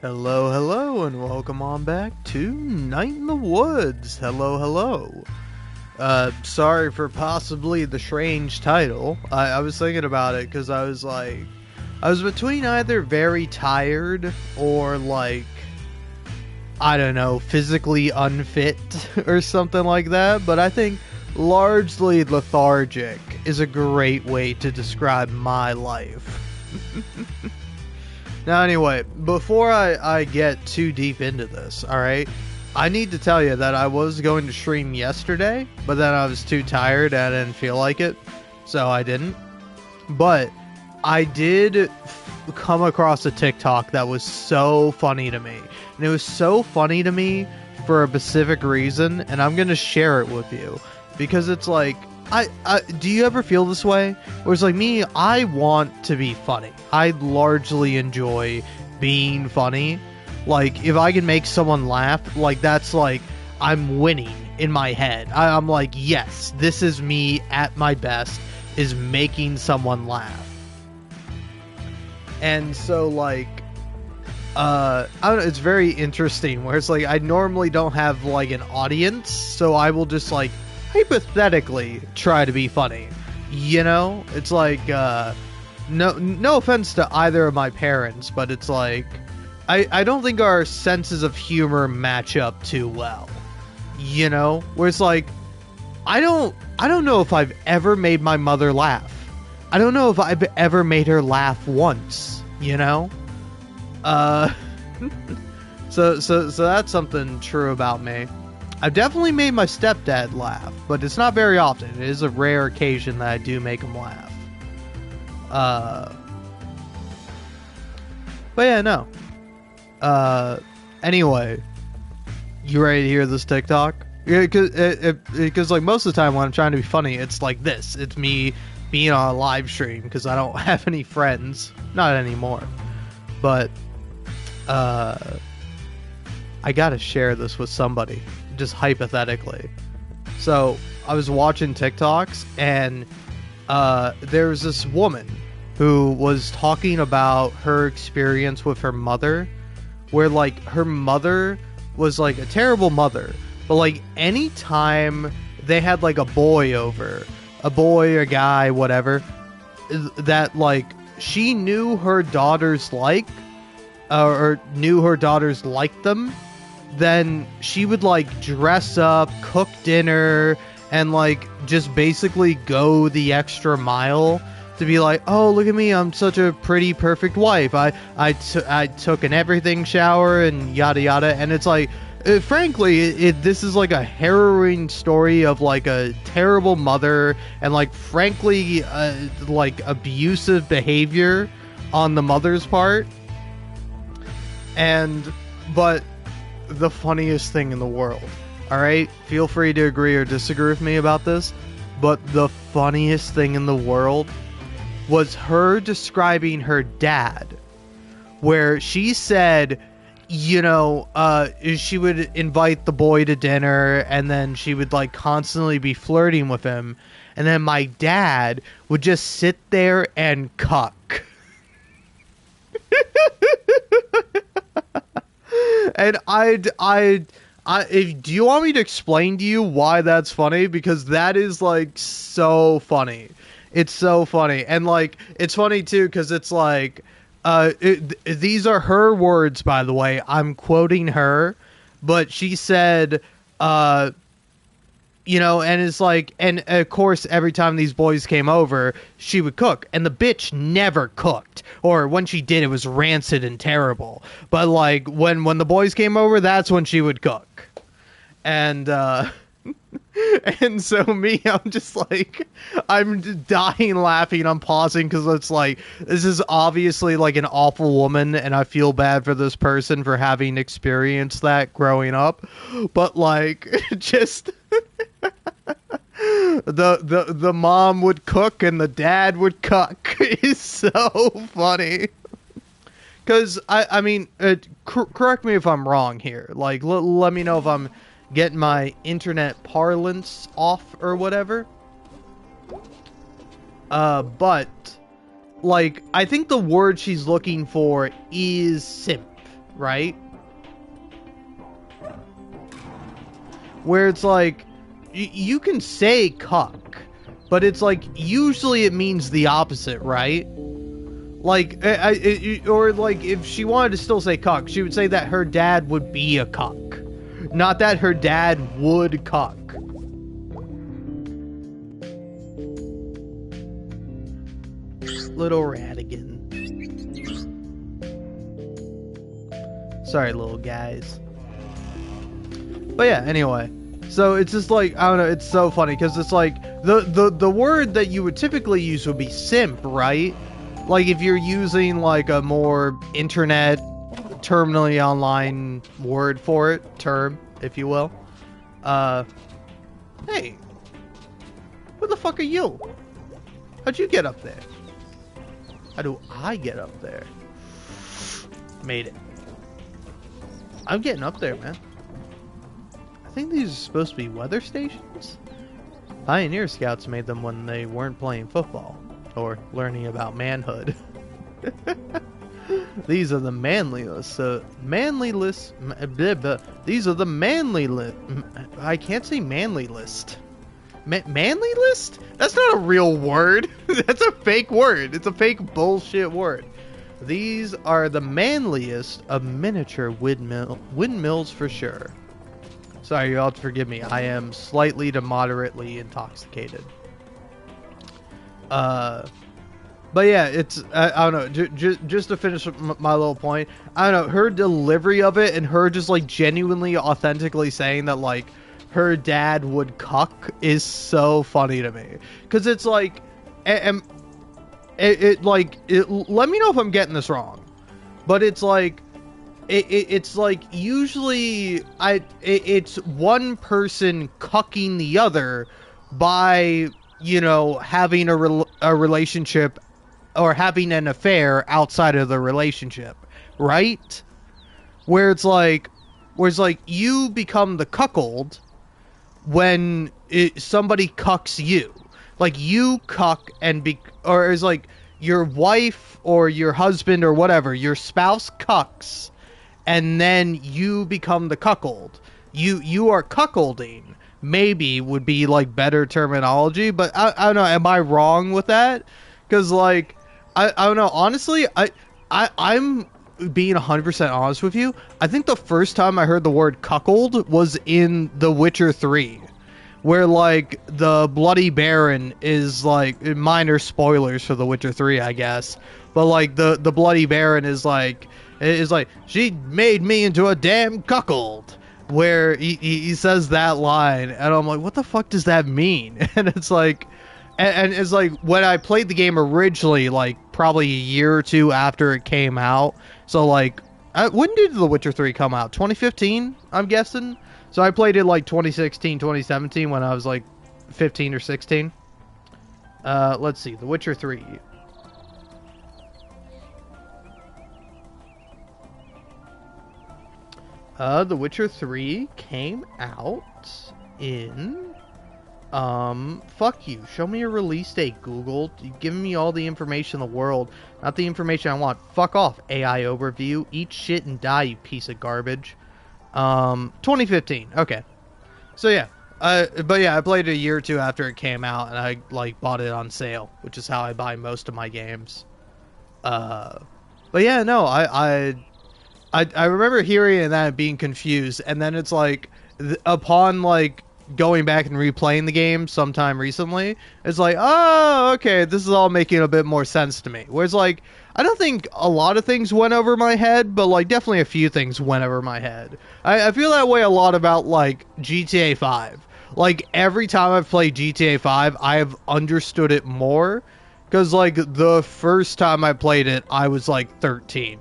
Hello, hello, and welcome on back to Night in the Woods. Hello, hello. Sorry for possibly the strange title. I was thinking about it because I was between either very tired or I don't know, physically unfit or something like that. But I think largely lethargic is a great way to describe my life. Now, anyway, before I get too deep into this, alright, I need to tell you that I was going to stream yesterday, but then I was too tired and I didn't feel like it, so I didn't. But I did come across a TikTok that was so funny to me. And it was so funny to me for a specific reason, and I'm going to share it with you. Because it's like, do you ever feel this way? Where it's like me, I want to be funny. I largely enjoy being funny. Like, if I can make someone laugh, like, that's like, I'm winning in my head. I'm like, yes, this is me at my best, is making someone laugh. And so, like, I don't know, it's very interesting, where it's like, I normally don't have, like, an audience, so I will just, like, hypothetically try to be funny, you know? It's like, no offense to either of my parents, but it's like, I don't think our senses of humor match up too well, you know? Where it's like, I don't know if I've ever made my mother laugh. I don't know if I've ever made her laugh once, you know? So that's something true about me. I've definitely made my stepdad laugh, but it's not very often. It is a rare occasion that I do make him laugh. But yeah, no. Anyway, you ready to hear this TikTok? Yeah, because like most of the time when I'm trying to be funny, it's like this. It's me being on a live stream because I don't have any friends. Not anymore. But, I gotta share this with somebody. Just hypothetically. So I was watching TikToks, and there was this woman who was talking about her experience with her mother, where like her mother was like a terrible mother, but like anytime they had like a boy over, a boy, a guy, whatever, that like she knew her daughters or knew her daughters liked them, then she would like dress up, cook dinner, and like just basically go the extra mile to be like, oh, look at me, I'm such a pretty, perfect wife. I took an everything shower and yada yada. And it's like, frankly, this is like a harrowing story of like a terrible mother and like frankly like abusive behavior on the mother's part. But the funniest thing in the world, alright? Feel free to agree or disagree with me about this, but the funniest thing in the world was her describing her dad, where she said, you know, she would invite the boy to dinner, and then she would like constantly be flirting with him, and then my dad would just sit there and cuck. And do you want me to explain to you why that's funny? Because that is like so funny. It's so funny. And like, it's funny too, because it's like, these are her words, by the way. I'm quoting her, but she said, you know, and it's like, and of course, every time these boys came over, she would cook, and the bitch never cooked, or when she did, it was rancid and terrible. But like, when the boys came over, that's when she would cook. And and so me, I'm just like, I'm dying laughing. I'm pausing because it's like, this is obviously like an awful woman, and I feel bad for this person for having experienced that growing up. But like, just the mom would cook and the dad would cuck is so funny. Because I mean, correct me if I'm wrong here. Like, let me know if I'm getting my internet parlance off or whatever. But like, I think the word she's looking for is simp. right? Where it's like, you can say cuck, but it's like, usually it means the opposite, right? Like, or like, if she wanted to still say cuck, she would say that her dad would be a cuck, not that her dad would cuck. Little Radigan. Sorry, little guys. But yeah, anyway. So it's just like, I don't know, it's so funny because it's like the word that you would typically use would be simp, right? Like if you're using like a more internet, terminally online word for it, term, if you will. Hey, who the fuck are you? How'd you get up there? How do I get up there? Made it. I'm getting up there, man. I think these are supposed to be weather stations? Pioneer Scouts made them when they weren't playing football or learning about manhood. These are the manly lists. Manly lists. These are the manly list. I can't say manly list. Manly list? That's not a real word. That's a fake word. It's a fake bullshit word. These are the manliest of miniature windmills for sure. Sorry, you'll have to forgive me. I am slightly to moderately intoxicated. But yeah, it's, I don't know, just to finish my little point, I don't know, her delivery of it and her just like genuinely, authentically saying that like her dad would cuck is so funny to me. Because it's like, let me know if I'm getting this wrong, but it's like, it's like usually it's one person cucking the other by, you know, having a relationship or having an affair outside of the relationship, right? Where it's like you become the cuckold when somebody cucks you. Like you cuck or it's like your wife or your husband or whatever, your spouse cucks, and then you become the cuckold. You are cuckolding, maybe would be like better terminology, but I don't know, am I wrong with that? Because like, I don't know, honestly, I'm being 100% honest with you, I think the first time I heard the word cuckold was in The Witcher 3. Where, like, the Bloody Baron is, like, minor spoilers for The Witcher 3, I guess. But, like, the Bloody Baron is like, she made me into a damn cuckold. Where he says that line, and I'm like, what the fuck does that mean? And it's like, and it's like, when I played the game originally, like, probably a year or two after it came out. So, like, when did The Witcher 3 come out? 2015, I'm guessing? So I played it like 2016, 2017 when I was like 15 or 16. Let's see, The Witcher 3. The Witcher 3 came out in... fuck you. Show me a release date, Google. You're giving me all the information in the world. Not the information I want. Fuck off, AI overview. Eat shit and die, you piece of garbage. 2015. Okay. So yeah. But yeah, I played it a year or two after it came out, and I like bought it on sale, which is how I buy most of my games. But yeah, no, I remember hearing that and being confused, and then it's like upon like going back and replaying the game sometime recently, it's like, oh, okay, this is all making a bit more sense to me. Whereas like, I don't think a lot of things went over my head, but like definitely a few things went over my head. I feel that way a lot about like GTA 5. Like every time I've played GTA 5, I have understood it more. Because like the first time I played it, I was like 13.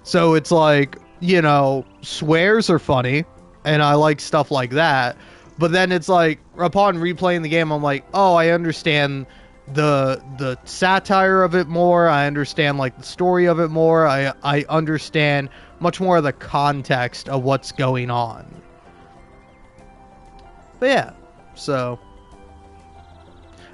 So it's like, you know, swears are funny, and I like stuff like that. But then it's like, upon replaying the game, I'm like, oh, I understand the satire of it more. I understand like the story of it more. I understand much more of the context of what's going on. But yeah, so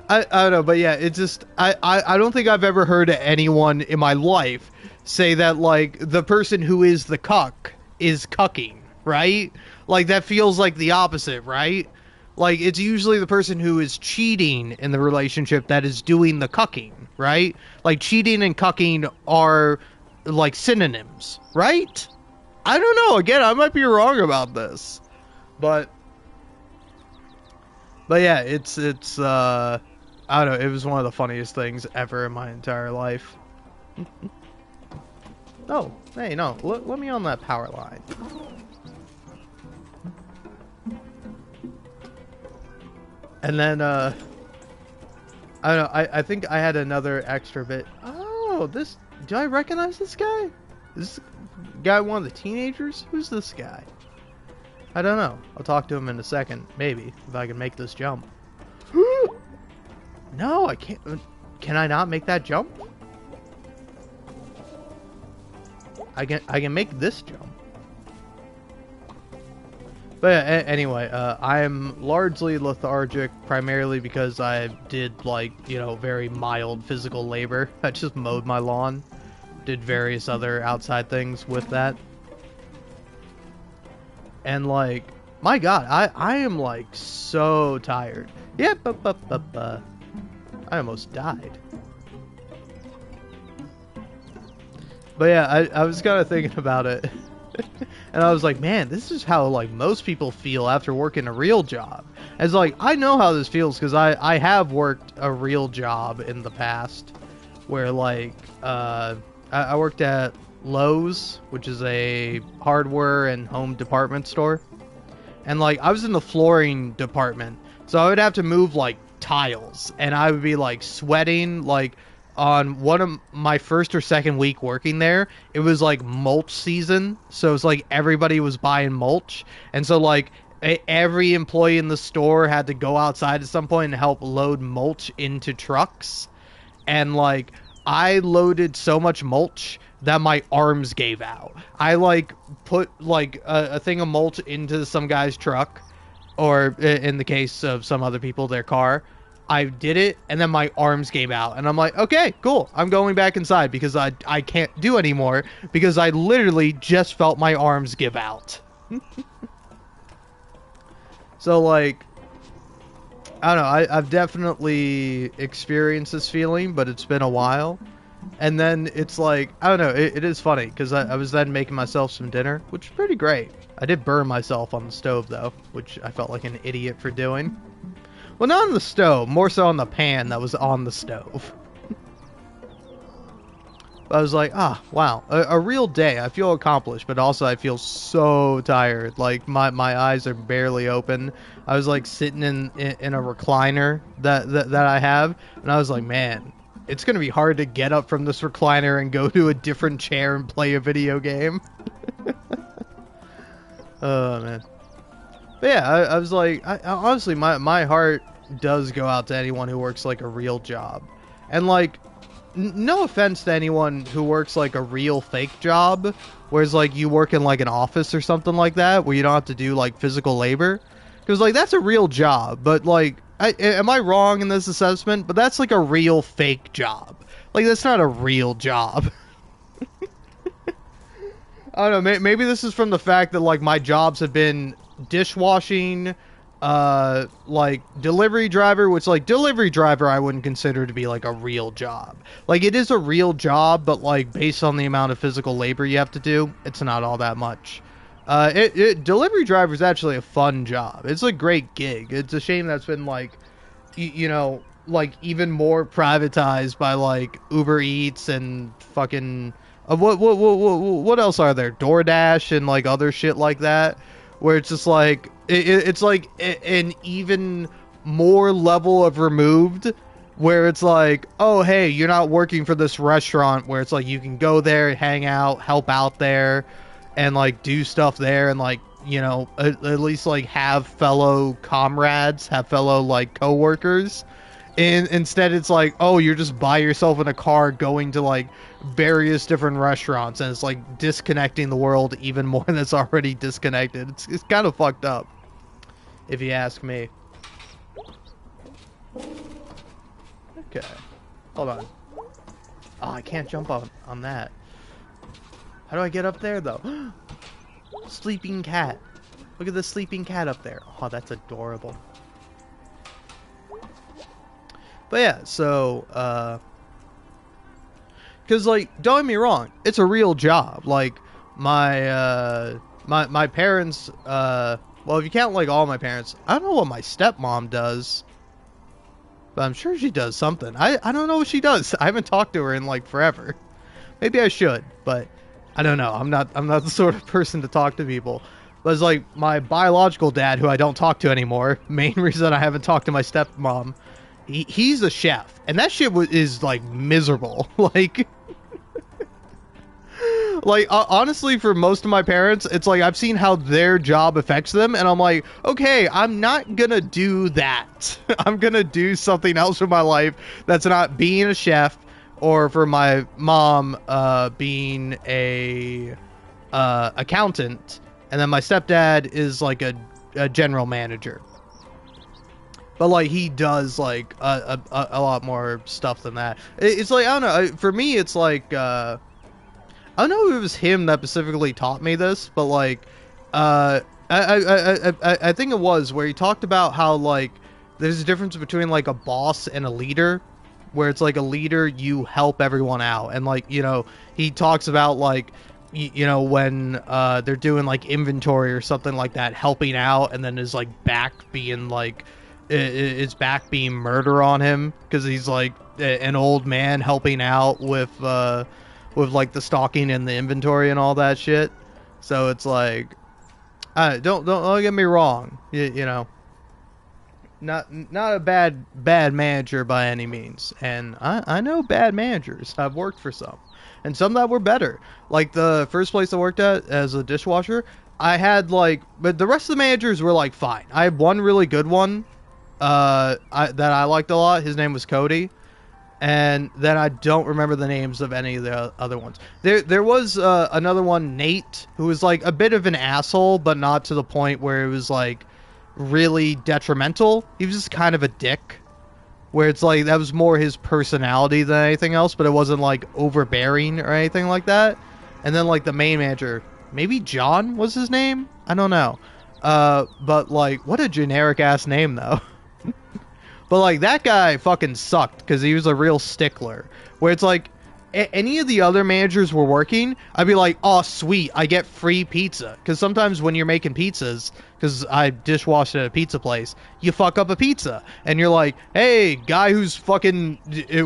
I don't know, but yeah, it's just I don't think I've ever heard anyone in my life say that like the person who is the cuck is cucking, right? Like that feels like the opposite, right? Like it's usually the person who is cheating in the relationship that is doing the cucking, right? Like cheating and cucking are like synonyms, right? I don't know. Again, I might be wrong about this. But yeah, it's I don't know, it was one of the funniest things ever in my entire life. Oh, hey, no, let me on that power line. And then I don't know, I think I had another extra bit. Oh, this, do I recognize this guy? Is this guy one of the teenagers? Who's this guy? I don't know. I'll talk to him in a second, maybe, if I can make this jump. No, I can't. Can I not make that jump? I can make this jump. But yeah, anyway, I'm largely lethargic, primarily because I did, like, you know, very mild physical labor. I just mowed my lawn, did various other outside things with that. And, like, my god, I am, like, so tired. Yeah, I almost died. But yeah, I was kind of thinking about it. And I was like, man, this is how, like, most people feel after working a real job. It's like, I know how this feels because I have worked a real job in the past. Where, like, I worked at Lowe's, which is a hardware and home department store. And, like, I was in the flooring department. So I would have to move, like, tiles. And I would be, like, sweating, like, on one of my first or second week working there, it was, like, mulch season. So it's like everybody was buying mulch. And so, like, every employee in the store had to go outside at some point and help load mulch into trucks. And, like, I loaded so much mulch that my arms gave out. I, like, put, like, a thing of mulch into some guy's truck, or in the case of some other people, their car. I did it, and then my arms gave out, and I'm like, okay, cool, I'm going back inside, because I can't do anymore, because I literally just felt my arms give out. So, like, I don't know, I've definitely experienced this feeling, but it's been a while. And then it's like, I don't know, it is funny, because I was then making myself some dinner, which is pretty great. I did burn myself on the stove, though, which I felt like an idiot for doing. Well, not on the stove, more so on the pan that was on the stove. But I was like, wow, a real day. I feel accomplished, but also I feel so tired. Like, my eyes are barely open. I was, like, sitting in a recliner that I have, and I was like, man, it's going to be hard to get up from this recliner and go to a different chair and play a video game. Oh, man. But yeah, I was like, honestly, my heart does go out to anyone who works, like, a real job. And, like, no offense to anyone who works, like, a real fake job, whereas, like, you work in, like, an office or something like that, where you don't have to do, like, physical labor. Because, like, that's a real job, but, like, am I wrong in this assessment? But that's, like, a real fake job. Like, that's not a real job. I don't know, maybe this is from the fact that, like, my jobs have been dishwashing, like, delivery driver, which, like, delivery driver I wouldn't consider to be, like, a real job. Like, it is a real job, but, like, based on the amount of physical labor you have to do, it's not all that much. Delivery driver is actually a fun job. It's a great gig. It's a shame that's been, like, you know, like, even more privatized by, like, Uber Eats and fucking... what else are there? DoorDash and, like, other shit like that, where it's just like it's like an even more level of removed, where it's like, oh hey, you're not working for this restaurant, where it's like you can go there, hang out, help out there, and, like, do stuff there, and, like, you know, at least, like, have fellow comrades, have fellow, like, co-workers. And instead it's like, oh, you're just by yourself in a car going to, like, various different restaurants, and it's like disconnecting the world even more than it's already disconnected. It's kind of fucked up, if you ask me. Okay, hold on. Oh, I can't jump on that. How do I get up there, though? Sleeping cat. Look at the sleeping cat up there. Oh, that's adorable. But yeah, so, because, like, don't get me wrong, it's a real job. Like, my parents, well, if you count, like, all my parents, I don't know what my stepmom does, but I'm sure she does something. I don't know what she does. I haven't talked to her in, like, forever. Maybe I should, but I don't know. I'm not the sort of person to talk to people. But it's like my biological dad, who I don't talk to anymore. Main reason I haven't talked to my stepmom. He's a chef, and that shit is like miserable. Like, honestly, for most of my parents, it's like I've seen how their job affects them, and I'm like, okay, I'm not gonna do that. I'm gonna do something else with my life that's not being a chef, or for my mom being a accountant, and then my stepdad is like a general manager. But like he does like a lot more stuff than that. It's like, I don't know. For me, it's like I don't know if it was him that specifically taught me this, but like I think it was where he talked about how like there's a difference between like a boss and a leader, where it's like a leader, you help everyone out, and like, you know, he talks about like you know, when they're doing like inventory or something like that, helping out, and then his like back being like his back being murder on him because he's like an old man helping out with like the stocking and the inventory and all that shit. So it's like, don't get me wrong, you know, not a bad manager by any means, and I know bad managers. I've worked for some, and some that were better. Like the first place I worked at as a dishwasher, I had like, but the rest of the managers were like fine. I had one really good one that I liked a lot. His name was Cody. And then I don't remember the names of any of the other ones. There was another one, Nate, who was like a bit of an asshole, but not to the point where it was like really detrimental. He was just kind of a dick, where it's like that was more his personality than anything else, but it wasn't like overbearing or anything like that. And then like the main manager, maybe John was his name? I don't know. But like, what a generic ass name though. But like that guy fucking sucked because he was a real stickler. Where it's like any of the other managers were working, I'd be like, oh sweet, I get free pizza. Because sometimes when you're making pizzas, because I dishwashed at a pizza place, you fuck up a pizza, and you're like, hey, guy who's fucking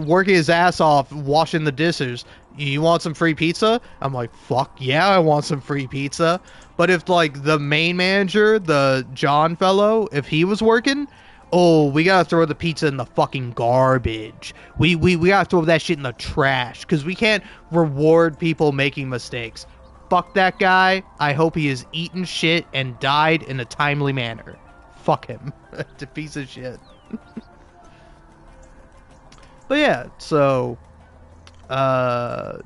working his ass off washing the dishes, you want some free pizza? I'm like, fuck yeah, I want some free pizza. But if like the main manager, the John fellow, if he was working, oh, we gotta throw the pizza in the fucking garbage. We gotta throw that shit in the trash, because we can't reward people making mistakes. Fuck that guy. I hope he has eaten shit and died in a timely manner. Fuck him. It's a piece of shit. But yeah, so I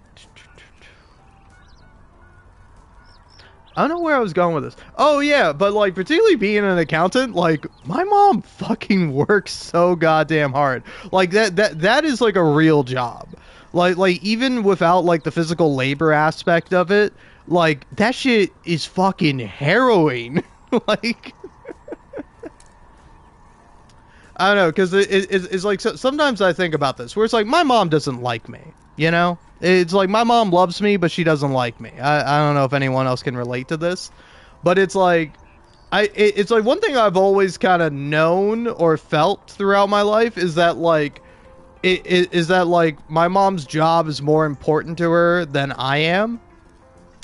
don't know where I was going with this. Oh yeah, but like particularly being an accountant, like my mom fucking works so goddamn hard. Like that is like a real job. Like even without like the physical labor aspect of it, like that shit is fucking harrowing. Like I don't know, because it's like sometimes I think about this, where it's like my mom doesn't like me, you know? It's like my mom loves me, but she doesn't like me. I don't know if anyone else can relate to this, but it's like it's like one thing I've always kind of known or felt throughout my life is that like is that like my mom's job is more important to her than I am.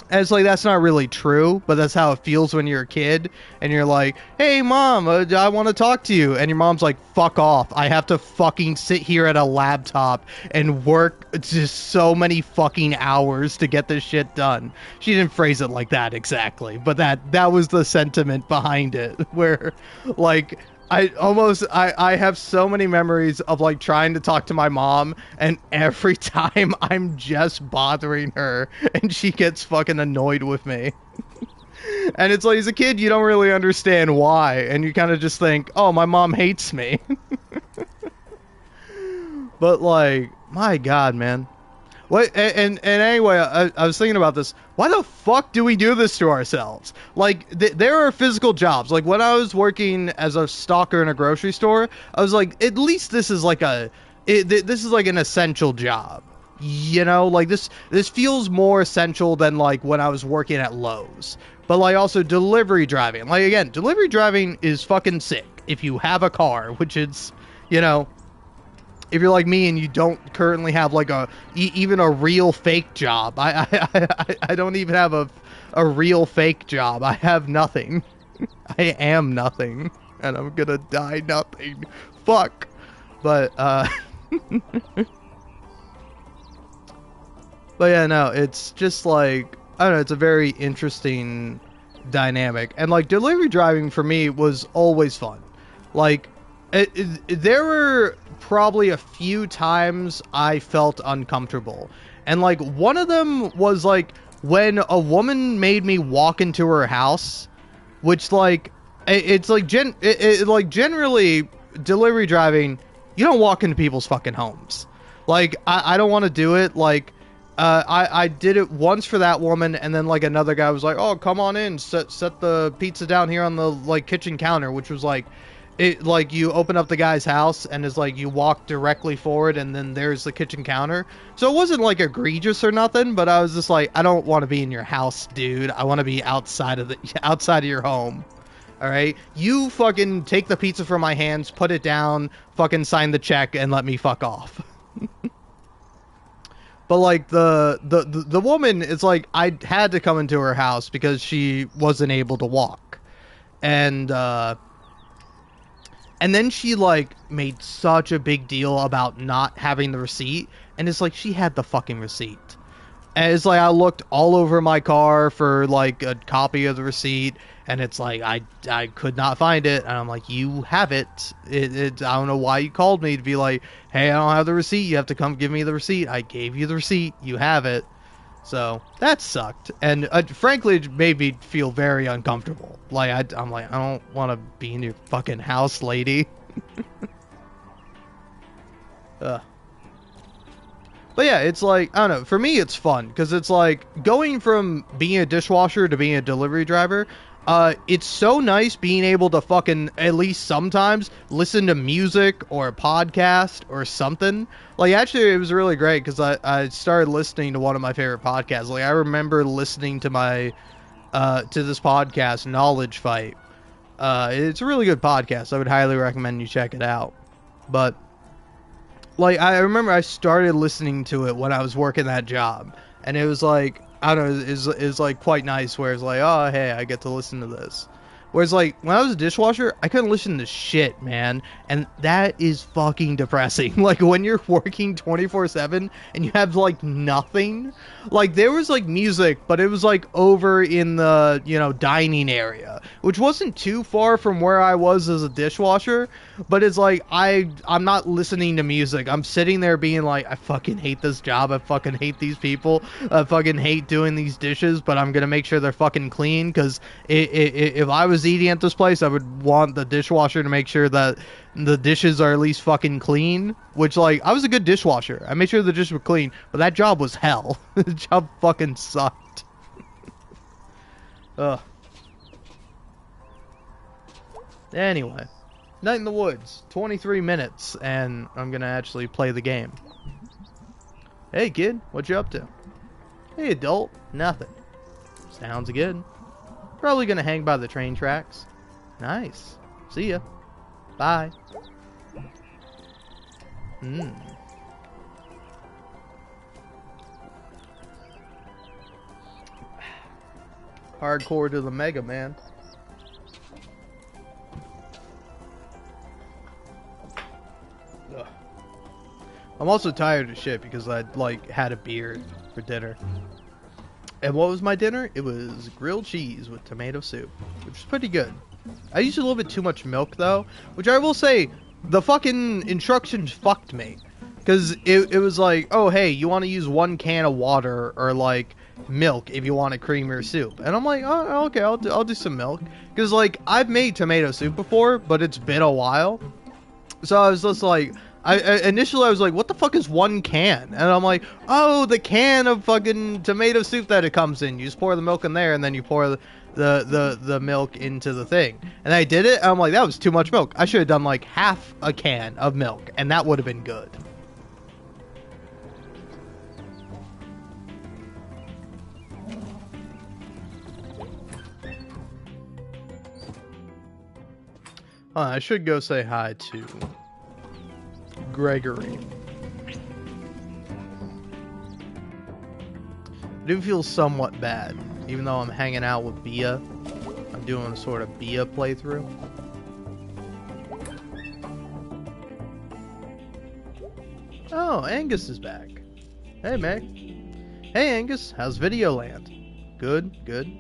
And it's like, that's not really true, but that's how it feels when you're a kid and you're like, hey mom, I want to talk to you. And your mom's like, fuck off. I have to fucking sit here at a laptop and work just so many fucking hours to get this shit done. She didn't phrase it like that exactly, but that was the sentiment behind it, where like, I have so many memories of like trying to talk to my mom, and every time I'm just bothering her and she gets fucking annoyed with me. And it's like, as a kid, you don't really understand why, and you kind of just think, oh, my mom hates me. But like, my God, man. What? And anyway, I was thinking about this. why the fuck do we do this to ourselves? Like, there are physical jobs. Like, when I was working as a stalker in a grocery store, I was like, at least this is like this is like an essential job. You know, like this feels more essential than like when I was working at Lowe's. But like also delivery driving. Like again, delivery driving is fucking sick if you have a car, which is, you know, if you're like me and you don't currently have like even a real fake job. I don't even have a real fake job. I have nothing. I am nothing, and I'm gonna die nothing. Fuck. But but yeah, no, it's just like, I don't know, it's a very interesting dynamic. And like delivery driving for me was always fun. Like there were probably a few times I felt uncomfortable. And like one of them was like when a woman made me walk into her house, which like it's like like generally delivery driving, you don't walk into people's fucking homes. Like I don't want to do it. Like I did it once for that woman, and then like another guy was like, "Oh, come on in, set the pizza down here on the like kitchen counter," which was like, it like you open up the guy's house and it's like you walk directly forward and then there's the kitchen counter. So it wasn't like egregious or nothing, but I was just like, I don't want to be in your house, dude. I want to be outside of your home. All right, you fucking take the pizza from my hands, put it down, fucking sign the check, and let me fuck off. But like the woman, it's like I had to come into her house because she wasn't able to walk, and then she like made such a big deal about not having the receipt, and it's like she had the fucking receipt. And it's like I looked all over my car for like a copy of the receipt, and it's like I could not find it, and I'm like, you have it. I don't know why you called me to be like, hey, I don't have the receipt. You have to come give me the receipt. I gave you the receipt. You have it. So that sucked, and frankly, it made me feel very uncomfortable. Like I'm like, I don't want to be in your fucking house, lady. Ugh. But yeah, it's like, I don't know, for me it's fun, because it's like, going from being a dishwasher to being a delivery driver, it's so nice being able to fucking, at least sometimes, listen to music, or a podcast, or something. Like, actually, it was really great, because I started listening to one of my favorite podcasts. Like, I remember listening to to this podcast, Knowledge Fight. It's a really good podcast. I would highly recommend you check it out. But like, I remember I started listening to it when I was working that job, and it was like, I don't know, it's like quite nice, where it's like, oh, hey, I get to listen to this. Whereas like, when I was a dishwasher, I couldn't listen to shit, man, and that is fucking depressing. Like, when you're working 24/7 and you have like nothing, like there was like music, but it was like over in the, you know, dining area, which wasn't too far from where I was as a dishwasher, but it's like, I'm not listening to music. I'm sitting there being like, I fucking hate this job. I fucking hate these people. I fucking hate doing these dishes, but I'm gonna make sure they're fucking clean, because if I was eating at this place, I would want the dishwasher to make sure that the dishes are at least fucking clean. Which, like, I was a good dishwasher. I made sure the dishes were clean, but that job was hell. The job fucking sucked. Ugh. Anyway, Night in the Woods, 23 minutes, and I'm gonna actually play the game. Hey kid, what you up to? Hey adult, nothing. Sounds good. Probably gonna hang by the train tracks. Nice. See ya. Bye. Hardcore to the mega, man. Ugh. I'm also tired of shit because I like had a beer for dinner. And what was my dinner? It was grilled cheese with tomato soup, which is pretty good. I used a little bit too much milk though, which I will say, the fucking instructions fucked me. Because it was like, oh hey, you want to use 1 can of water or like milk if you want a creamier soup. And I'm like, oh okay, I'll do some milk. Because like, I've made tomato soup before, but it's been a while. So I was just like, Initially I was like, what the fuck is 1 can? And I'm like, oh, the can of fucking tomato soup that it comes in. You just pour the milk in there, and then you pour the milk into the thing. And I did it, and I'm like, that was too much milk. I should have done like half a can of milk, and that would have been good. I should go say hi to Gregory. I do feel somewhat bad, even though I'm hanging out with Bia. I'm doing a sort of Bia playthrough. Oh, Angus is back. Hey, May. Hey, Angus. How's Videoland? Good, good.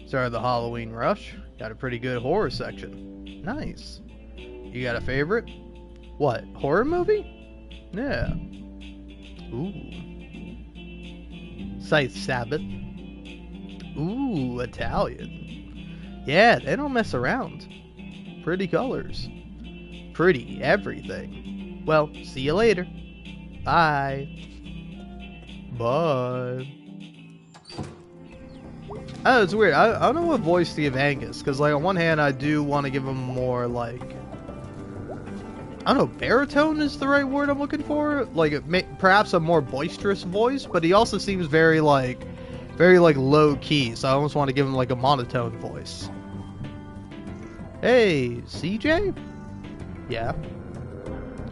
Started the Halloween rush. Got a pretty good horror section. Nice. You got a favorite? What, horror movie? Yeah. Ooh. Scythe Sabbath. Ooh, Italian. Yeah, they don't mess around. Pretty colors. Pretty everything. Well, see you later. Bye. Bye. Oh, it's weird. I don't know what voice to give Angus, because like on one hand I do want to give him more like, I don't know, baritone is the right word I'm looking for. Like perhaps a more boisterous voice, but he also seems very like low key. So I almost want to give him like a monotone voice. Hey, CJ? Yeah.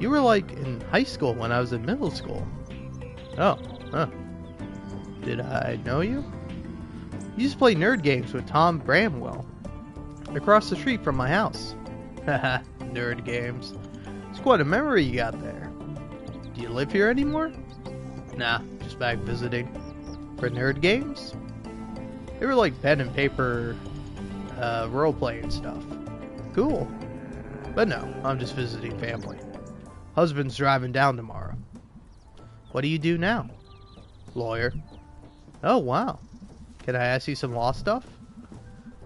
You were like in high school when I was in middle school. Oh, huh. Did I know you? You used to play nerd games with Tom Bramwell across the street from my house. Haha, nerd games. It's quite a memory you got there. Do you live here anymore? Nah, just back visiting. For nerd games? They were like pen and paper role-playing stuff. Cool. But no, I'm just visiting family. Husband's driving down tomorrow. What do you do now? Lawyer. Oh, wow. Can I ask you some law stuff?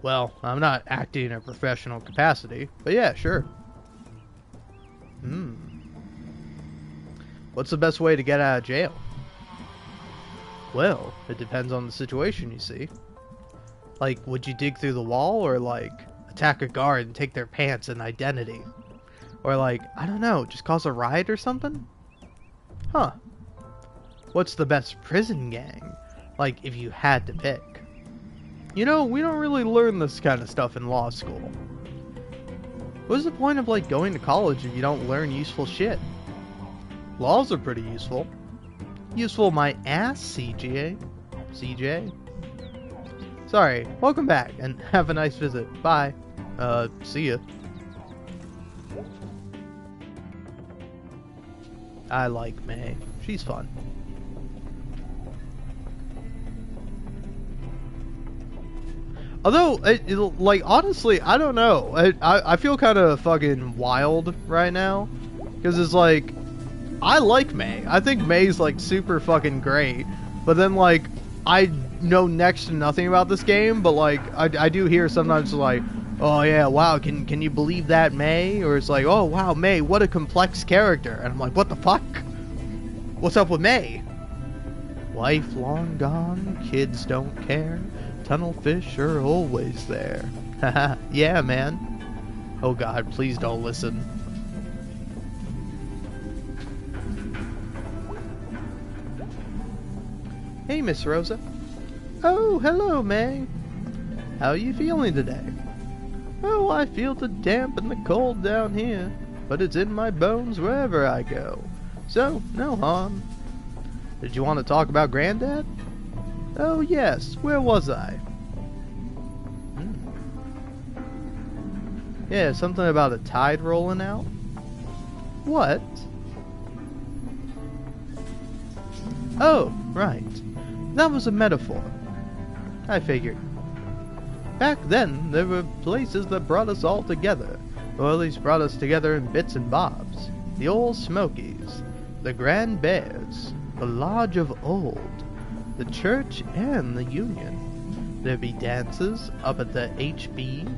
Well, I'm not acting in a professional capacity, but yeah, sure. What's the best way to get out of jail? Well, it depends on the situation, you see. Like, would you dig through the wall, or like, attack a guard and take their pants and identity? Or like, I don't know, just cause a riot or something? Huh. What's the best prison gang? Like, if you had to pick. You know, we don't really learn this kind of stuff in law school. What's the point of, like, going to college if you don't learn useful shit? Laws are pretty useful. Useful my ass, CJ. CJ? Sorry, welcome back, and have a nice visit. Bye. See ya. I like May. She's fun. Although, like, honestly, I don't know. I feel kind of fucking wild right now. Because it's like, I like May. I think May's, like, super fucking great. But then, like, I know next to nothing about this game. But, like, I do hear sometimes, like, oh, yeah, wow, can you believe that, May? Or it's like, oh, wow, May, what a complex character. And I'm like, what the fuck? What's up with May? Wife long gone, kids don't care. Tunnel fish are always there. Haha, yeah, man. Oh god, please don't listen. Hey, Miss Rosa. Oh, hello, May. How are you feeling today? Oh, I feel the damp and the cold down here, but it's in my bones wherever I go. So, no harm. Did you want to talk about Granddad? Oh yes, where was I? Yeah, something about a tide rolling out? What? Oh, right. That was a metaphor. I figured. Back then, there were places that brought us all together, or at least brought us together in bits and bobs. The old Smokies, the Grand Bears, the Lodge of Old, the church and the Union. There'd be dances up at the HB.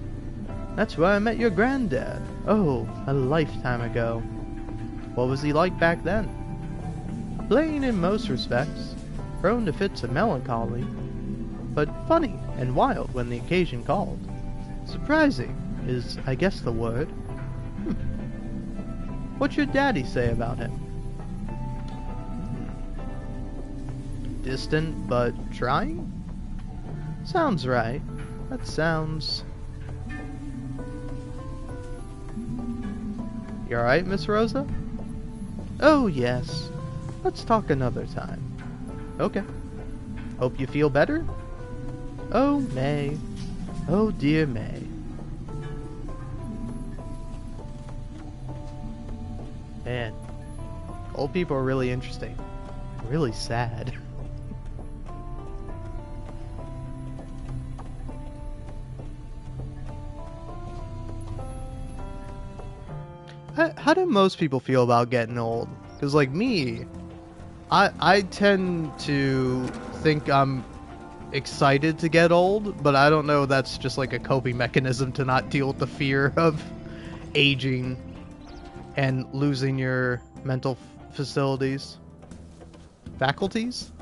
That's where I met your granddad. Oh, a lifetime ago. What was he like back then? Plain in most respects, prone to fits of melancholy, but funny and wild when the occasion called. Surprising is, I guess, the word. What's your daddy say about him? Distant but trying? Sounds right. That sounds... You alright, Miss Rosa? Oh, yes. Let's talk another time. Okay. Hope you feel better? Oh, May. Oh, dear May. Man, old people are really interesting. Really sad. How do most people feel about getting old? Because, like me, I tend to think I'm excited to get old, but I don't know if that's just like a coping mechanism to not deal with the fear of aging and losing your mental faculties.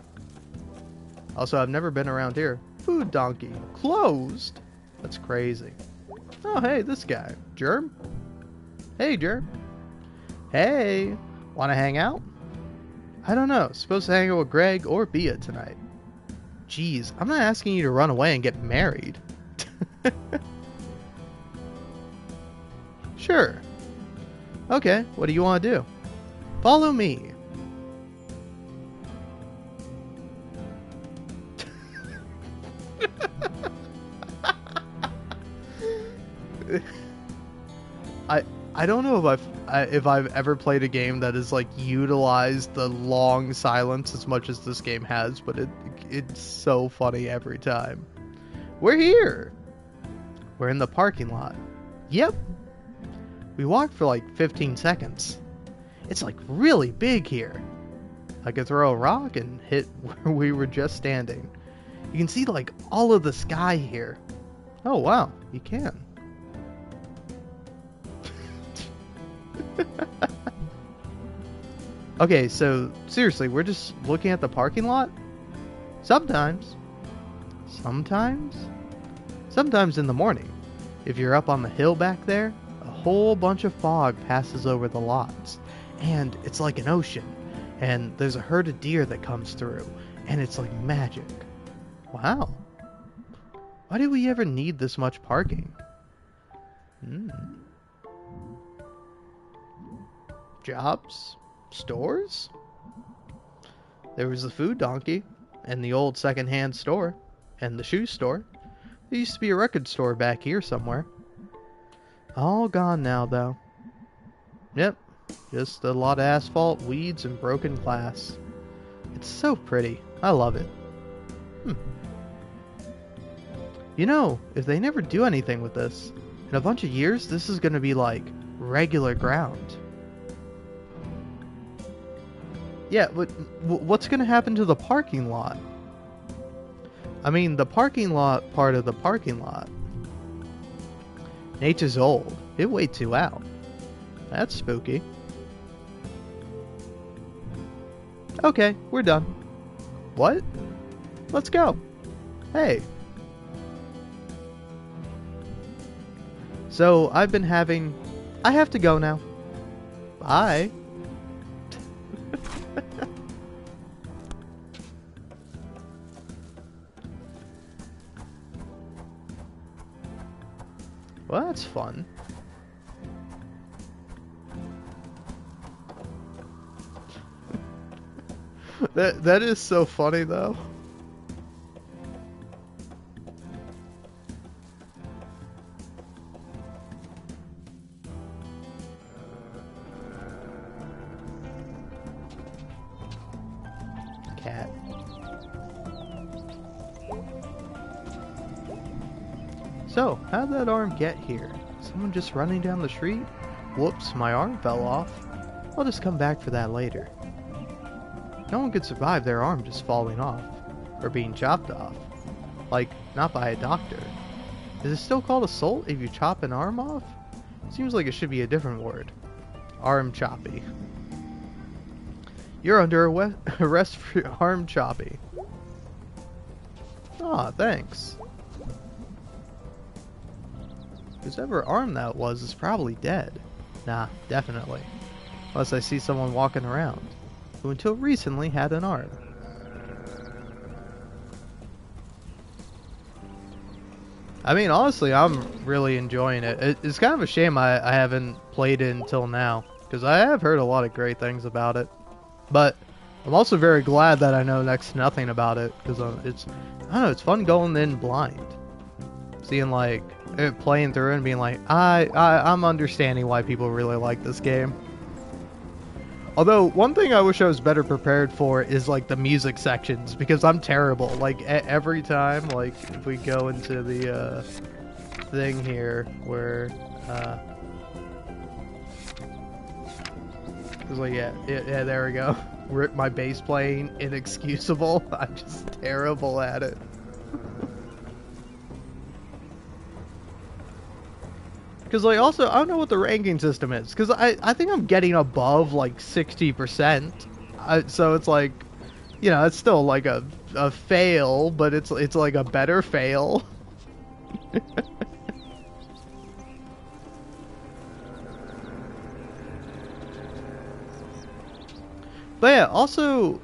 Also, I've never been around here. Food donkey. Closed? That's crazy. Oh, hey, this guy. Germ? Hey, Germ. Hey, wanna hang out? I don't know. Supposed to hang out with Greg or Bea tonight. Jeez, I'm not asking you to run away and get married. Sure. Okay, what do you want to do? Follow me. I don't know if I've ever played a game that has like utilized the long silence as much as this game has, but it's so funny every time. We're here. We're in the parking lot. Yep. We walked for like 15 seconds. It's like really big here. I could throw a rock and hit where we were just standing. You can see like all of the sky here. Oh wow, you can. Okay, so seriously, we're just looking at the parking lot? Sometimes. Sometimes in the morning. If you're up on the hill back there, a whole bunch of fog passes over the lots. And it's like an ocean. And there's a herd of deer that comes through. And it's like magic. Wow. Why do we ever need this much parking? Jobs? Stores? There was the food donkey, and the old second-hand store, and the shoe store. There used to be a record store back here somewhere. All gone now, though. Yep, just a lot of asphalt, weeds, and broken glass. It's so pretty. I love it. You know, if they never do anything with this, in a bunch of years, this is going to be like regular ground. Yeah, but what's going to happen to the parking lot? I mean, the parking lot part of the parking lot. Nature's old. It way too out. That's spooky. Okay, we're done. What? Let's go. Hey. So, I have to go now. Bye. Well, that's fun. That is so funny, though. Cat. So, how'd that arm get here? Someone just running down the street? Whoops, my arm fell off. I'll just come back for that later. No one could survive their arm just falling off, or being chopped off. Like, not by a doctor. Is it still called assault if you chop an arm off? Seems like it should be a different word. Arm choppy. You're under arrest for arm choppy. Aw, thanks. Whoever arm that was is probably dead. Nah, definitely. Unless I see someone walking around who until recently had an arm. I mean, honestly, I'm really enjoying it. It's kind of a shame I haven't played it until now, because I have heard a lot of great things about it. But I'm also very glad that I know next to nothing about it, because it's, I don't know, it's fun going in blind. Seeing, like, playing through it and being like, I'm understanding why people really like this game. Although, one thing I wish I was better prepared for is, like, the music sections, because I'm terrible. Like, every time, like, if we go into the, thing here, where, it's like, yeah, there we go. Rip my bass playing, inexcusable. I'm just terrible at it. Because, like, also, I don't know what the ranking system is. Because I think I'm getting above, like, 60%. So it's like, you know, it's still, like, a fail, but it's like, a better fail. But, yeah, also...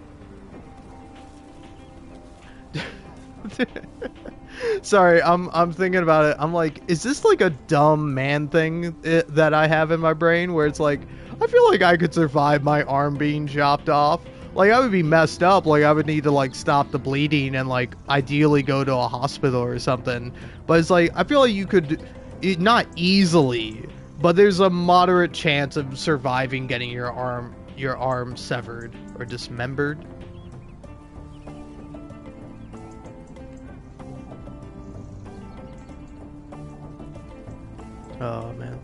Sorry, I'm thinking about it. I'm like, is this like a dumb man thing that I have in my brain where it's like, I feel like I could survive my arm being chopped off. Like, I would be messed up. Like, I would need to, like, stop the bleeding and, like, ideally go to a hospital or something. But it's like, I feel like you could, not easily, but there's a moderate chance of surviving getting your arm severed or dismembered. Oh, man.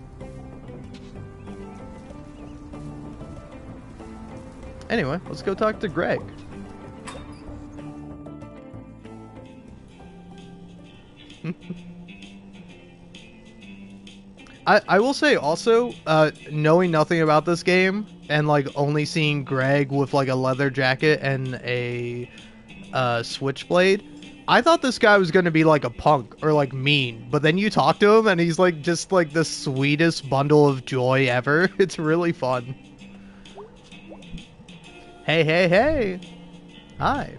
Anyway, let's go talk to Greg. I will say also, knowing nothing about this game and like only seeing Greg with like a leather jacket and a switchblade, I thought this guy was going to be like a punk or like mean, but then you talk to him and he's like just like the sweetest bundle of joy ever. It's really fun. Hey, hey, hey. Hi.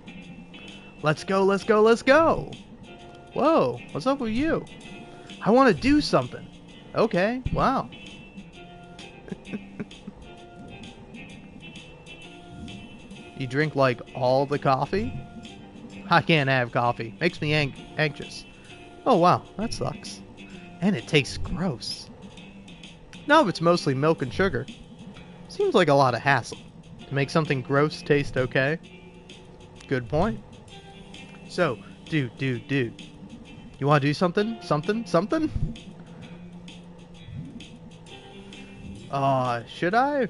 Let's go, let's go, let's go. Whoa, what's up with you? I want to do something. Okay, wow. You drink like all the coffee? I can't have coffee. Makes me anxious. Oh wow, that sucks. And it tastes gross. No, it's mostly milk and sugar. Seems like a lot of hassle. To make something gross taste okay? Good point. So, dude. You wanna do something? Something? Should I?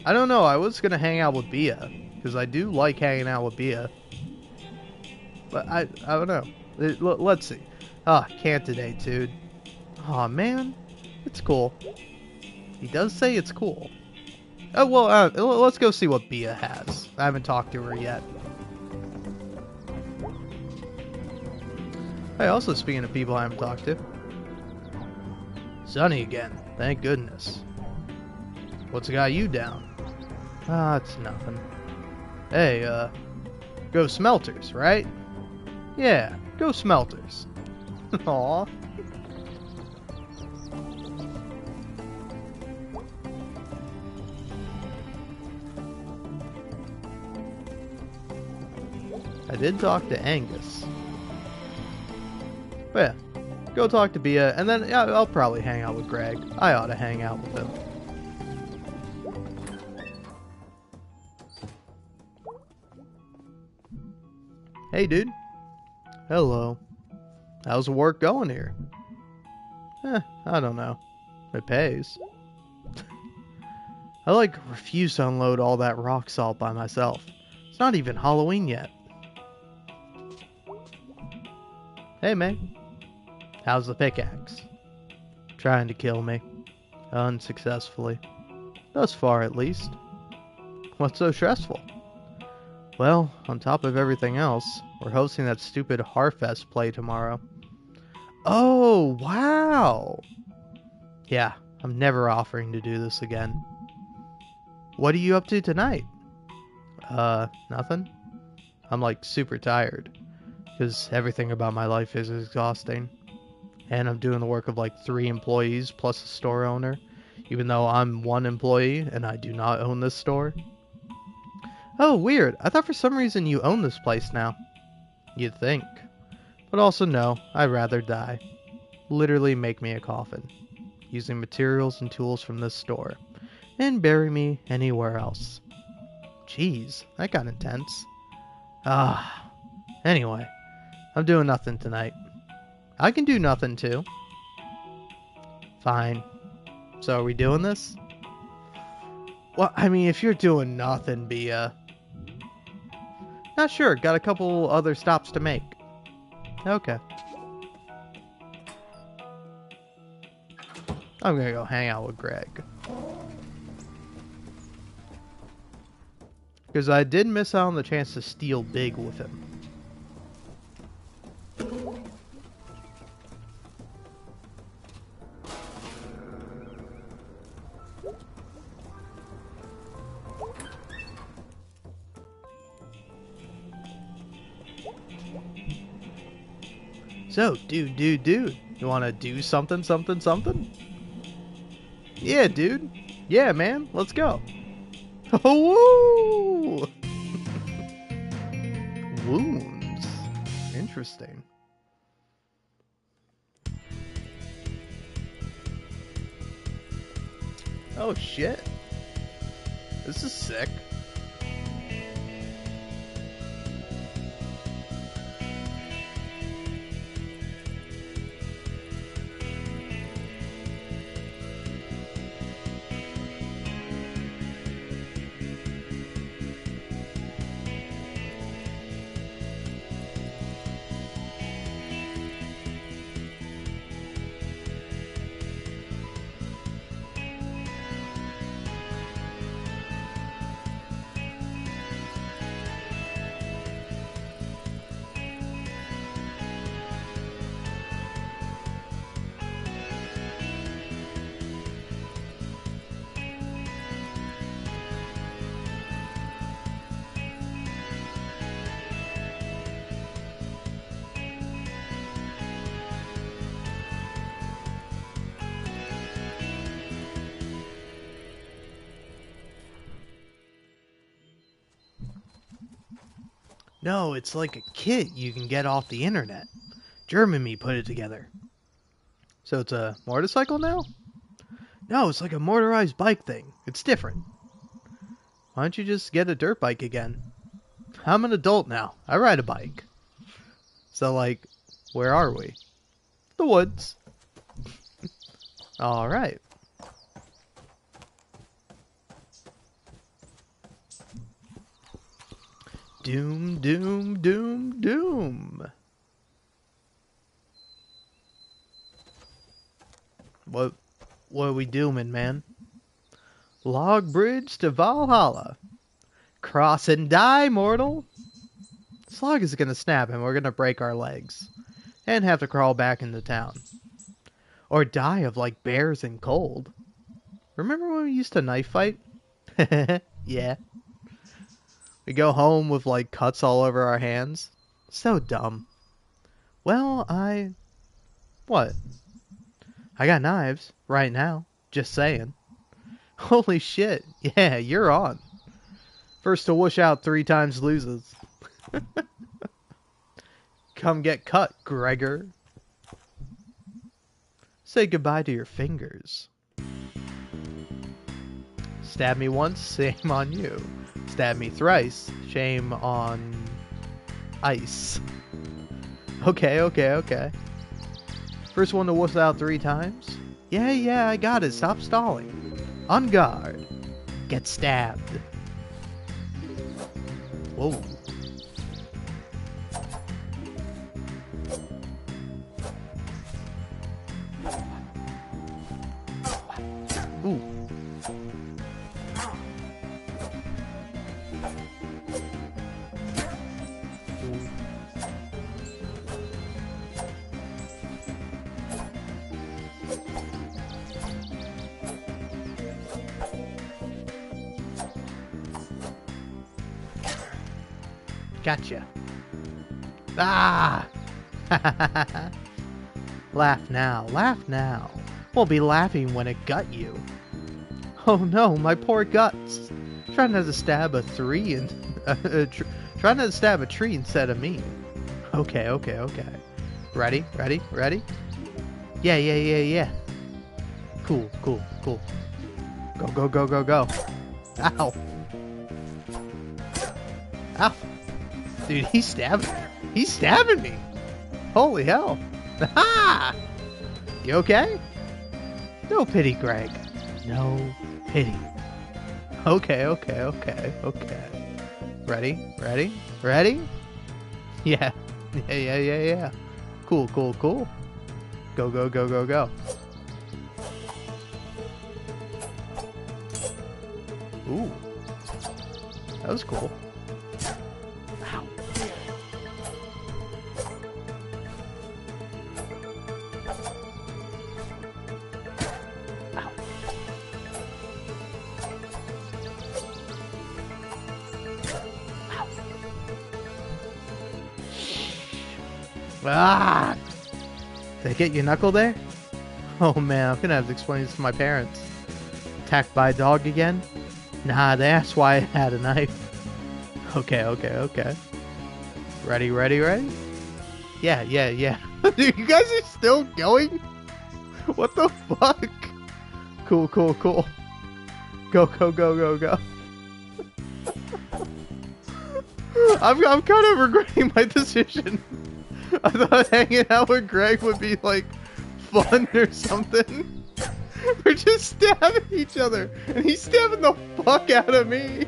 I don't know, I was gonna hang out with Bia. Because I do like hanging out with Bia. But I don't know. Let's see. Can't today, dude. Aw, man. It's cool. He does say it's cool. Oh, well, let's go see what Bia has. I haven't talked to her yet. Hey, also speaking of people I haven't talked to. Sunny again. Thank goodness. What's got you down? It's nothing. Hey, go Smelters, right? Yeah, go Smelters. Aw. I did talk to Angus. But yeah, go talk to Bia, and then yeah, I'll probably hang out with Greg. I ought to hang out with him. Hey, dude. Hello. How's the work going here? I don't know. It pays. I refuse to unload all that rock salt by myself. It's not even Halloween yet. Hey, man. How's the pickaxe? Trying to kill me. Unsuccessfully. Thus far, at least. What's so stressful? Well, on top of everything else, we're hosting that stupid Harfest play tomorrow. Oh, wow! Yeah, I'm never offering to do this again. What are you up to tonight? Nothing. I'm like super tired, because everything about my life is exhausting. And I'm doing the work of like 3 employees plus a store owner, even though I'm 1 employee and I do not own this store. Oh, weird. I thought for some reason you own this place now. You'd think. But also no, I'd rather die. Literally make me a coffin, using materials and tools from this store, and bury me anywhere else. Jeez, that got intense. Anyway, I'm doing nothing tonight. I can do nothing too. Fine. So are we doing this? Well, I mean, if you're doing nothing, Bia. Not sure, got a couple other stops to make. Okay. I'm gonna go hang out with Greg. Because I did miss out on the chance to steal big with him. So, dude, you wanna do something? Yeah, dude. Yeah, man, let's go. Oh, woo! Wounds. Interesting. Oh, shit. This is sick. No, it's like a kit you can get off the internet. Germ and me put it together. So it's a motorcycle now? No, it's like a motorized bike thing. It's different. Why don't you just get a dirt bike again? I'm an adult now. I ride a bike. So, like, where are we? The woods. Alright. Doom, doom, doom, doom. What are we dooming, man? Log bridge to Valhalla. Cross and die, mortal. This log is gonna snap and we're gonna break our legs. And have to crawl back into town. Or die of, like, bears and cold. Remember when we used to knife fight? Yeah. We go home with, like, cuts all over our hands. So dumb. Well, What? I got knives, right now. Just saying. Holy shit. Yeah, you're on. First to whoosh out 3 times loses. Come get cut, Gregor. Say goodbye to your fingers. Stab me once, shame on you. Stab me thrice, shame on ice. Okay. First one to wuss out 3 times? Yeah, I got it. Stop stalling. On guard. Get stabbed. Whoa. Ooh. Gotcha. Ah! Laugh now, laugh now. Won't be laughing when it gut you. Oh no, my poor guts. Trying not to stab a tree instead of me. Okay. Ready? Yeah. Cool. Go. Ow. Dude, he's stabbing me. Holy hell. Ha! You okay? No pity, Greg. No pity. Okay. Ready? Yeah. Cool. Go. Ooh. That was cool. Ow. Ah! Did I get your knuckle there? Oh man, I'm gonna have to explain this to my parents. Attacked by a dog again? Nah, they asked why I had a knife. Okay. Ready? Yeah. Dude, you guys are still going? What the fuck? Cool. Go. I'm kind of regretting my decision. I thought hanging out with Greg would be like fun or something. We're just stabbing each other, and he's stabbing the fuck out of me.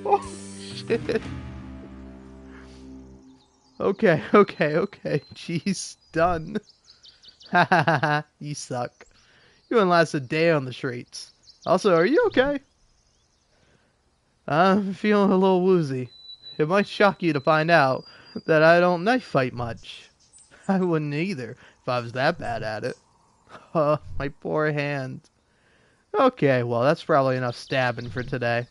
Oh shit. Okay. Jeez, done. Hahaha, you suck. You wouldn't last a day on the streets. Also, are you okay? I'm feeling a little woozy. It might shock you to find out that I don't knife fight much. I wouldn't either if I was that bad at it. Oh, my poor hand. Okay, well, that's probably enough stabbing for today.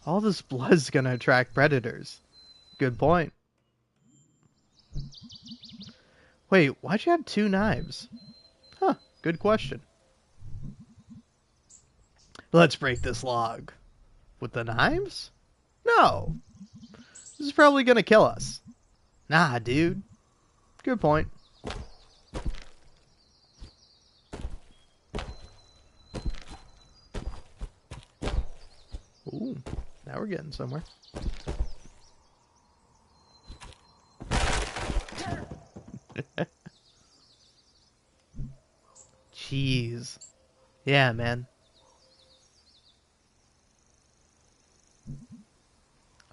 All this blood's gonna attract predators. Good point. Wait, why'd you have 2 knives? Huh, good question. Let's break this log. With the knives? No. This is probably gonna kill us. Nah, dude. Good point. Ooh, now we're getting somewhere. Jeez. Yeah, man.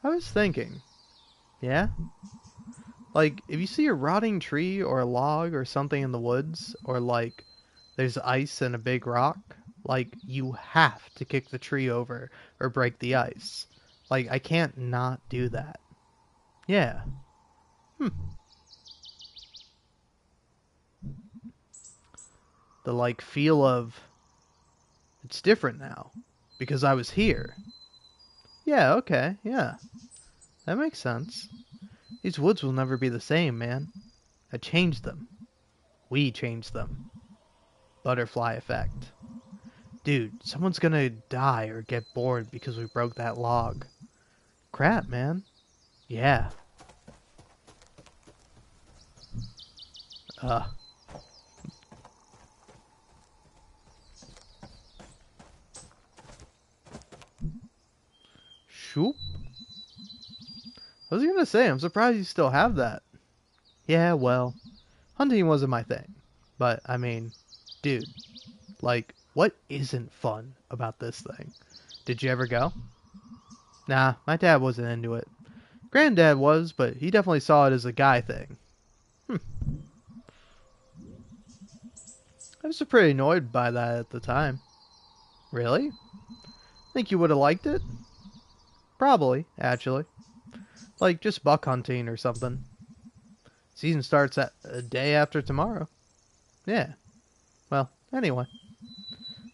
I was thinking. Yeah? Like, if you see a rotting tree or a log or something in the woods, or like, there's ice and a big rock, like, you have to kick the tree over or break the ice. Like, I can't not do that. Yeah. The, like, feel of... It's different now. Because I was here. Yeah, okay, yeah. That makes sense. These woods will never be the same, man. I changed them. We changed them. Butterfly effect. Dude, someone's gonna die or get bored because we broke that log. Crap, man. Yeah. Shoop. I was gonna say, I'm surprised you still have that. Yeah, well, hunting wasn't my thing. But, I mean, dude, like, what isn't fun about this thing? Did you ever go? Nah, my dad wasn't into it. Granddad was, but he definitely saw it as a guy thing. I was pretty annoyed by that at the time. Really? Think you would have liked it? Probably, actually. Like, just buck hunting or something. Season starts at a day after tomorrow. Yeah. Well, anyway.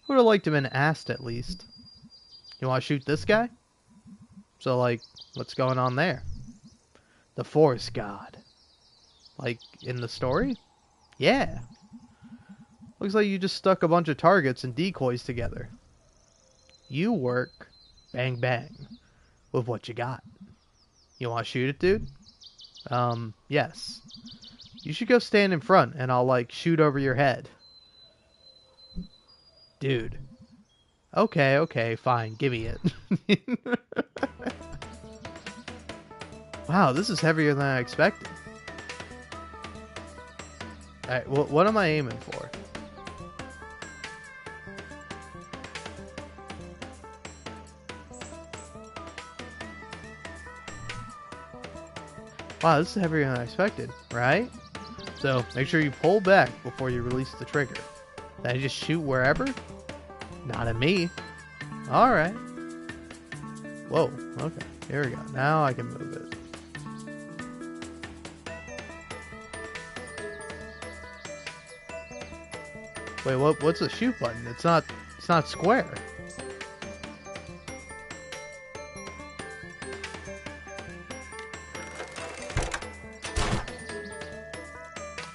Would have liked to have been asked at least. You want to shoot this guy? So, like, what's going on there? The Forest God. Like, in the story? Yeah. Looks like you just stuck a bunch of targets and decoys together. You work, bang bang, with what you got. You want to shoot it, dude? Yes. You should go stand in front and I'll, like, shoot over your head. Dude. Okay, fine. Give me it. Wow, this is heavier than I expected. Alright, what am I aiming for? Wow, this is heavier than I expected, right? So, make sure you pull back before you release the trigger. Did I just shoot wherever? Not at me. Alright. Whoa, okay. Here we go. Now I can move it. Wait, what's the shoot button? It's not square.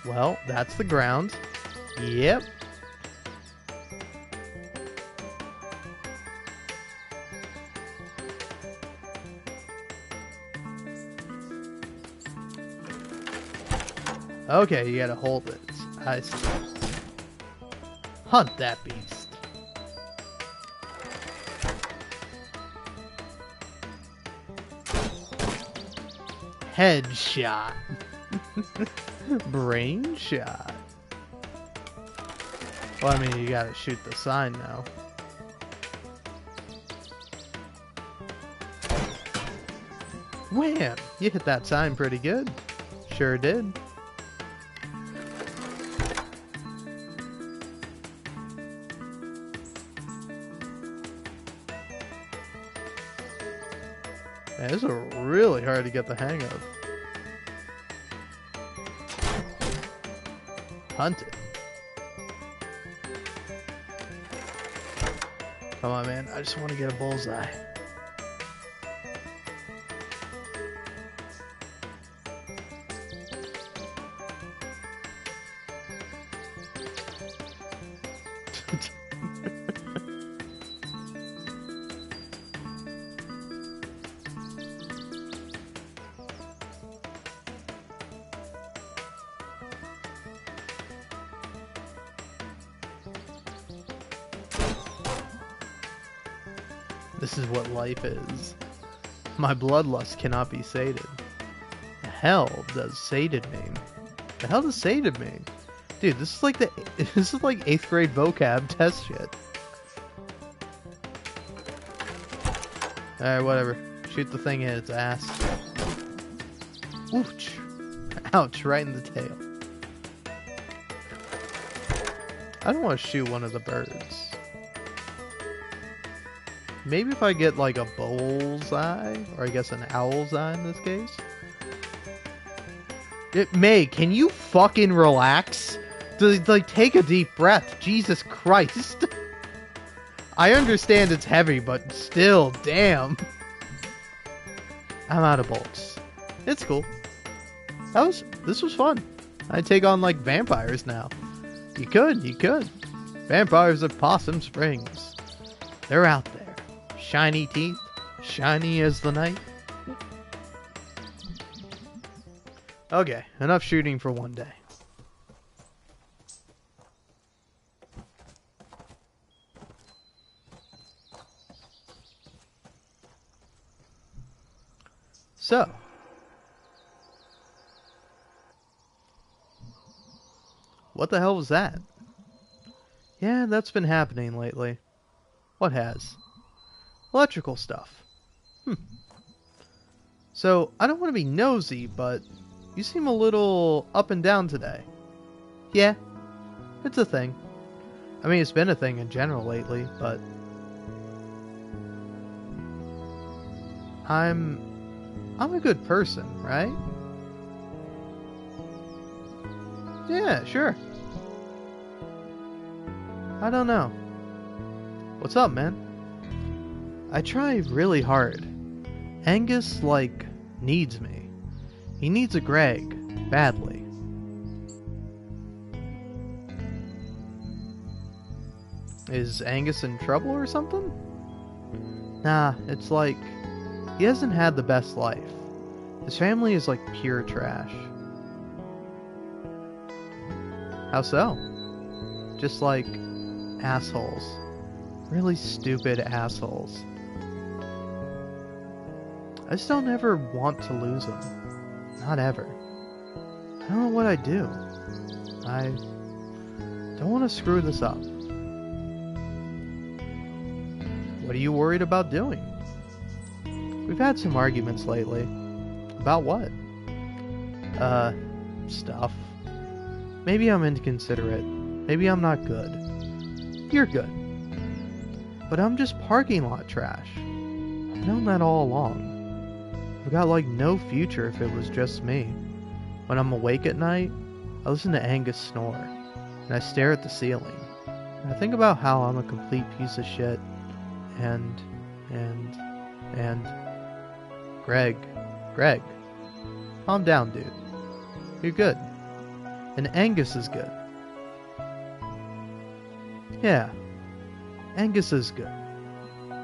Well, that's the ground. Yep. Okay, you gotta hold it. I see. Hunt that beast. Headshot. Brain shot. Well, I mean, you gotta shoot the sign now. Wham! You hit that sign pretty good. Sure did. Man, this is really hard to get the hang of. Hunt it. Come on, man. I just want to get a bullseye. This is what life is. My bloodlust cannot be sated. The hell does sated mean? The hell does sated mean? Dude, this is like 8th grade vocab test shit. Alright, whatever. Shoot the thing in its ass. Ouch. Ouch, right in the tail. I don't want to shoot one of the birds. Maybe if I get like a bullseye, or I guess an owl's eye in this case. May, can you fucking relax? Like, take a deep breath. Jesus Christ. I understand it's heavy, but still, damn. I'm out of bolts. It's cool. This was fun. I take on like vampires now. You could. Vampires of Possum Springs. They're out there. Shiny teeth, shiny as the night. Okay, enough shooting for one day. So, what the hell was that? Yeah, that's been happening lately. What has? Electrical stuff. So, I don't want to be nosy, but you seem a little up and down today. Yeah, it's a thing. I mean, it's been a thing in general lately, but I'm a good person, right? Yeah, sure. I don't know. What's up, man? I try really hard. Angus, like, needs me. He needs a Greg, badly. Is Angus in trouble or something? Nah, it's like, he hasn't had the best life. His family is like pure trash. How so? Just like assholes. Really stupid assholes. I just don't ever want to lose him. Not ever. I don't know what I'd do. I don't want to screw this up. What are you worried about doing? We've had some arguments lately. About what? Stuff. Maybe I'm inconsiderate. Maybe I'm not good. You're good. But I'm just parking lot trash. I've known that all along. I've got like no future if it was just me. When I'm awake at night, I listen to Angus snore, and I stare at the ceiling. And I think about how I'm a complete piece of shit. And Greg, calm down, dude. You're good. And Angus is good. Yeah, Angus is good.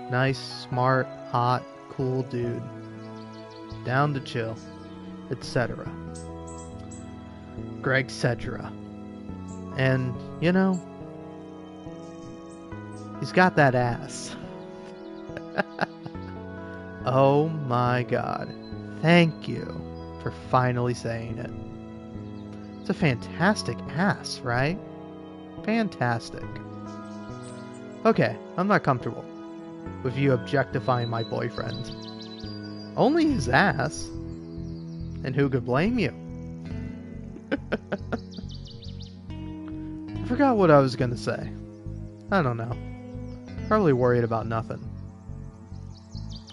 Nice, smart, hot, cool dude. Down to chill, etc. Greg Cedra. And, you know, he's got that ass. Oh my god. Thank you for finally saying it. It's a fantastic ass, right? Fantastic. Okay, I'm not comfortable with you objectifying my boyfriend. Only his ass. And who could blame you? I forgot what I was gonna say. I don't know. Probably worried about nothing.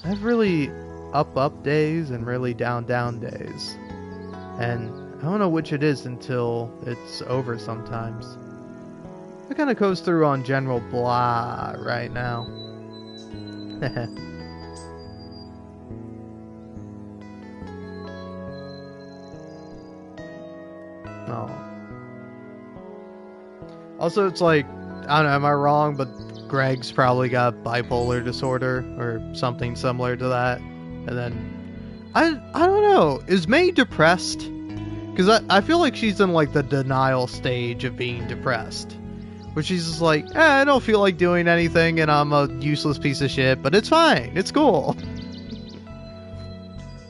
I have really up days and really down days. And I don't know which it is until it's over sometimes. I kind of coast through on general blah right now. Oh. Also, it's like, I don't know, am I wrong? But Greg's probably got bipolar disorder or something similar to that. And then, I don't know, is May depressed? Because I feel like she's in like the denial stage of being depressed. Where she's just like, I don't feel like doing anything and I'm a useless piece of shit, but it's fine, it's cool.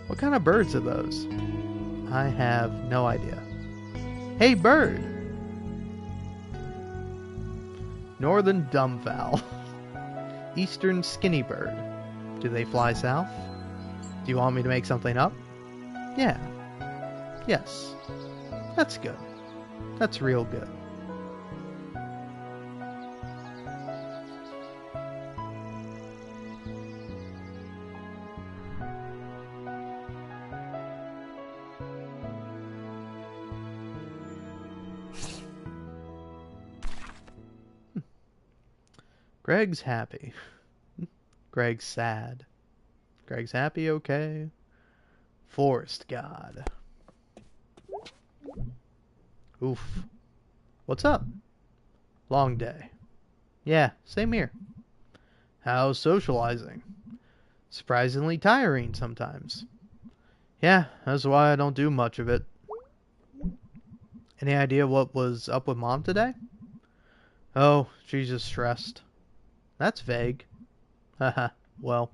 What kind of birds are those? I have no idea. Hey, bird! Northern dumbfowl. Eastern skinny bird. Do they fly south? Do you want me to make something up? Yeah. Yes. That's good. That's real good. Greg's happy. Greg's sad. Greg's happy, okay. Forest God. Oof. What's up? Long day. Yeah, same here. How's socializing? Surprisingly tiring sometimes. Yeah, that's why I don't do much of it. Any idea what was up with Mom today? Oh, she's just stressed. That's vague. Haha, well,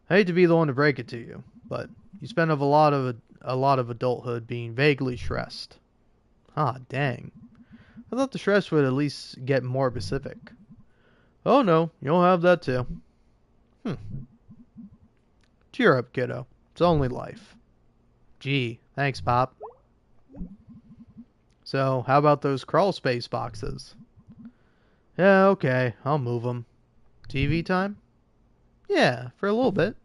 I hate to be the one to break it to you, but you spend a lot of adulthood being vaguely stressed. Ah, dang. I thought the stress would at least get more specific. Oh no, you'll have that too. Cheer up, kiddo. It's only life. Gee, thanks, Pop. So, how about those crawl space boxes? Yeah, okay, I'll move them. TV time? Yeah, for a little bit.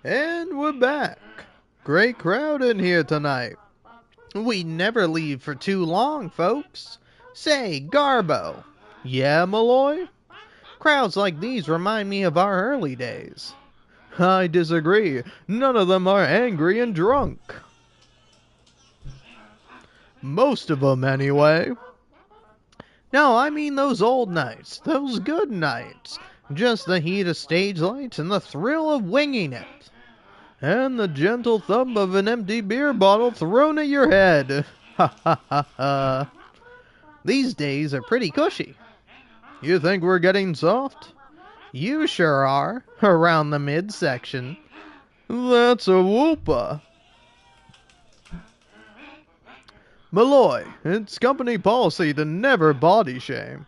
And we're back. Great crowd in here tonight. We never leave for too long, folks. Say, Garbo. Yeah, Malloy? Crowds like these remind me of our early days. I disagree. None of them are angry and drunk. Most of them, anyway. No, I mean those old nights. Those good nights. Just the heat of stage lights and the thrill of winging it. And the gentle thump of an empty beer bottle thrown at your head. Ha ha ha ha. These days are pretty cushy. You think we're getting soft? You sure are, around the midsection. That's a whoopa. Malloy, it's company policy to never body shame.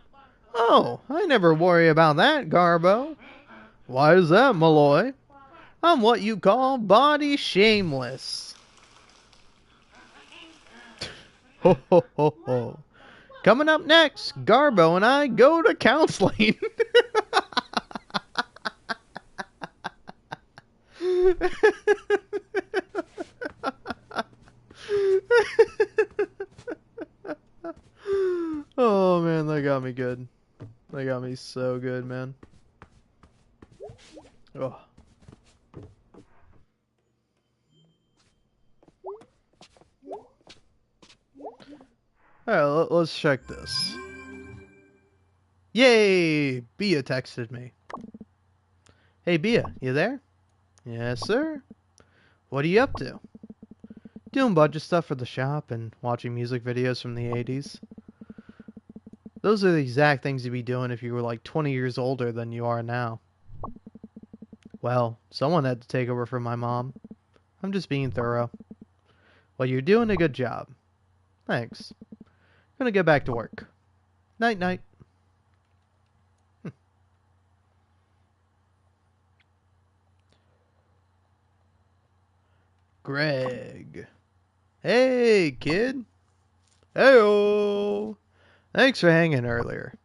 Oh, I never worry about that, Garbo. Why is that, Malloy? I'm what you call body shameless. Ho ho ho ho. Coming up next, Garbo and I go to counseling. Oh man, that got me good. That got me so good, man. Oh. Alright, let's check this. Yay! Bia texted me. Hey Bia, you there? Yes, sir. What are you up to? Doing budget stuff for the shop and watching music videos from the 80s. Those are the exact things you'd be doing if you were like 20 years older than you are now. Well, someone had to take over for my mom. I'm just being thorough. Well, you're doing a good job. Thanks. Gonna get back to work. Night night. Greg. Hey, kid. Heyo. Thanks for hanging earlier.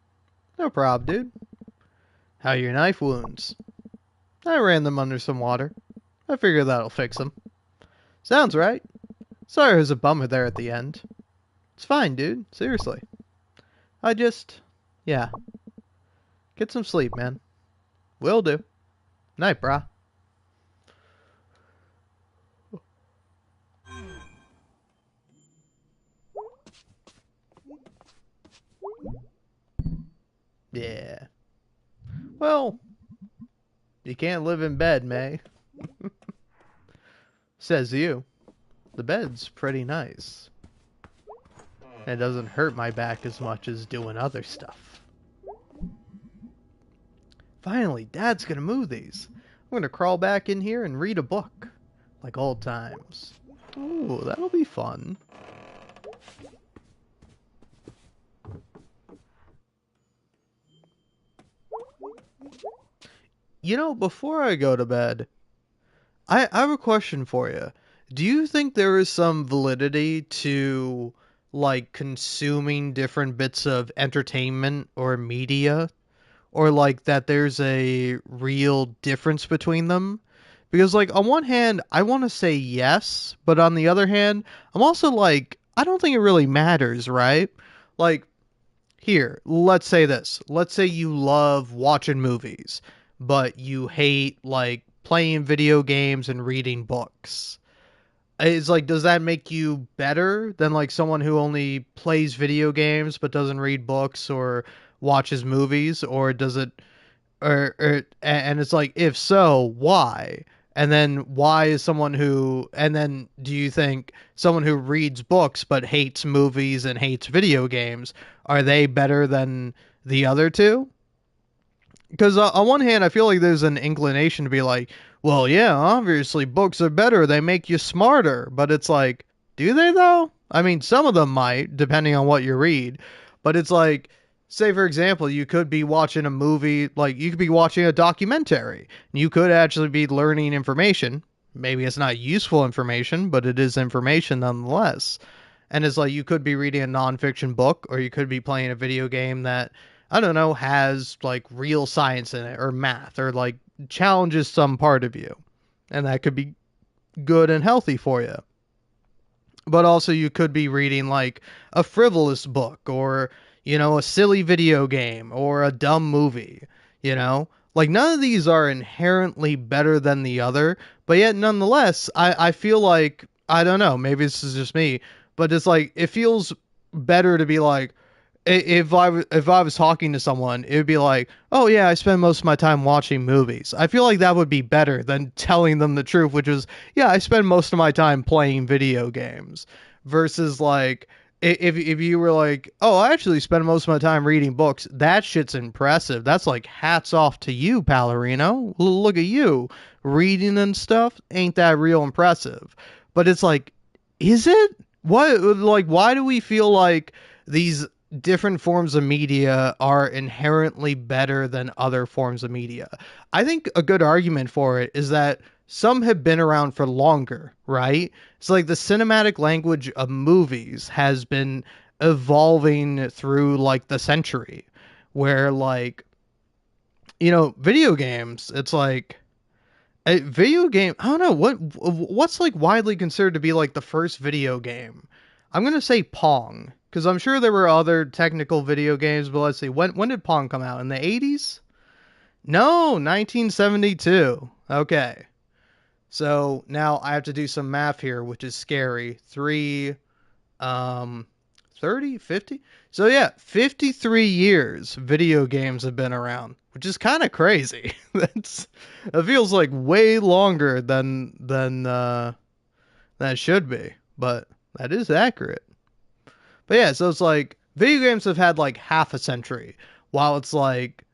No prob, dude. How are your knife wounds? I ran them under some water. I figure that'll fix them. Sounds right. Sorry it was a bummer there at the end. It's fine, dude. Seriously. Yeah. Get some sleep, man. Will do. Night, brah. Yeah. Well, you can't live in bed, May. Says you. The bed's pretty nice. It doesn't hurt my back as much as doing other stuff. Finally, Dad's gonna move these. I'm gonna crawl back in here and read a book. Like old times. Ooh, that'll be fun. You know, before I go to bed, I have a question for you. Do you think there is some validity to, like, consuming different bits of entertainment or media? Or, like, that there's a real difference between them? Because, like, on one hand, I want to say yes, but on the other hand, I'm also like, I don't think it really matters, right? Like, here, let's say this. Let's say you love watching movies, but you hate, like, playing video games and reading books. It's like, does that make you better than, like, someone who only plays video games but doesn't read books or watches movies? Or does it, and it's like, if so, why? And then why is someone who, and then do you think someone who reads books but hates movies and hates video games, are they better than the other two? Because on one hand, I feel like there's an inclination to be like, well, yeah, obviously books are better. They make you smarter. But it's like, do they though? I mean, some of them might, depending on what you read. But it's like, say, for example, you could be watching a movie, like you could be watching a documentary. You could actually be learning information. Maybe it's not useful information, but it is information nonetheless. And it's like you could be reading a nonfiction book, or you could be playing a video game that, I don't know, has like real science in it, or math, or like challenges some part of you. And that could be good and healthy for you. but also you could be reading like a frivolous book or, a silly video game or a dumb movie, you know? Like none of these are inherently better than the other, but yet nonetheless, I feel like, I don't know, maybe this is just me, but it's like it feels better to be like, if I was talking to someone, it would be like, "Oh yeah, I spend most of my time watching movies." I feel like that would be better than telling them the truth, which is, "Yeah, I spend most of my time playing video games." Versus like if you were like, "Oh, I actually spend most of my time reading books." That shit's impressive. That's like hats off to you, Palorino. Look at you reading and stuff. Ain't that real impressive? But it's like, is it? What like why do we feel like these different forms of media are inherently better than other forms of media? I think a good argument for it is that some have been around for longer, right? It's like the cinematic language of movies has been evolving through like the century, where like, video games, it's like a video game. I don't know what's like widely considered to be like the first video game. I'm gonna say Pong because I'm sure there were other technical video games, but let's see. When did Pong come out? In the 80s? No, 1972. Okay, so now I have to do some math here, which is scary. Um, 30, 50. So yeah, 53 years video games have been around, which is kind of crazy. It feels like way longer than it should be, but that is accurate. But yeah, so it's like video games have had like half a century, while it's like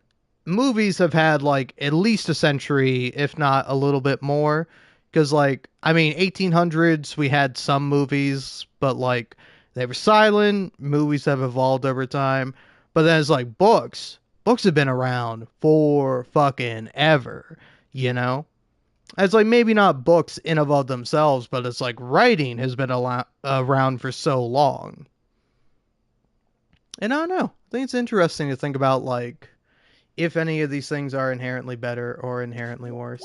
movies have had like at least a century, if not a little bit more. Because like, I mean, 1800s we had some movies, but like they were silent. Movies have evolved over time. But then it's like books. Books have been around for fucking ever, you know? It's like maybe not books in and of themselves, but it's like writing has been around for so long. And I don't know. I think it's interesting to think about like if any of these things are inherently better or inherently worse.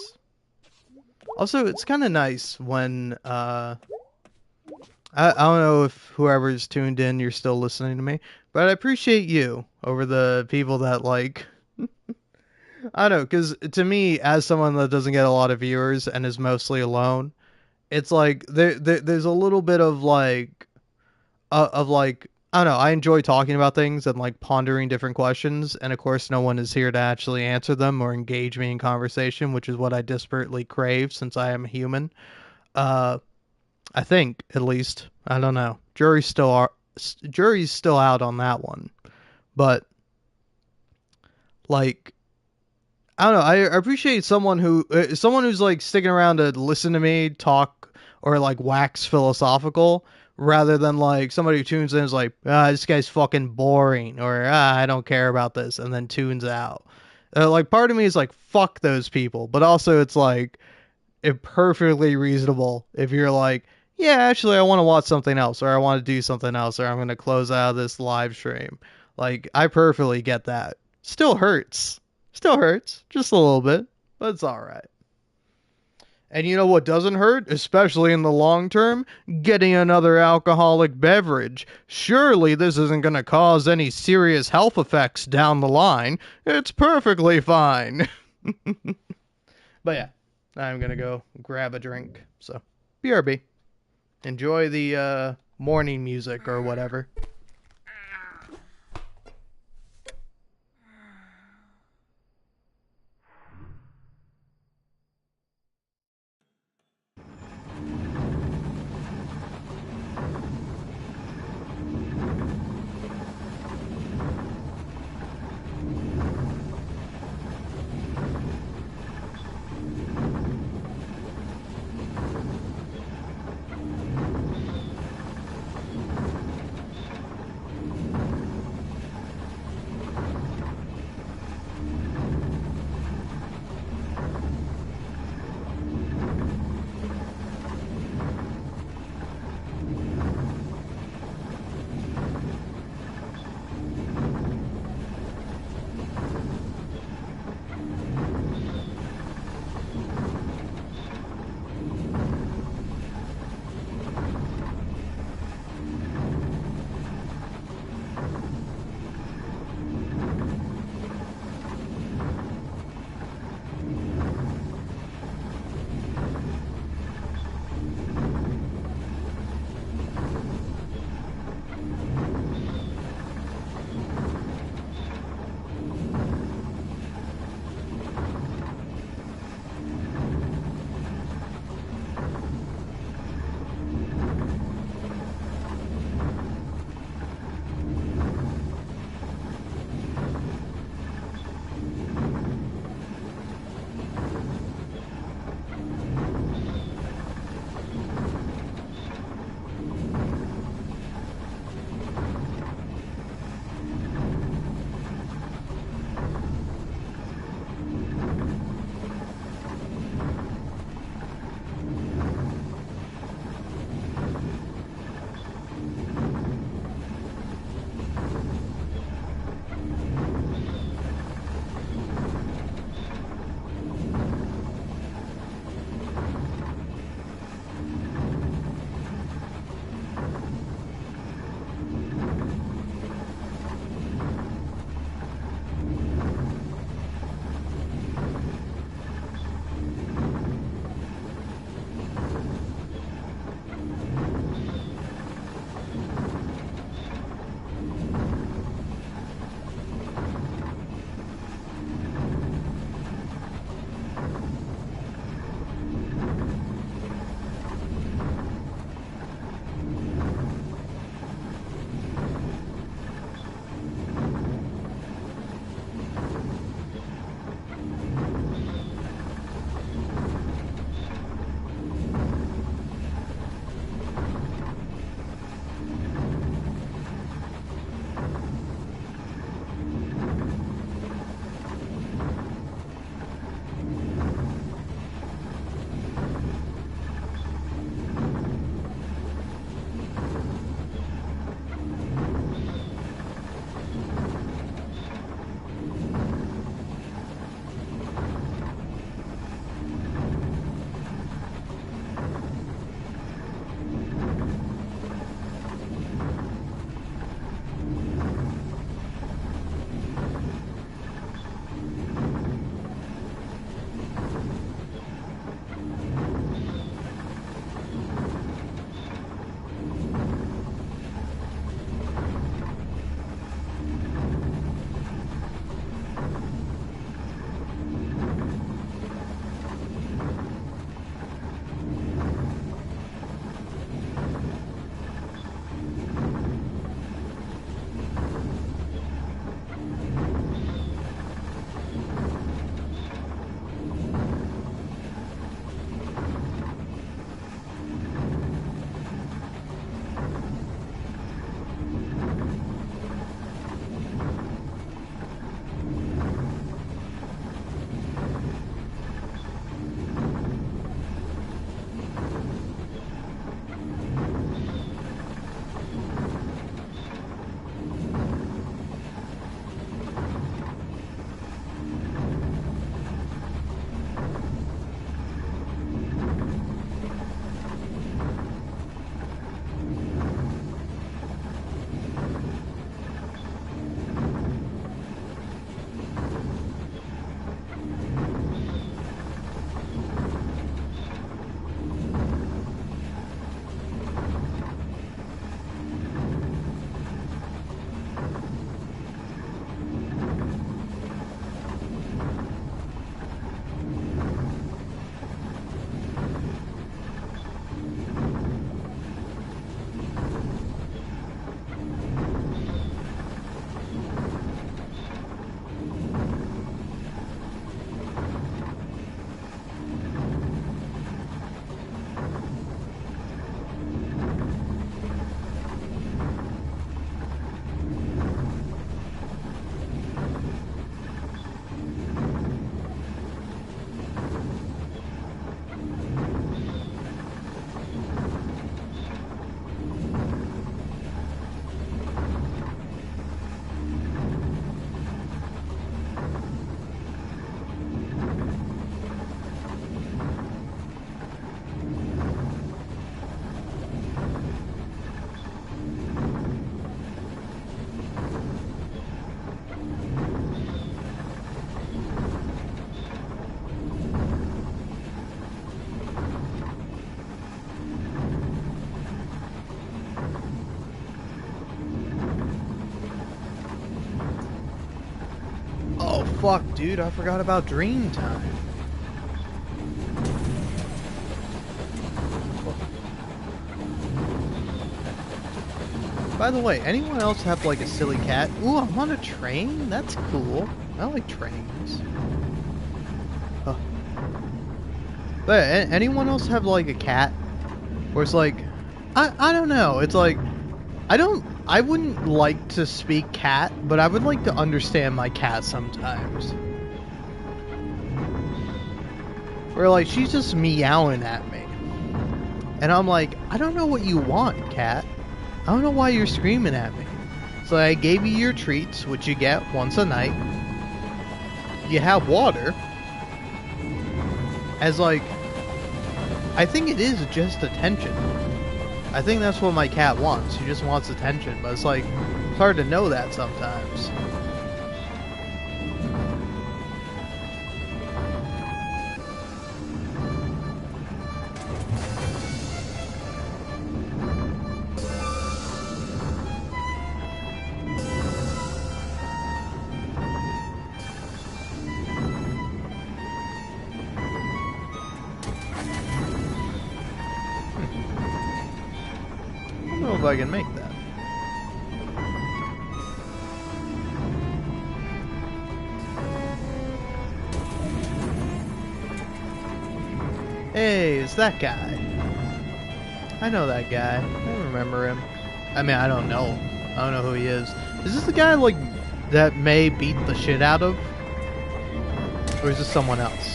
Also, it's kind of nice when I don't know if whoever's tuned in, you're still listening to me, but I appreciate you over the people that like. I don't know, because to me, as someone that doesn't get a lot of viewers and is mostly alone, it's like there's a little bit of like I don't know. I enjoy talking about things and like pondering different questions, and of course, no one is here to actually answer them or engage me in conversation, which is what I desperately crave since I am a human. Uh, I think at least I don't know. Jury's still out on that one, but like I don't know. I appreciate someone who's like sticking around to listen to me talk or like wax philosophical rather than like somebody who tunes in and is like, this guy's fucking boring or I don't care about this and then tunes out. Like part of me is like, fuck those people, but also it's like it perfectly reasonable if you're like, yeah, actually I want to watch something else or I want to do something else or I'm going to close out of this live stream. Like I perfectly get that. Still hurts. Still hurts, just a little bit, but it's all right. And you know what doesn't hurt, especially in the long term? Getting another alcoholic beverage. Surely this isn't going to cause any serious health effects down the line. It's perfectly fine. But yeah, I'm going to go grab a drink. So, BRB. Enjoy the morning music or whatever. fuck, dude, I forgot about dream time. By the way, anyone else have like a silly cat? Ooh, I'm on a train? That's cool. I like trains. Huh. But anyone else have like a cat? Where it's like, I don't know. It's like, I wouldn't like to speak cat, but I would like to understand my cat sometimes. Where like, she's just meowing at me. And I'm like, I don't know what you want, cat. I don't know why you're screaming at me. So I gave you your treats, which you get once a night. You have water. As like, I think it is just attention. I think that's what my cat wants. She just wants attention, but it's like, it's hard to know that sometimes. I don't know if I can make that. Hey, it's that guy. I know that guy. I remember him. I mean, I don't know. I don't know who he is. Is this the guy, like, that May beat the shit out of? Or is this someone else?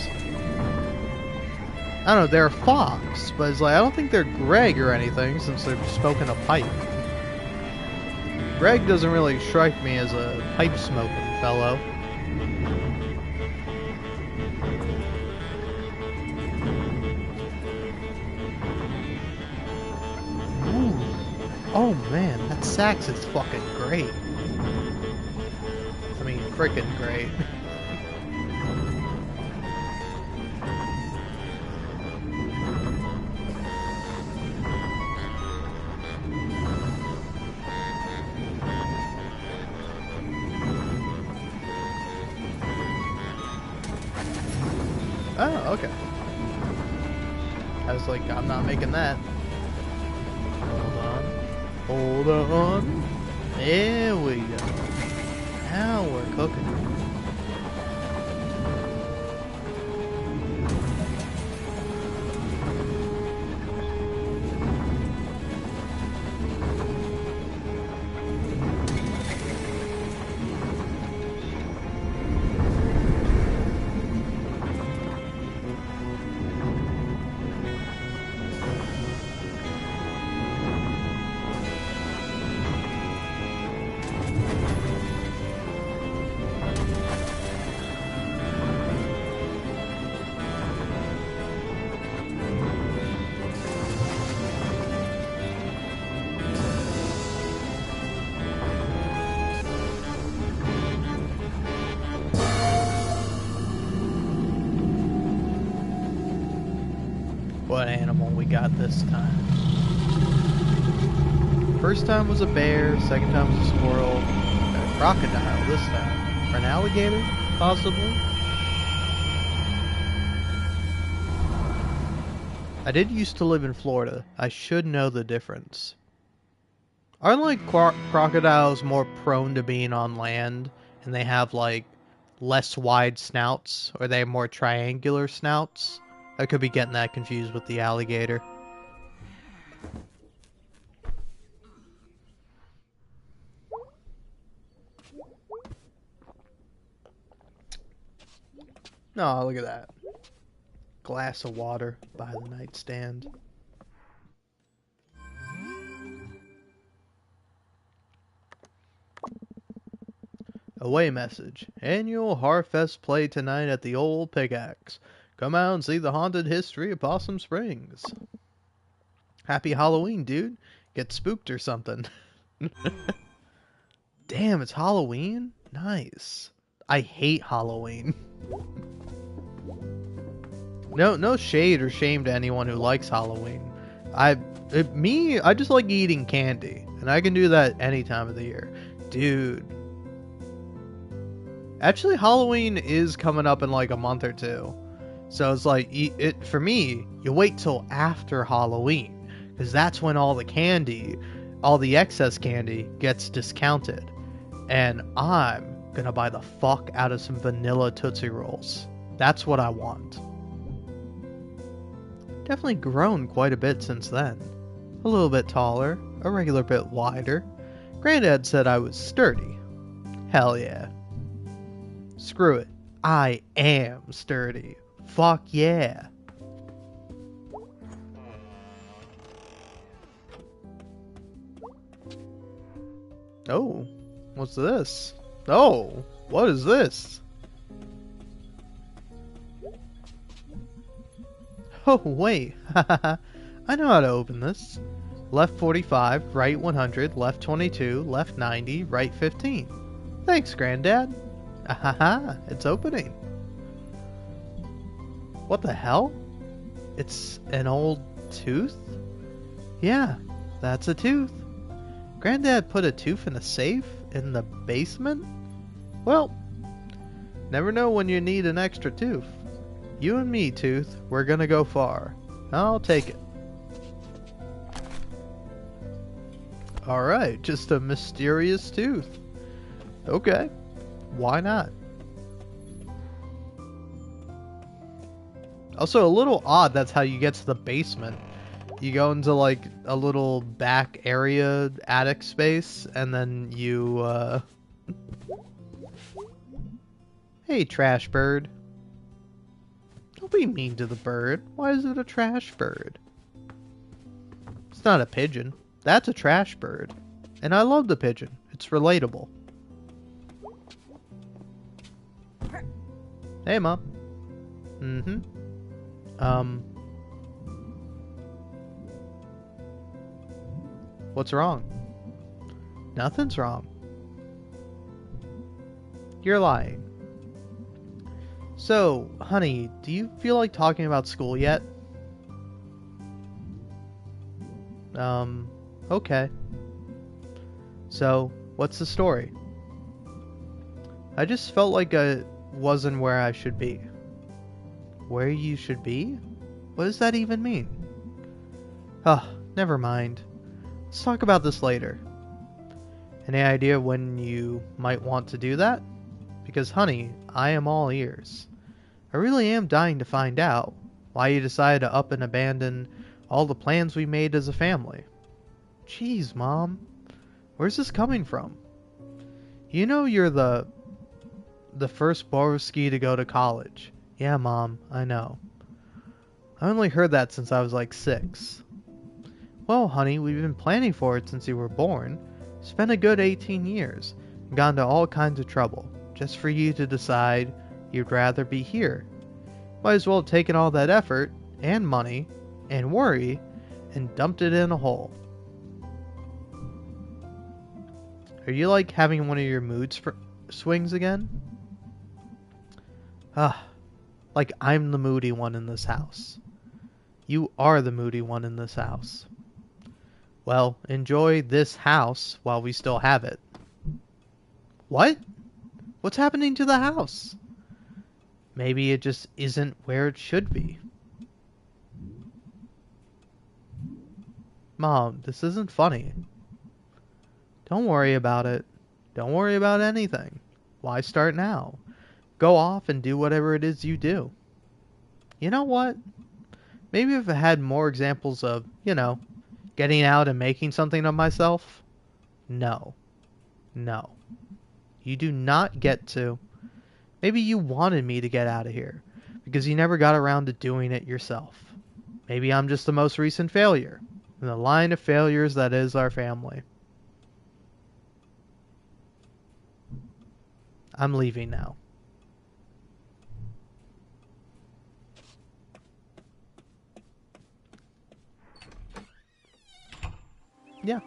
I don't know, they're a fox, but it's like, I don't think they're Greg or anything, since they're smoking a pipe. Greg doesn't really strike me as a pipe-smoking fellow. Ooh. Oh man, that sax is fucking great. I mean, freaking great. Oh, okay. I was like, I'm not making that. Hold on. Hold on. There we go. Now we're cooking. What animal we got this time? First time was a bear, second time was a squirrel, a crocodile this time. Or an alligator, possibly? I did used to live in Florida. I should know the difference. Aren't like crocodiles more prone to being on land, and they have like less wide snouts, or they have more triangular snouts? I could be getting that confused with the alligator. Oh, look at that. Glass of water by the nightstand. Away message. Annual Harfest play tonight at the Old Pickaxe. Come out and see the haunted history of Possum Springs. Happy Halloween, dude. Get spooked or something. Damn, it's Halloween? Nice. I hate Halloween. No shade or shame to anyone who likes Halloween. I just like eating candy. And I can do that any time of the year. Dude. Actually, Halloween is coming up in like a month or two. So it's like, for me, you wait till after Halloween. Because that's when all the candy, all the excess candy, gets discounted. And I'm gonna buy the fuck out of some vanilla Tootsie Rolls. That's what I want. Definitely grown quite a bit since then. A little bit taller, a regular bit wider. Granddad said I was sturdy. Hell yeah. Screw it. I am sturdy. Fuck yeah. Oh, what's this? Oh, what is this? Oh, wait. I know how to open this. Left 45, right 100, left 22, left 90, right 15. Thanks, Granddad. Ahaha, it's opening. What the hell? It's an old tooth? Yeah, that's a tooth. Granddad put a tooth in a safe in the basement? Well, never know when you need an extra tooth. You and me, Tooth, we're gonna go far. I'll take it. Alright, just a mysterious tooth. Okay, why not? Also, a little odd that's how you get to the basement. You go into like a little back area, attic space, and then you, Hey, trash bird. Don't be mean to the bird. Why is it a trash bird? It's not a pigeon. That's a trash bird. And I love the pigeon. It's relatable. Hey, Mom. What's wrong? Nothing's wrong. You're lying. So, honey, do you feel like talking about school yet? Okay. So, what's the story? I just felt like I wasn't where I should be. Where you should be? What does that even mean? Never mind. Let's talk about this later. Any idea when you might want to do that? Because, honey, I am all ears. I really am dying to find out why you decided to up and abandon all the plans we made as a family. Jeez, Mom. Where's this coming from? You know you're the first Borowski to go to college. Yeah, Mom, I know. I only heard that since I was like 6. Well, honey, we've been planning for it since you were born. Spent a good 18 years and gone to all kinds of trouble just for you to decide you'd rather be here. Might as well have taken all that effort and money and worry and dumped it in a hole. Are you like having one of your mood swings again? Like I'm the moody one in this house. You are the moody one in this house. Well, enjoy this house while we still have it. What? What's happening to the house? Maybe it just isn't where it should be. Mom, this isn't funny. Don't worry about it. Don't worry about anything. Why start now? Go off and do whatever it is you do. You know what? Maybe if I had more examples of, getting out and making something of myself. No. No. You do not get to. Maybe you wanted me to get out of here because you never got around to doing it yourself. Maybe I'm just the most recent failure in the line of failures that is our family. I'm leaving now. Yeah.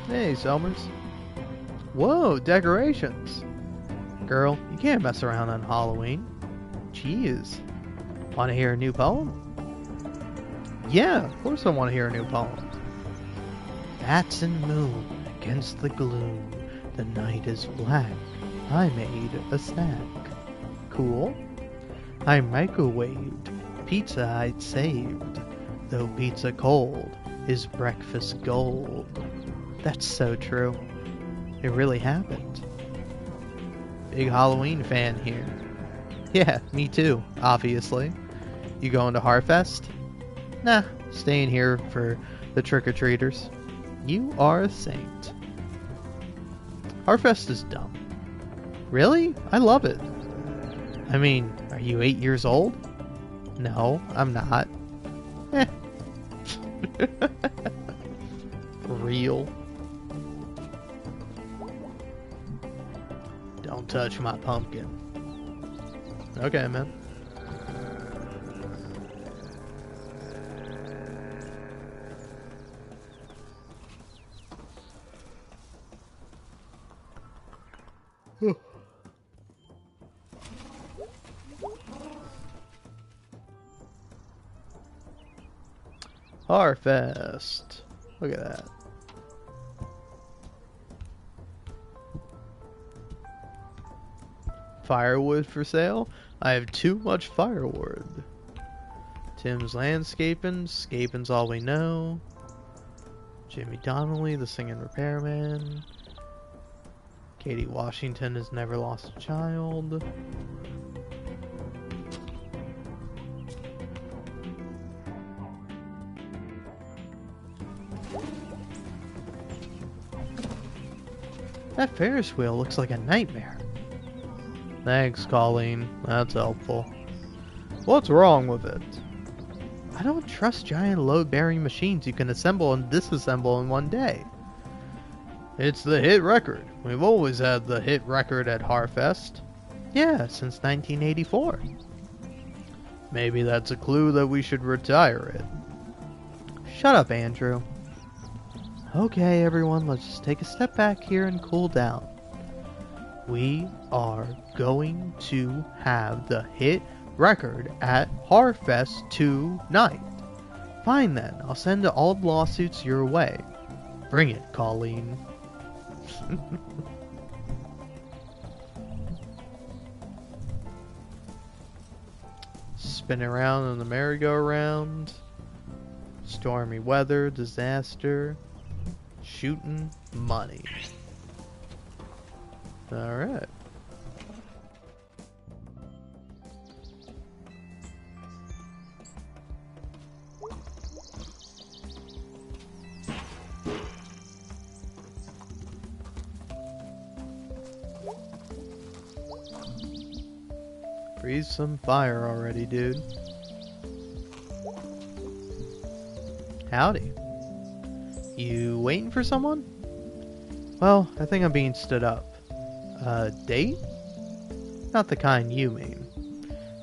Hey, Somers. Whoa, decorations. Girl, you can't mess around on Halloween. Jeez. Want to hear a new poem? Yeah, of course I want to hear a new poem. Bats and moon against the gloom. The night is black. I made a snack. Cool. I microwaved pizza I'd saved. Though pizza cold is breakfast gold. That's so true. It really happened. Big Halloween fan here. Yeah, me too, obviously. You going to Harfest? Nah, staying here for the trick-or-treaters. You are a saint. Harfest is dumb. Really? I love it. I mean, are you 8 years old? No, I'm not. Eh. Real. Don't touch my pumpkin. Okay, man. Harfest. Look at that. Firewood for sale? I have too much firewood. Tim's landscaping. Scaping's all we know. Jimmy Donnelly, the singing repairman. Katie Washington has never lost a child. That Ferris wheel looks like a nightmare. Thanks, Colleen. That's helpful. What's wrong with it? I don't trust giant load-bearing machines you can assemble and disassemble in one day. It's the hit record. We've always had the hit record at Harfest. Yeah, since 1984. Maybe that's a clue that we should retire it. Shut up, Andrew. Okay, everyone, let's just take a step back here and cool down. We are going to have the hit record at Harfest tonight. Fine then, I'll send all the lawsuits your way. Bring it, Colleen. Spin around on the merry-go-round. Stormy weather, disaster. Shooting money. Alright. Breathe some fire already, dude. Howdy. You waiting for someone? Well, I think I'm being stood up. Date? Not the kind you mean.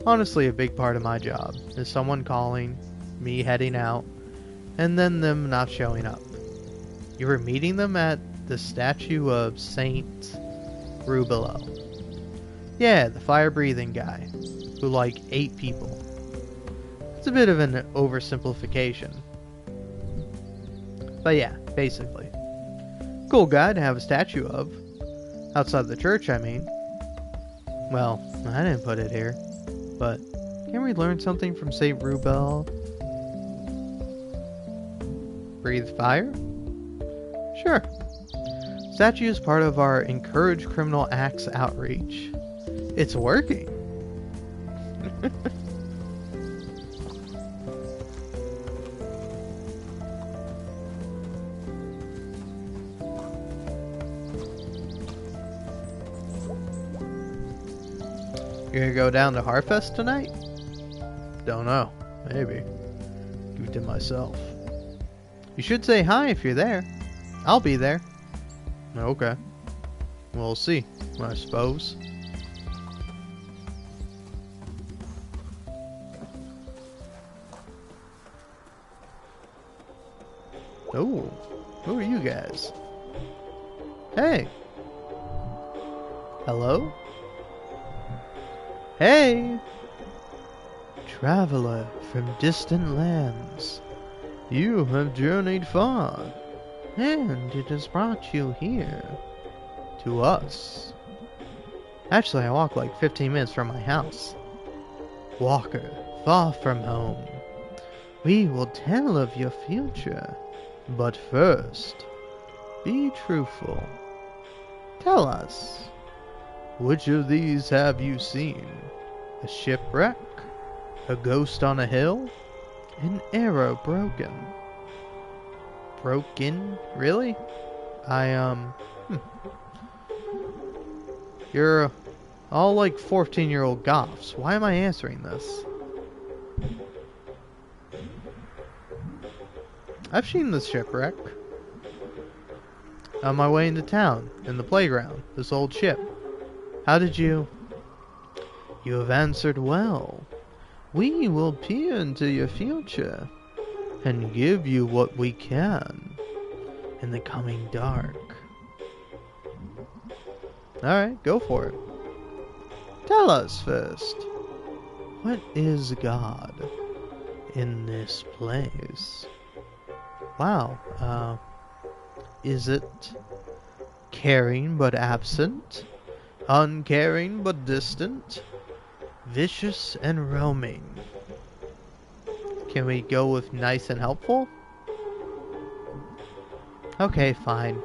Honestly, a big part of my job is someone calling, me heading out, and then them not showing up. You were meeting them at the statue of Saint Rubelo. Yeah, the fire-breathing guy, who like ate people. It's a bit of an oversimplification. But yeah, basically. Cool guy to have a statue of. Outside the church, I mean. Well, I didn't put it here. But, can we learn something from St. Rubel? Breathe fire? Sure. Statue is part of our Encourage Criminal Acts outreach. It's working. You gonna go down to Harfest tonight? Don't know. Maybe. Keep it to myself. You should say hi if you're there. I'll be there. Okay. We'll see, I suppose. Oh, who are you guys? Hey. Hello? Hey! Traveler from distant lands, you have journeyed far, and it has brought you here, to us. Actually, I walk like 15 minutes from my house. Walker, far from home, we will tell of your future, but first, be truthful. Tell us, which of these have you seen? A shipwreck? A ghost on a hill? An arrow broken? Broken? Really? You're all like 14-year-old goths. Why am I answering this? I've seen this shipwreck. On my way into town, in the playground, this old ship. How did you... You have answered well. We will peer into your future and give you what we can in the coming dark. Alright, go for it. Tell us first, what is God in this place? Wow, is it caring but absent? Uncaring but distant? Vicious and roaming? Can we go with nice and helpful? Okay, fine.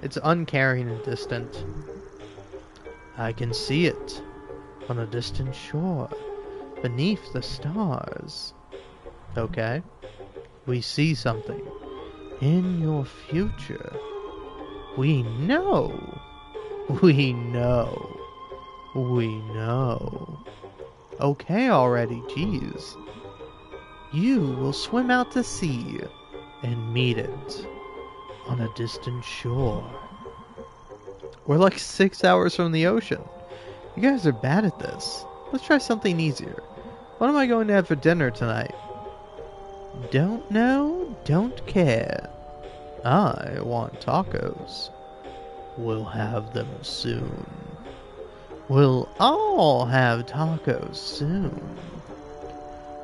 It's uncaring and distant. I can see it on a distant shore, beneath the stars. Okay. We see something in your future. We know. We know. We know. Okay already, jeez. You will swim out to sea and meet it on a distant shore. We're like 6 hours from the ocean. You guys are bad at this. Let's try something easier. What am I going to have for dinner tonight? Don't know, don't care. I want tacos. We'll have them soon. We'll all have tacos soon.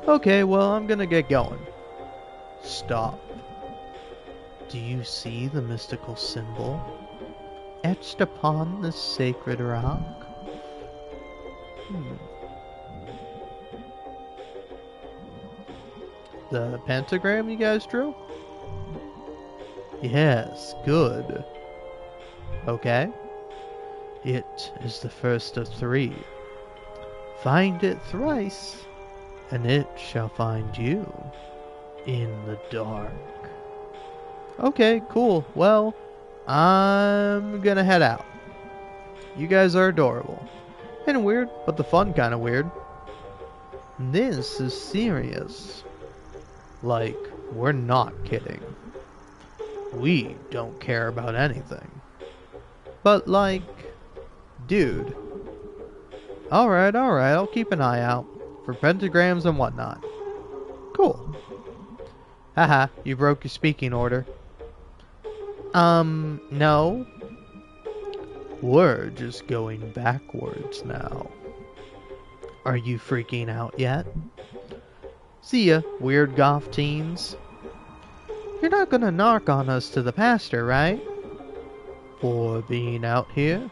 Okay, well, I'm gonna get going. Stop. Do you see the mystical symbol etched upon this sacred rock? The pentagram you guys drew? Yes, good. Okay. It is the first of 3. Find it thrice, and it shall find you in the dark. Okay, cool. Well, I'm gonna head out. You guys are adorable. And weird, but the fun kind of weird. This is serious. Like, we're not kidding. We don't care about anything. But like, dude. Alright, I'll keep an eye out for pentagrams and whatnot. Cool. Haha, you broke your speaking order. No. We're just going backwards now. Are you freaking out yet? See ya, weird goth teens. You're not gonna knock on us to the pastor, right? For being out here?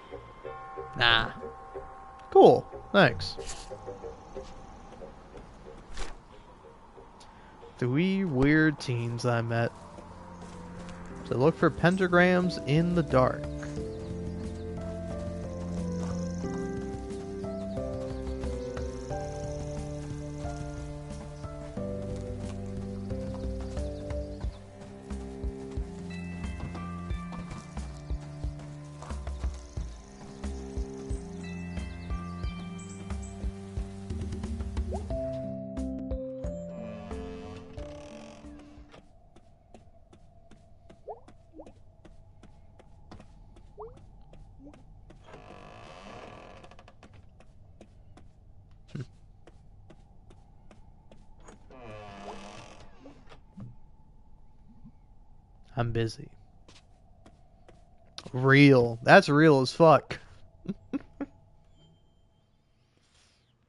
Nah. Cool, thanks. 3 weird teens I met. To look for pentagrams in the dark. I'm busy. Real. That's real as fuck.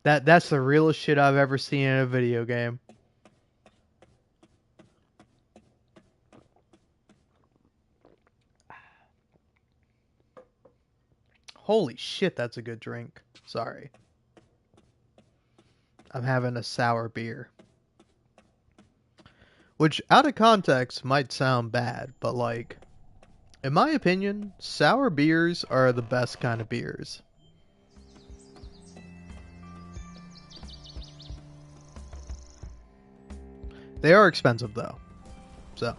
That's the realest shit I've ever seen in a video game. Holy shit, that's a good drink. Sorry. I'm having a sour beer. Which, out of context, might sound bad, but like, in my opinion, sour beers are the best kind of beers. They are expensive though, so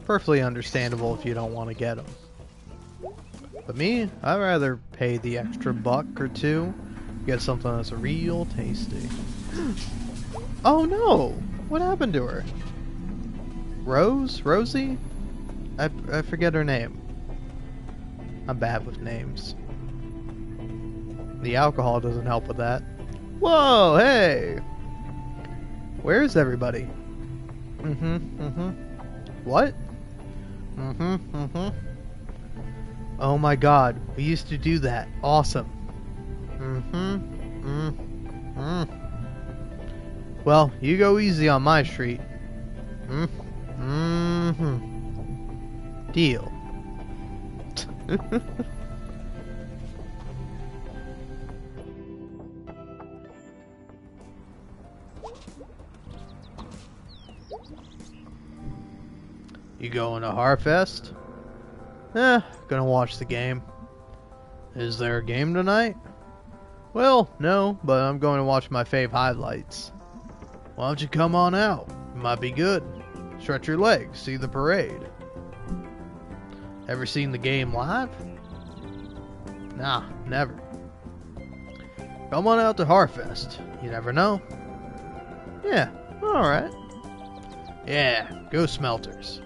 perfectly understandable if you don't want to get them. But me, I'd rather pay the extra buck or two, get something that's real tasty. Oh no! What happened to her? Rose? Rosie? I forget her name. I'm bad with names. The alcohol doesn't help with that. Whoa, hey! Where is everybody? What? Oh my god, we used to do that. Awesome. Well, you go easy on my street. Deal. You going to Harfest? Gonna watch the game. Is there a game tonight? Well, no, but I'm going to watch my fave highlights. Why don't you come on out? It might be good. Stretch your legs, see the parade. Ever seen the game live? Nah, never. Come on out to Harfest. You never know. Yeah, alright. Yeah, go Smelters.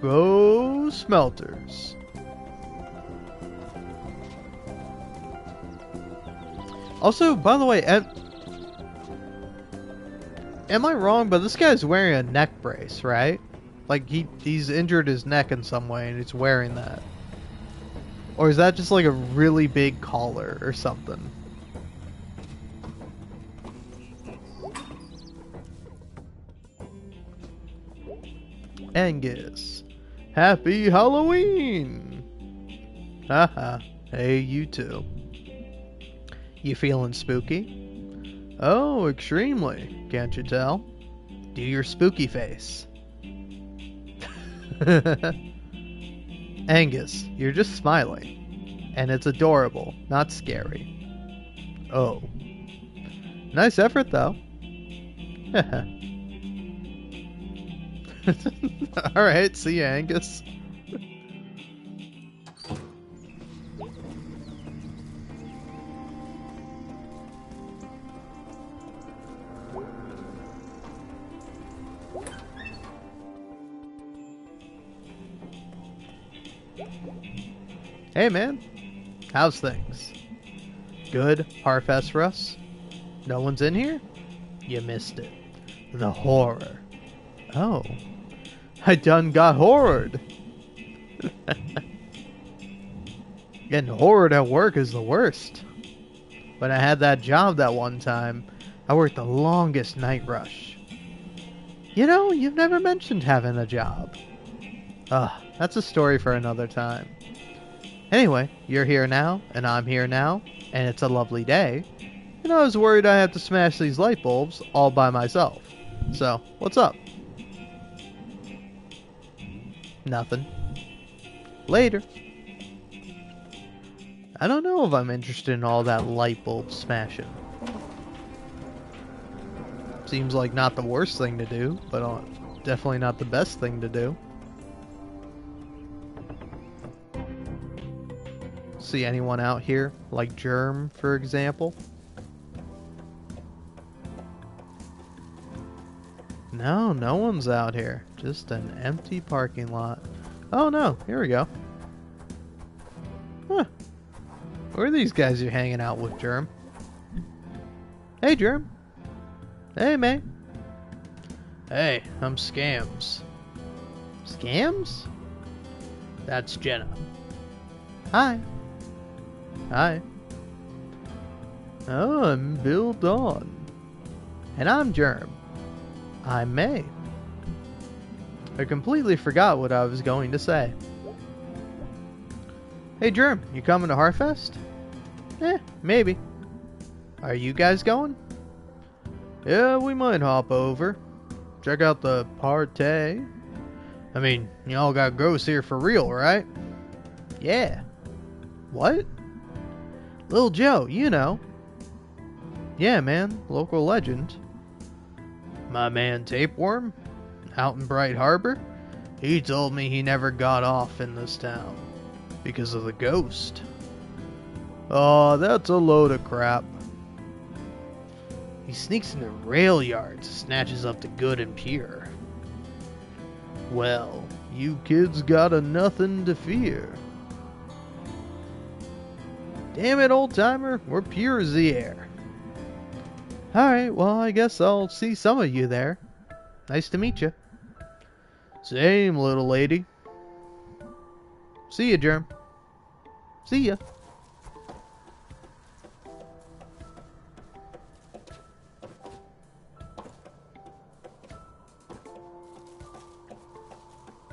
Go Smelters. Also, by the way, am I wrong? But this guy's wearing a neck brace, right? Like he's injured his neck in some way, and he's wearing that. Or is that just like a really big collar or something? Angus, happy Halloween! Haha, hey you too. You feeling spooky? Oh, extremely, can't you tell? Do your spooky face. Angus, you're just smiling. And it's adorable, not scary. Oh. Nice effort, though. Alright, see ya, Angus. Hey man, how's things? Good Harfest for us? No one's in here? You missed it. The horror. Oh, I done got horrored. Getting horrored at work is the worst. When I had that job that one time, I worked the longest night rush. You know, you've never mentioned having a job. Ugh, that's a story for another time. Anyway, you're here now, and I'm here now, and it's a lovely day. And I was worried I had to smash these light bulbs all by myself. So, what's up? Nothing. Later. I don't know if I'm interested in all that light bulb smashing. Seems like not the worst thing to do, but definitely not the best thing to do. See anyone out here, like Germ, for example? No, no one's out here. Just an empty parking lot. Oh no, here we go. Huh. Who are these guys you're hanging out with, Germ? Hey, Germ. Hey, man. Hey, I'm Scams. Scams? That's Jenna. Hi. Hi. Oh, I'm Bill Dawn. And I'm Germ. I'm May. I completely forgot what I was going to say. Hey Germ, you coming to Harfest? Maybe. Are you guys going? Yeah, we might hop over. Check out the party. I mean, y'all got ghosts here for real, right? Yeah. What? Lil Joe, you know. Yeah, man, local legend. My man Tapeworm, out in Bright Harbor, he told me he never got off in this town because of the ghost. Oh, that's a load of crap. He sneaks into rail yards, snatches up the good and pure. Well, you kids got a nothing to fear. Damn it, old timer, we're pure as the air. Alright, well, I guess I'll see some of you there. Nice to meet you. Same, little lady. See ya, Germ. See ya.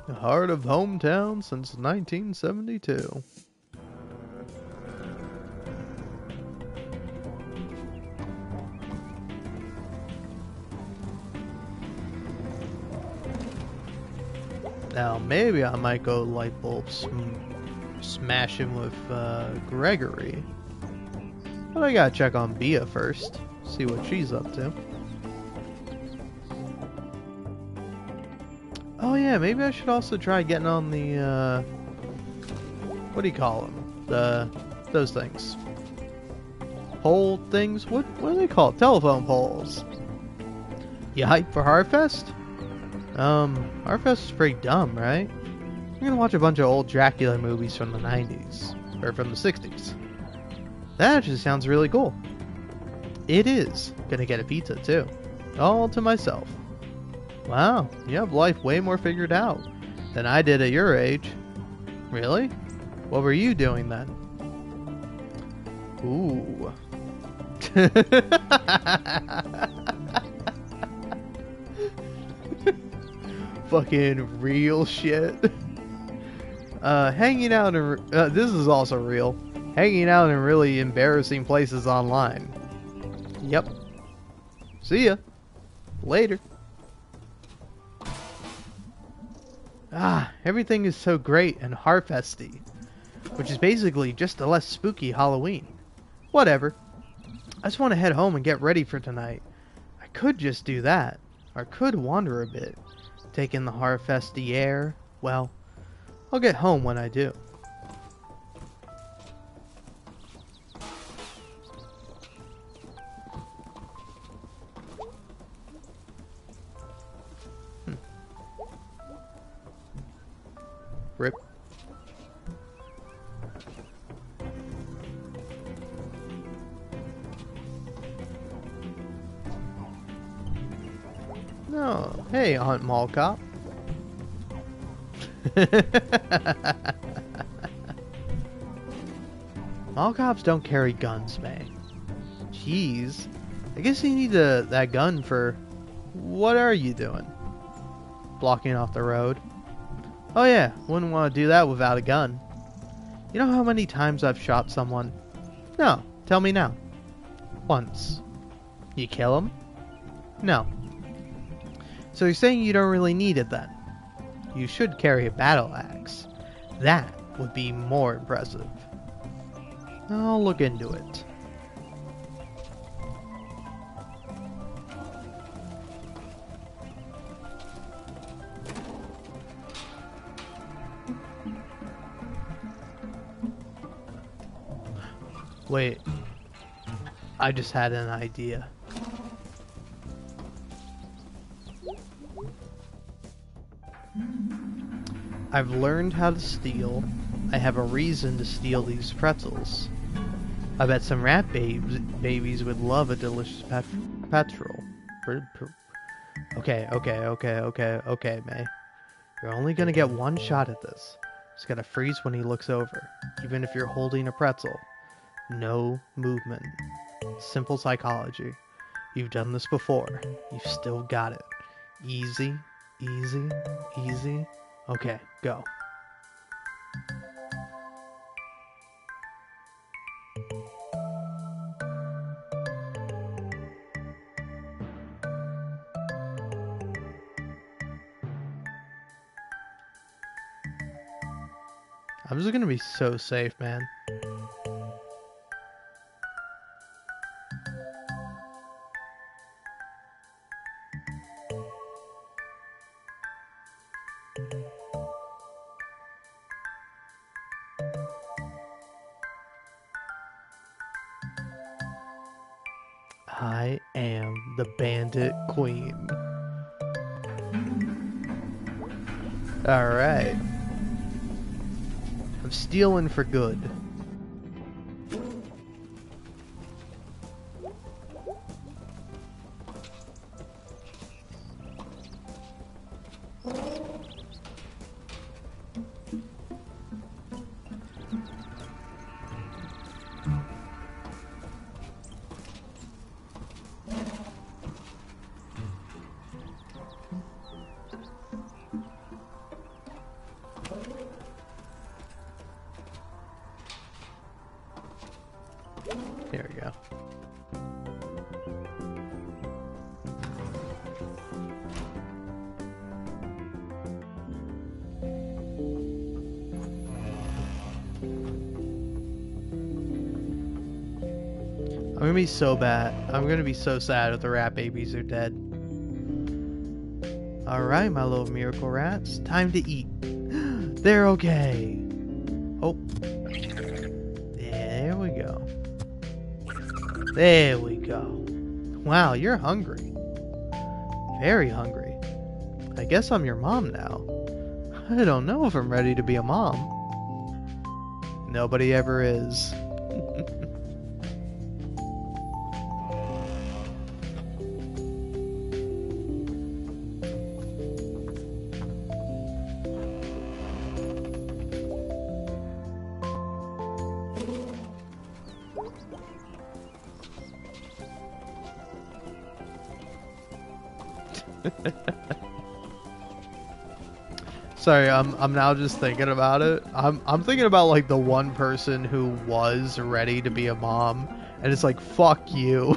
The heart of hometown since 1972. Now, maybe I might go light bulb smash him with Gregory. But I gotta check on Bia first. See what she's up to. Oh yeah, maybe I should also try getting on the, what do you call them? Those things. Pole things? What do they call it? Telephone poles. You hype for Harfest? Harfest is pretty dumb, right? We're gonna watch a bunch of old Dracula movies from the 90s. Or from the 60s. That actually sounds really cool. It is. Gonna get a pizza too. All to myself. Wow, you have life way more figured out than I did at your age. Really? What were you doing then? Ooh. Fucking real shit. Hanging out in... this is also real. Hanging out in really embarrassing places online. Yep. See ya. Later. Everything is so great and Harfesty, which is basically just a less spooky Halloween. Whatever. I just want to head home and get ready for tonight. I could just do that, or could wander a bit, take in the Harfesty air. Well, I'll get home when I do. Rip. No. Hey, Aunt Mall Cop. Mall cops don't carry guns, May. Jeez. I guess you need that gun for... What are you doing? Blocking off the road. Oh yeah, wouldn't want to do that without a gun. You know how many times I've shot someone? No, tell me now. Once. You kill him? No. So you're saying you don't really need it then? You should carry a battle axe. That would be more impressive. I'll look into it. Wait, I just had an idea. I've learned how to steal. I have a reason to steal these pretzels. I bet some rat babies would love a delicious petrol. Okay, May. You're only gonna get one shot at this. He's gonna freeze when he looks over, even if you're holding a pretzel. No movement. Simple psychology. You've done this before. You've still got it. Easy, easy, easy. Okay, go. I'm just gonna be so safe, man. I am the bandit queen. Alright. I'm stealing for good. There we go. I'm gonna be so bad. I'm gonna be so sad if the rat babies are dead. Alright, my little miracle rats. Time to eat. They're okay. Oh. There we go. There we go. Wow, you're hungry. Very hungry. I guess I'm your mom now. I don't know if I'm ready to be a mom. Nobody ever is. Sorry, I'm now just thinking about it. I'm thinking about like the one person who was ready to be a mom, and it's like, fuck you.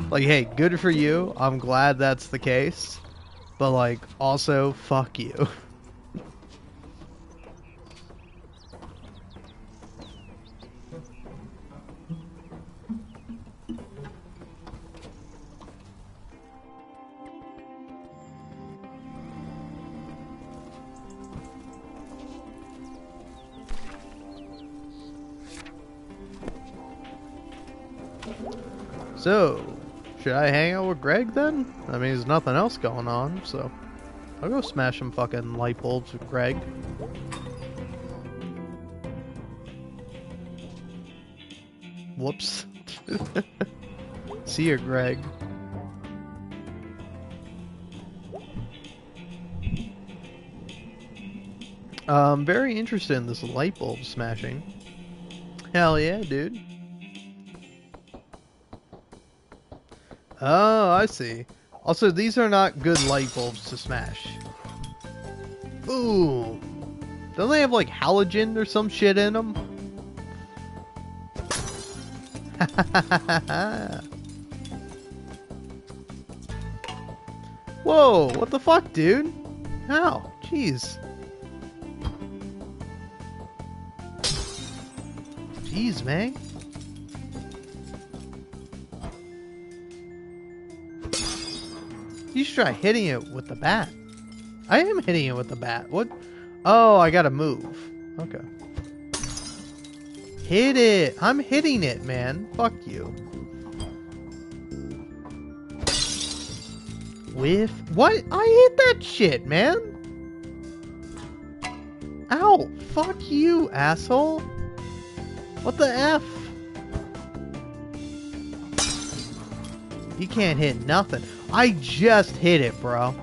Like, hey, good for you. I'm glad that's the case, but like, also, fuck you. So, should I hang out with Greg then? I mean, there's nothing else going on, so I'll go smash some fucking light bulbs with Greg. Whoops. See you, Greg. Very interested in this light bulb smashing. Hell yeah, dude. Oh, I see. Also, these are not good light bulbs to smash. Ooh. Don't they have like halogen or some shit in them? Whoa, what the fuck, dude? How? Jeez. Jeez, man. You should try hitting it with the bat. I am hitting it with the bat. What? Oh, I gotta move. Okay. Hit it. I'm hitting it, man. Fuck you. With what? I hit that shit, man. Ow. Fuck you, asshole. What the F? You can't hit nothing. I just hit it, bro.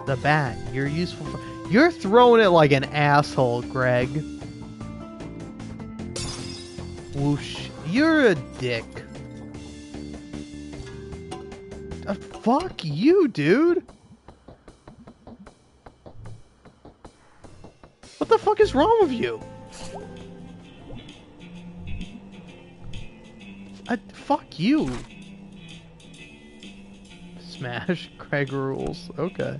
The bat. You're useful for... You're throwing it like an asshole, Greg. Whoosh. You're a dick. Fuck you, dude. What the fuck is wrong with you? Fuck you. Smash. Greg rules. Okay.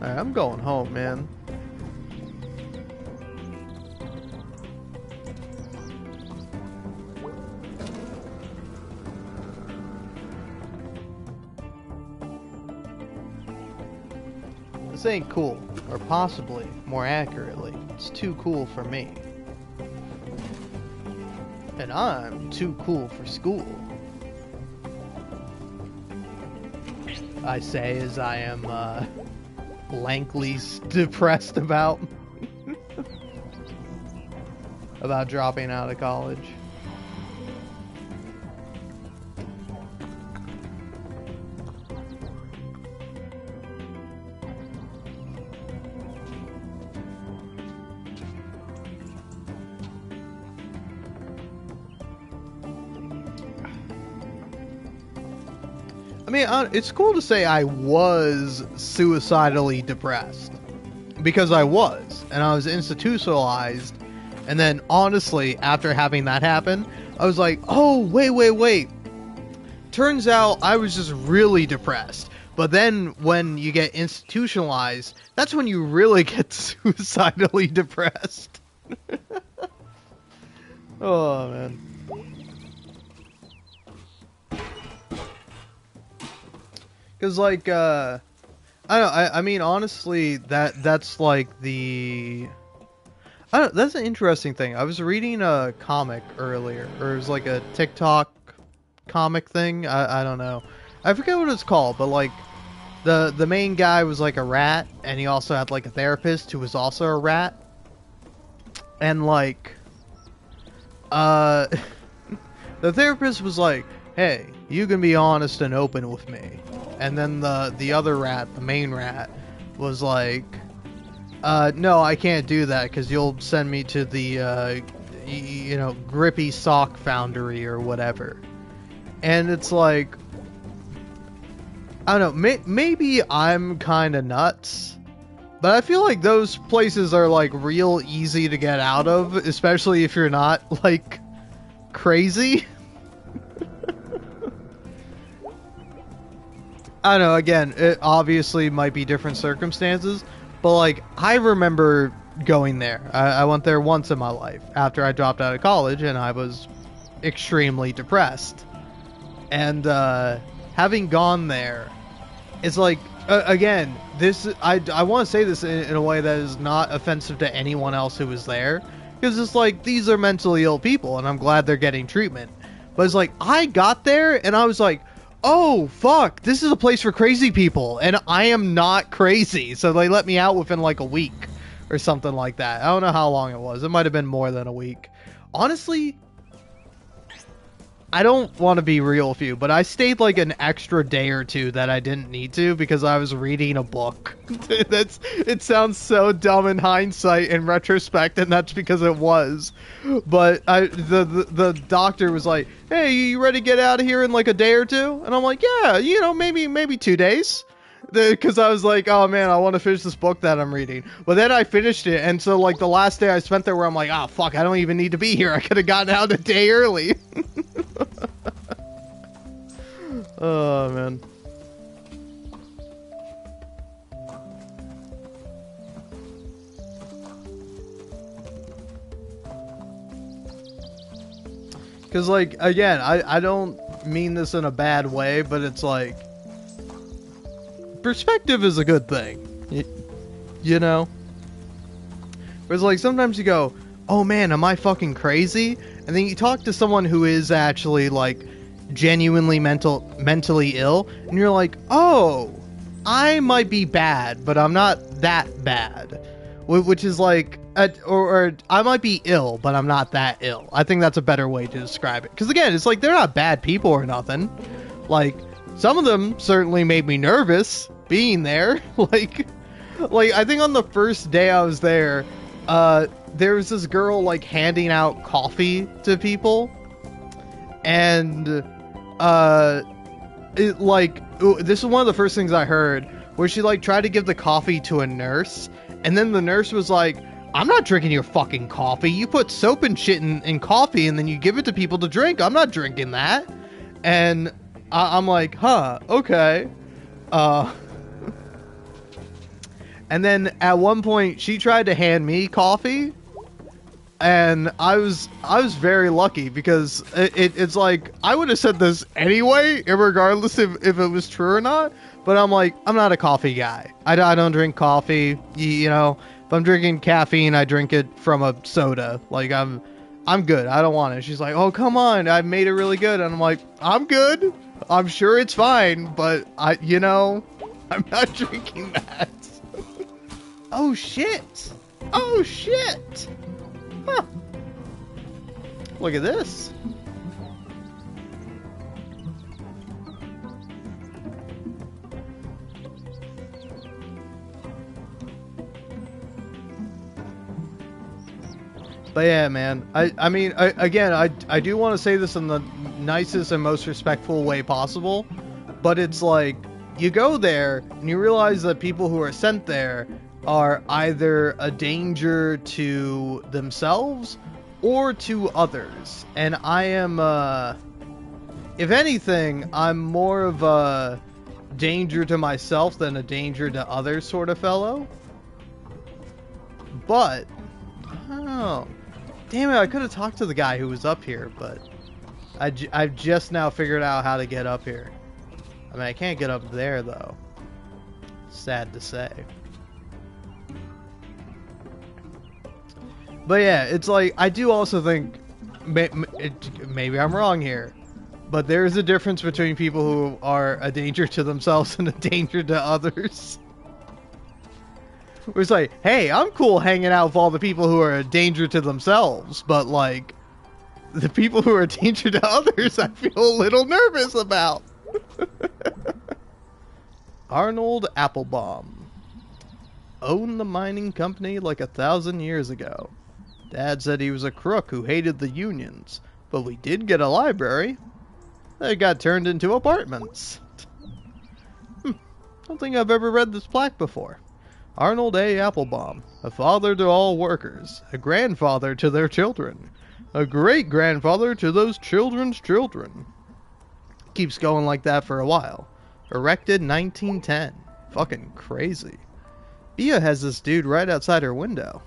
Alright, I'm going home, man. This ain't cool. Or possibly, more accurately, it's too cool for me. And I'm too cool for school. I say as I am, blankly depressed about dropping out of college. I mean, it's cool to say I was suicidally depressed. Because I was. And I was institutionalized. And then, honestly, after having that happen, I was like, oh, wait. Turns out I was just really depressed. But then, when you get institutionalized, that's when you really get suicidally depressed. Oh, man. Because, like, I don't know, I mean, honestly, that's, like, the... I don't, that's an interesting thing. I was reading a comic earlier, or it was, like, a TikTok comic thing. I don't know. I forget what it's called, but, like, the main guy was, like, a rat, and he also had, like, a therapist who was also a rat. And, like, the therapist was like, hey, you can be honest and open with me. And then the other rat, the main rat, was like, no, I can't do that because you'll send me to the, you know, Grippy Sock Foundry or whatever. And it's like, I don't know, maybe I'm kind of nuts, but I feel like those places are, like, real easy to get out of, especially if you're not, like, crazy. I don't know, again, it obviously might be different circumstances, but, like, I remember going there. I went there once in my life after I dropped out of college, and I was extremely depressed. And, having gone there, it's like, again, this, I want to say this in a way that is not offensive to anyone else who was there, because it's like, these are mentally ill people, and I'm glad they're getting treatment. But it's like, I got there, and I was like, oh, fuck, this is a place for crazy people, and I am not crazy, so they let me out within, like, a week, or something like that. I don't know how long it was. It might have been more than a week. Honestly, I don't want to be real with you, but I stayed, like, an extra day or two that I didn't need to, because I was reading a book. It sounds so dumb in hindsight, in retrospect, and that's because it was. But the doctor was like, hey, you ready to get out of here in, like, a day or two? And I'm like, yeah, you know, maybe 2 days. Because I was like, oh man, I want to finish this book that I'm reading. But then I finished it, and so, like, the last day I spent there where I'm like, oh fuck, I don't even need to be here. I could have gotten out a day early. Oh man. Because, like, again, I don't mean this in a bad way, but it's like, perspective is a good thing. You know? Whereas, like, sometimes you go, oh man, am I fucking crazy? And then you talk to someone who is actually, like, genuinely mentally ill, and you're like, oh, I might be bad, but I'm not that bad. Which is like, or I might be ill, but I'm not that ill. I think that's a better way to describe it. Because again, it's like they're not bad people or nothing. Like, some of them certainly made me nervous being there. like I think on the first day I was there, there was this girl like handing out coffee to people, and this is one of the first things I heard, where she like tried to give the coffee to a nurse, and then the nurse was like, I'm not drinking your fucking coffee. You put soap and shit in coffee and then you give it to people to drink. I'm not drinking that. And I'm like, huh, okay. And then at one point she tried to hand me coffee, and I was very lucky, because it's like, I would have said this anyway, regardless if it was true or not. But I'm like, I'm not a coffee guy. I don't drink coffee. You know, if I'm drinking caffeine, I drink it from a soda. Like, I'm good. I don't want it. She's like, oh, come on. I made it really good. And I'm like, I'm good. I'm sure it's fine. But I'm not drinking that. Oh, shit. Oh, shit. Huh. Look at this. But yeah, man, I mean, I do want to say this in the nicest and most respectful way possible, but it's like, you go there and you realize that people who are sent there are either a danger to themselves or to others. And I am, if anything, I'm more of a danger to myself than a danger to others sort of fellow. But, I don't know. Damn it, I could have talked to the guy who was up here, but I've just now figured out how to get up here. I mean, I can't get up there, though. Sad to say. But yeah, it's like, I do also think, maybe I'm wrong here, but there is a difference between people who are a danger to themselves and a danger to others. It's like, hey, I'm cool hanging out with all the people who are a danger to themselves, but like, the people who are a danger to others, I feel a little nervous about. Arnold Applebaum owned the mining company like 1,000 years ago. Dad said he was a crook who hated the unions, but we did get a library. They got turned into apartments. Don't think I've ever read this plaque before. Arnold A. Applebaum, a father to all workers, a grandfather to their children, a great-grandfather to those children's children. Keeps going like that for a while. Erected 1910. Fucking crazy. Bea has this dude right outside her window.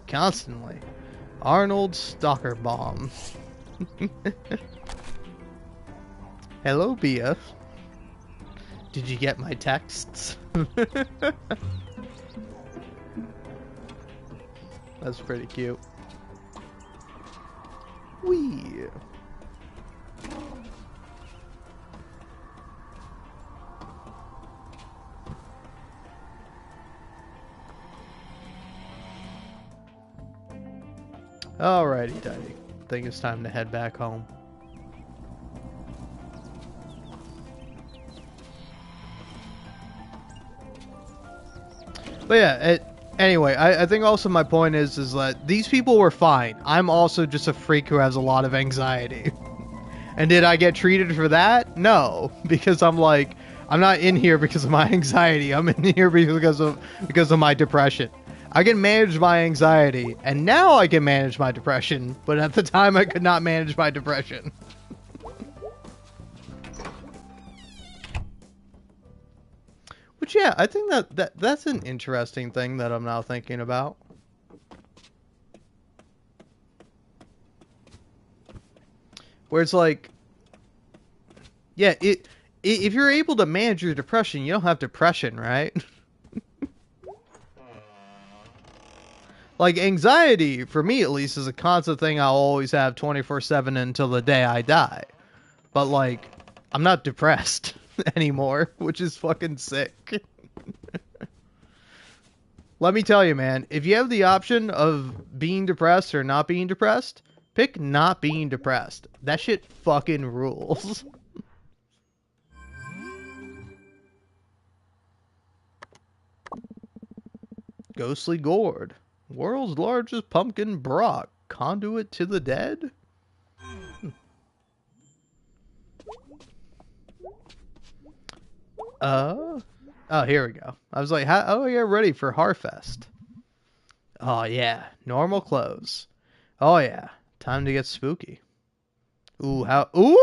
Constantly. Arnold Stockerbaum. Hello, Bea. Did you get my texts? That's pretty cute. Wee. Alrighty, Daddy. I think it's time to head back home. But yeah, anyway, I think also my point is that these people were fine. I'm also just a freak who has a lot of anxiety. And did I get treated for that? No, because I'm not in here because of my anxiety. I'm in here because of my depression. I can manage my anxiety, and now I can manage my depression, but at the time I could not manage my depression. Which, yeah, I think that's an interesting thing that I'm now thinking about. Where it's like, yeah, if you're able to manage your depression, you don't have depression, right? Like, anxiety, for me at least, is a constant thing I'll always have 24/7 until the day I die. But, like, I'm not depressed anymore, which is fucking sick. Let me tell you, man, if you have the option of being depressed or not being depressed, pick not being depressed. That shit fucking rules. Ghostly Gourd. World's largest pumpkin brock. Conduit to the dead? Oh, here we go. I was like, how do I get ready for Harfest? Oh, yeah. Normal clothes. Oh, yeah. Time to get spooky. Ooh, how... Ooh!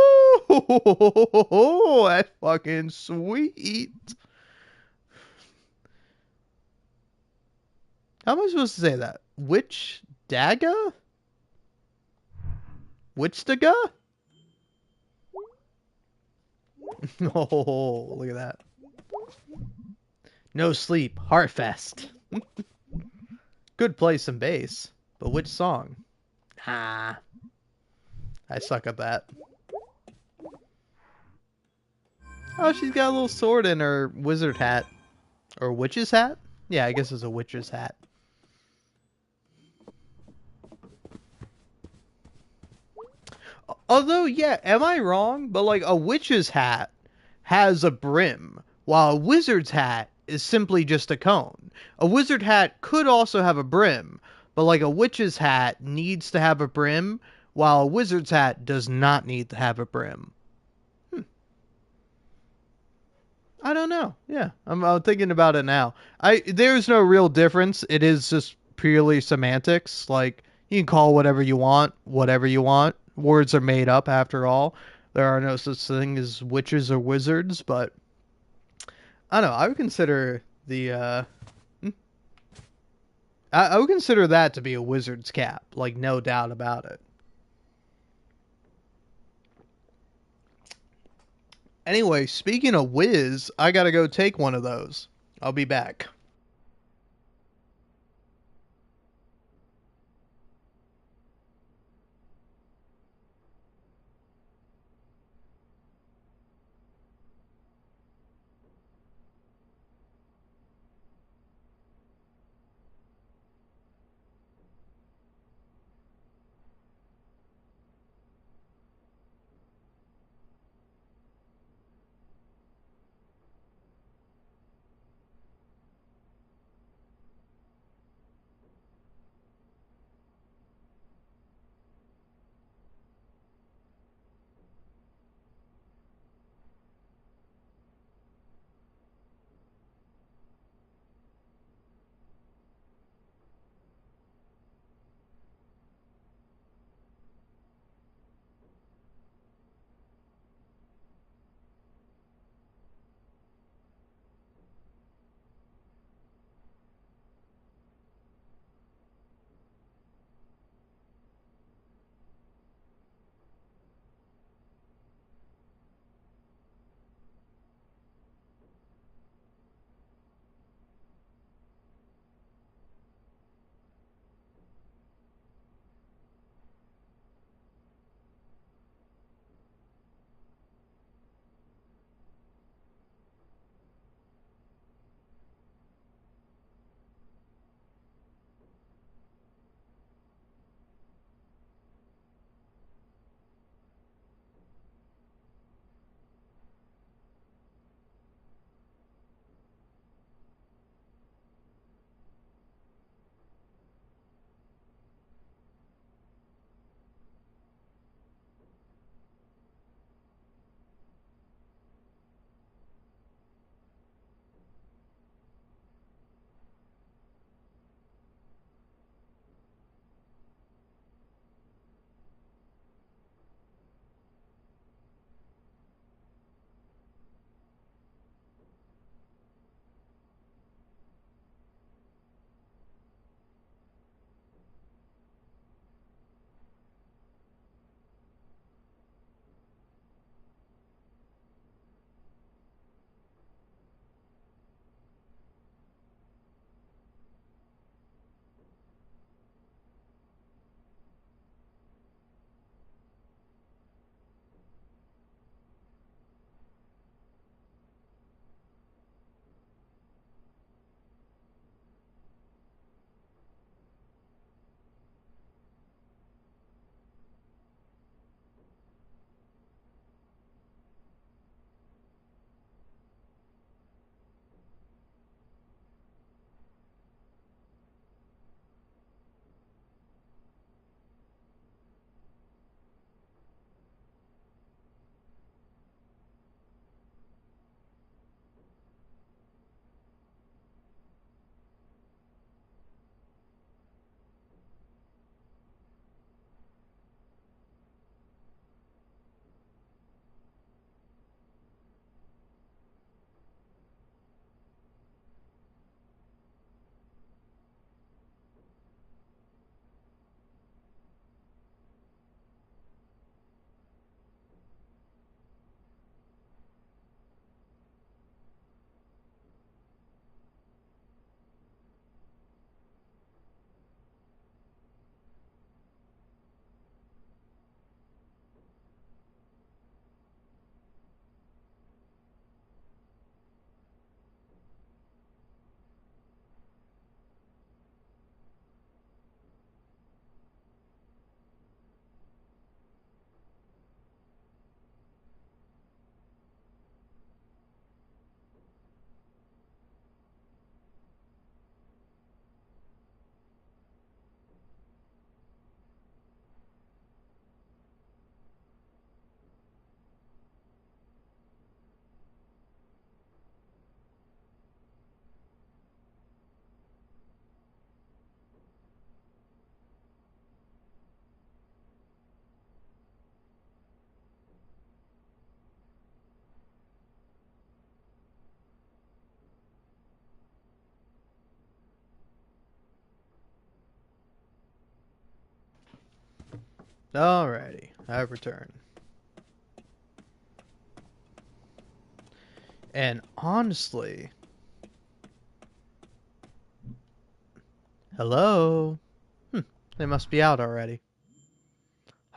That's fucking sweet. How am I supposed to say that? Witch Daga? Witch Daga? Oh, look at that. No sleep. Heartfest. Good play some bass. But which song? Ah. I suck at that. Oh, she's got a little sword in her wizard hat. Or witch's hat? Yeah, I guess it's a witch's hat. Although, yeah, am I wrong? But, like, a witch's hat has a brim, while a wizard's hat is simply just a cone. A wizard hat could also have a brim, but, like, a witch's hat needs to have a brim, while a wizard's hat does not need to have a brim. I don't know. Yeah, I'm thinking about it now. There's no real difference. It is just purely semantics. Like, you can call whatever you want, whatever you want. Words are made up after all. There are no such thing as witches or wizards, but I don't know. I would consider I would consider that to be a wizard's cap, like no doubt about it. Anyway, speaking of whiz, I gotta go take one of those. I'll be back. Alrighty, I return. And honestly... Hello? They must be out already.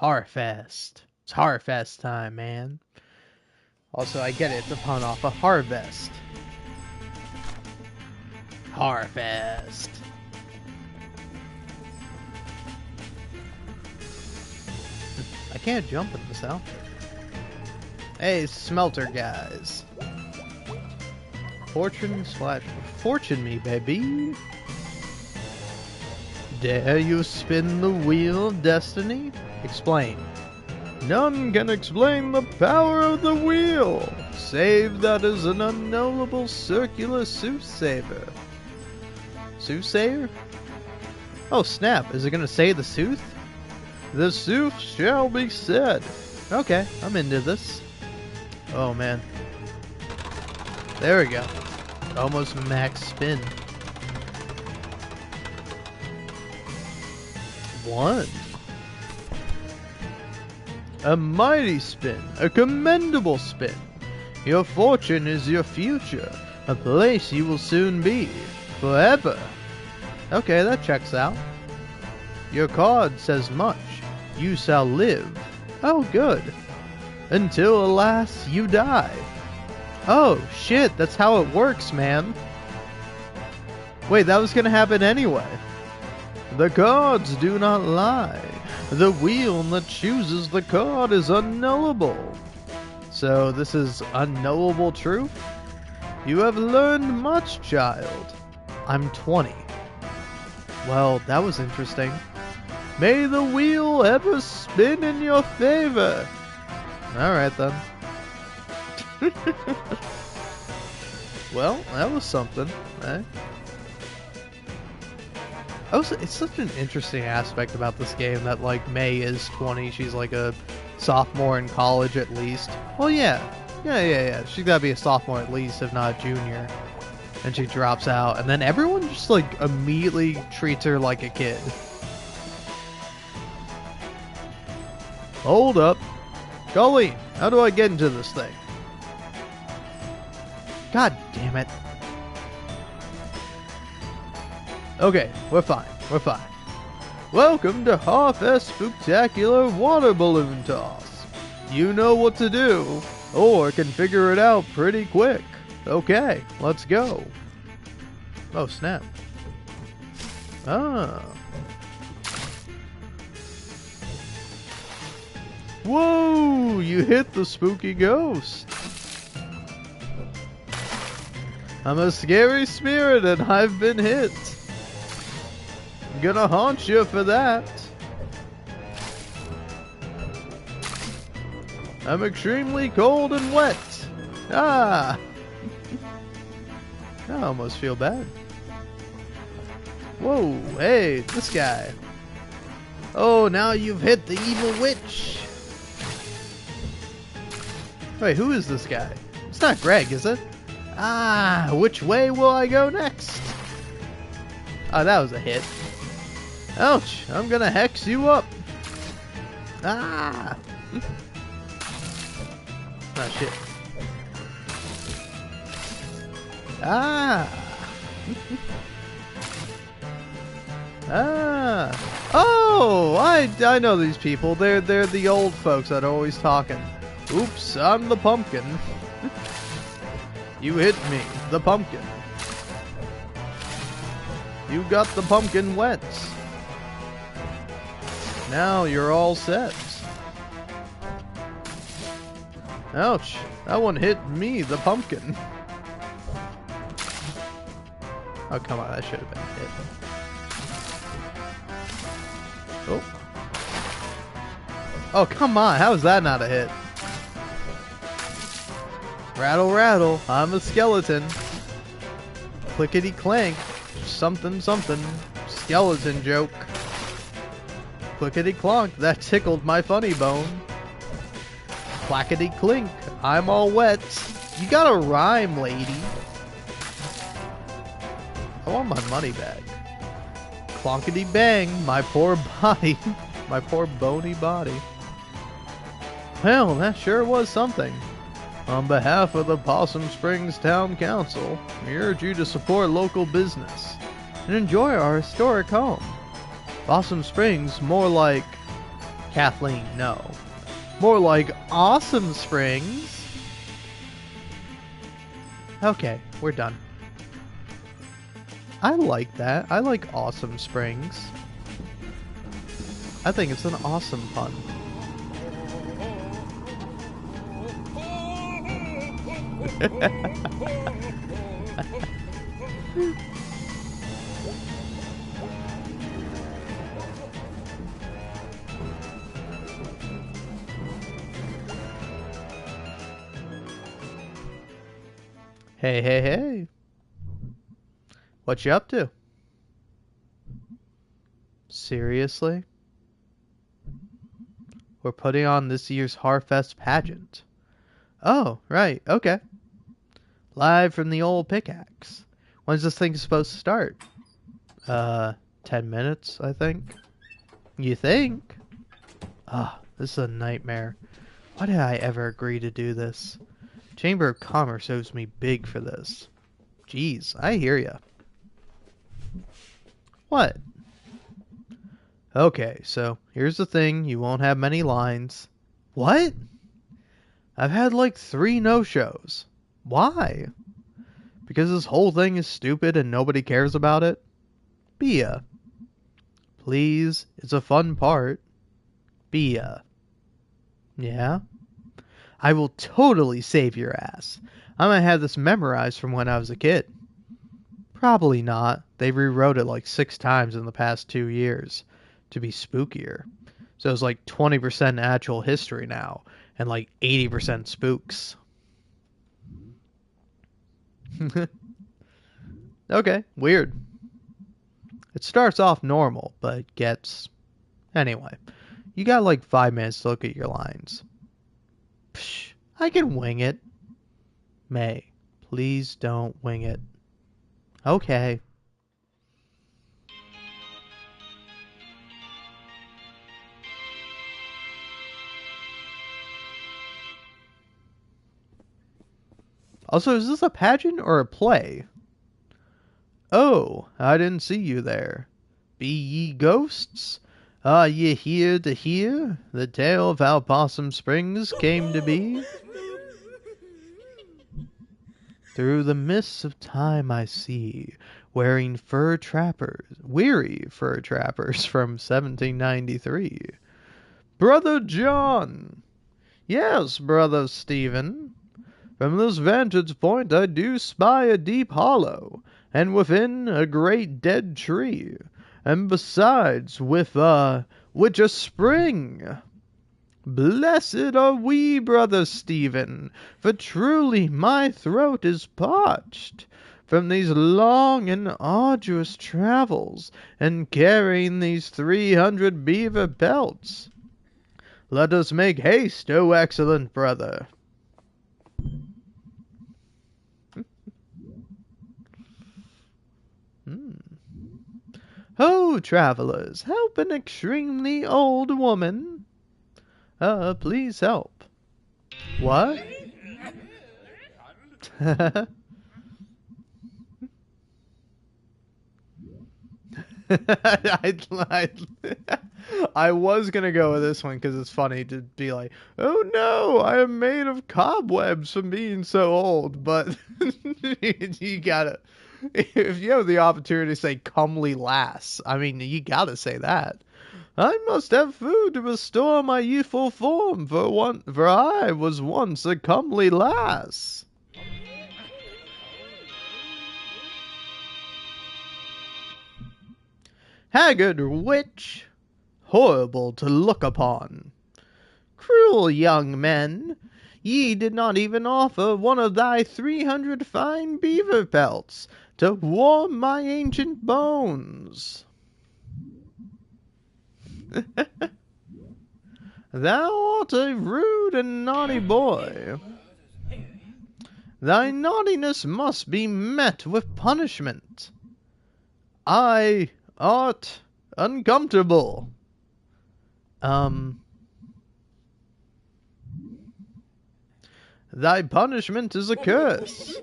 Harfest. It's Harfest time, man. Also, I get it. It's a pun off of Harvest. Harfest. I can't jump in this outfit. Hey, smelter guys. Fortune me, baby. Dare you spin the wheel of destiny? Explain. None can explain the power of the wheel, save that is an unknowable circular soothsayer. Soothsayer? Oh snap, is it gonna say the sooth? The sooth shall be said. Okay, I'm into this. Oh man. There we go. Almost max spin. 1. A mighty spin, a commendable spin. Your fortune is your future, a place you will soon be, forever. Okay, that checks out. Your card says much. You shall live. Oh, good. Until, alas, you die. Oh, shit, that's how it works, man. Wait, that was gonna happen anyway. The cards do not lie. The wheel that chooses the card is unknowable. So this is unknowable truth? You have learned much, child. I'm 20. Well, that was interesting. May the wheel ever spin in your favor. Alright then. Well, that was something, eh? It's such an interesting aspect about this game that, like, May is 20. She's like a sophomore in college at least. Well, yeah. She's gotta be a sophomore at least, if not a junior. And she drops out, and then everyone just, like, immediately treats her like a kid. Hold up. Colleen, how do I get into this thing? God damn it. Okay, we're fine. Welcome to Harfest Spectacular Water Balloon Toss. You know what to do, or can figure it out pretty quick. Okay, let's go. Oh, snap. Ah. Whoa, you hit the spooky ghost. I'm a scary spirit and I've been hit. I'm gonna haunt you for that. I'm extremely cold and wet. Ah! I almost feel bad. Whoa, hey, this guy. Oh, now you've hit the evil witch. Wait, who is this guy? It's not Greg, is it? Ah, which way will I go next? Oh, that was a hit. Ouch, I'm gonna hex you up. Ah! Oh, shit. Ah! Ah! Oh! I know these people. They're the old folks that are always talking. Oops, I'm the pumpkin. You hit me, the pumpkin. You got the pumpkin wet. Now you're all set. Ouch, that one hit me, the pumpkin. Oh, come on, that should have been a hit. Oh. Oh, come on, how is that not a hit? Rattle, rattle, I'm a skeleton. Clickety clank, something, something. Skeleton joke. Clickety clonk, that tickled my funny bone. Clackety clink, I'm all wet. You gotta rhyme, lady. I want my money back. Clonkety bang, my poor body. My poor bony body. Well, that sure was something. On behalf of the Possum Springs Town Council, we urge you to support local business and enjoy our historic home. Possum Springs, more like... Kathleen, no. More like Awesome Springs. Okay, we're done. I like that. I like Awesome Springs. I think it's an awesome pun. Hey, hey, hey. What you up to? Seriously? We're putting on this year's Harfest pageant. Oh, right, okay. Live from the old pickaxe. When's this thing supposed to start? 10 minutes, I think. You think? Ah, this is a nightmare. Why did I ever agree to do this? Chamber of Commerce owes me big for this. Jeez, I hear ya. What? Okay, so here's the thing. You won't have many lines. What? I've had like 3 no-shows. Why? Because this whole thing is stupid and nobody cares about it? Bia. Please, it's a fun part. Bia. Yeah? I will totally save your ass. I might have this memorized from when I was a kid. Probably not. They rewrote it like 6 times in the past 2 years to be spookier. So it's like 20% actual history now and like 80% spooks. Okay, weird. It starts off normal, but gets... Anyway, you got like 5 minutes to look at your lines. Psh, I can wing it. May, please don't wing it. Okay. Also, is this a pageant or a play? Oh, I didn't see you there. Be ye ghosts? Are ye here to hear the tale of how Possum Springs came to be? Through the mists of time I see, weary fur trappers from 1793. Brother John! Yes, Brother Stephen. From this vantage point I do spy a deep hollow, and within a great dead tree, and besides which a spring. Blessed are we, Brother Stephen, for truly my throat is parched from these long and arduous travels, and carrying these 300 beaver pelts. Let us make haste, O excellent brother. Ho, travelers, help an extremely old woman. Please help. What? I was gonna go with this one because it's funny to be like, oh no, I am made of cobwebs from being so old, but you gotta, if you have the opportunity to say comely lass, I mean, you gotta say that. I must have food to restore my youthful form, for I was once a comely lass. Haggard witch, horrible to look upon. Cruel young men, ye did not even offer one of thy 300 fine beaver pelts to warm my ancient bones. Thou art a rude and naughty boy. Thy naughtiness must be met with punishment. I art uncomfortable. Um, Thy punishment is a curse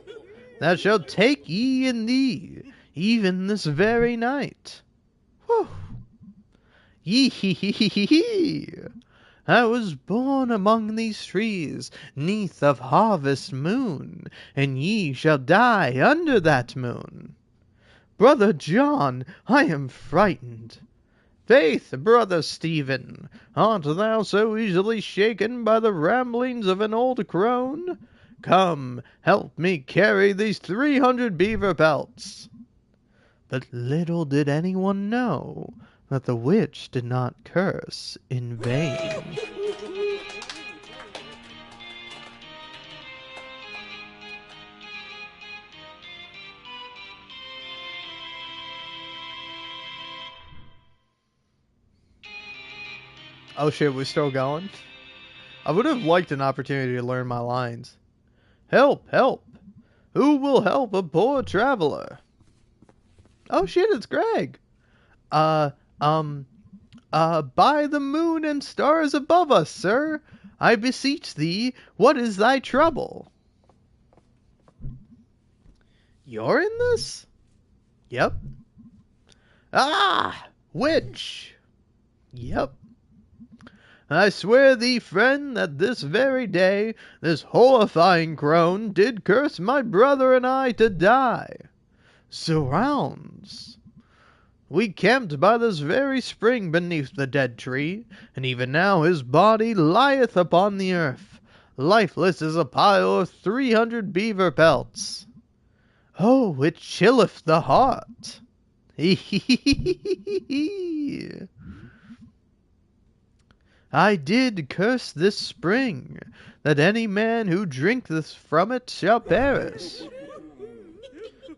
that shall take ye and thee, even this very night. Whew. Yee-hee-hee-hee-hee! I was born among these trees, 'neath of harvest moon, and ye shall die under that moon. Brother John, I am frightened. Faith, brother Stephen, art thou so easily shaken by the ramblings of an old crone? Come, help me carry these 300 beaver pelts. But little did anyone know that the witch did not curse in vain. Oh shit, we're still going? I would have liked an opportunity to learn my lines. Help, help! Who will help a poor traveler? Oh shit, it's Greg! By the moon and stars above us, sir, I beseech thee, what is thy trouble? You're in this? Yep. Ah! Witch! Yep. I swear thee, friend, that this very day this horrifying crone did curse my brother and I to die. Surrounds. We camped by this very spring beneath the dead tree, and even now his body lieth upon the earth, lifeless as a pile of 300 beaver pelts. Oh, it chilleth the heart. I did curse this spring, that any man who drinketh from it shall perish.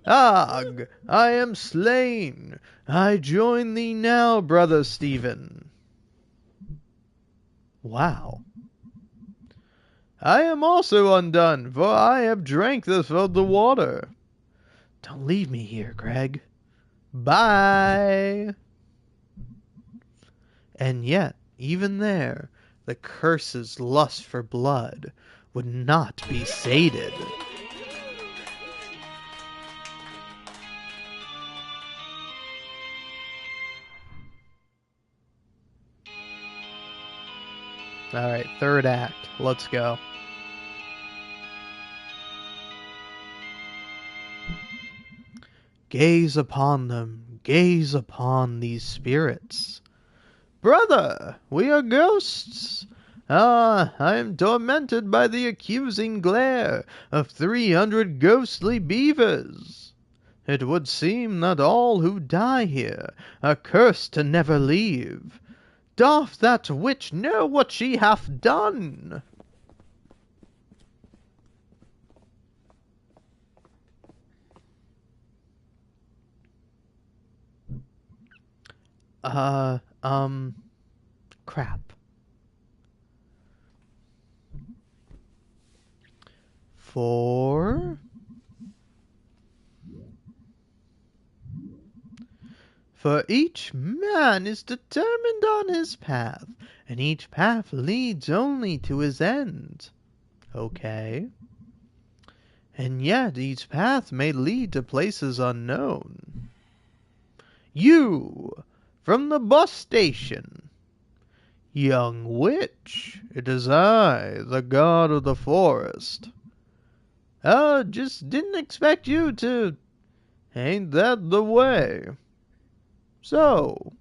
Ugh, I am slain. I join thee now, brother Stephen. Wow. I am also undone, for I have drank this of the water. Don't leave me here, Greg. Bye. And yet, even there, the curse's lust for blood would not be sated. Alright, third act. Let's go. Gaze upon them, gaze upon these spirits. Brother, we are ghosts. Ah, I am tormented by the accusing glare of 300 ghostly beavers. It would seem that all who die here are cursed to never leave. Doth that witch know what she hath done? Crap. For each man is determined on his path, and each path leads only to his end. Okay. And yet each path may lead to places unknown. You, from the bus station. Young witch, it is I, the god of the forest. Just didn't expect you to. Ain't that the way? So,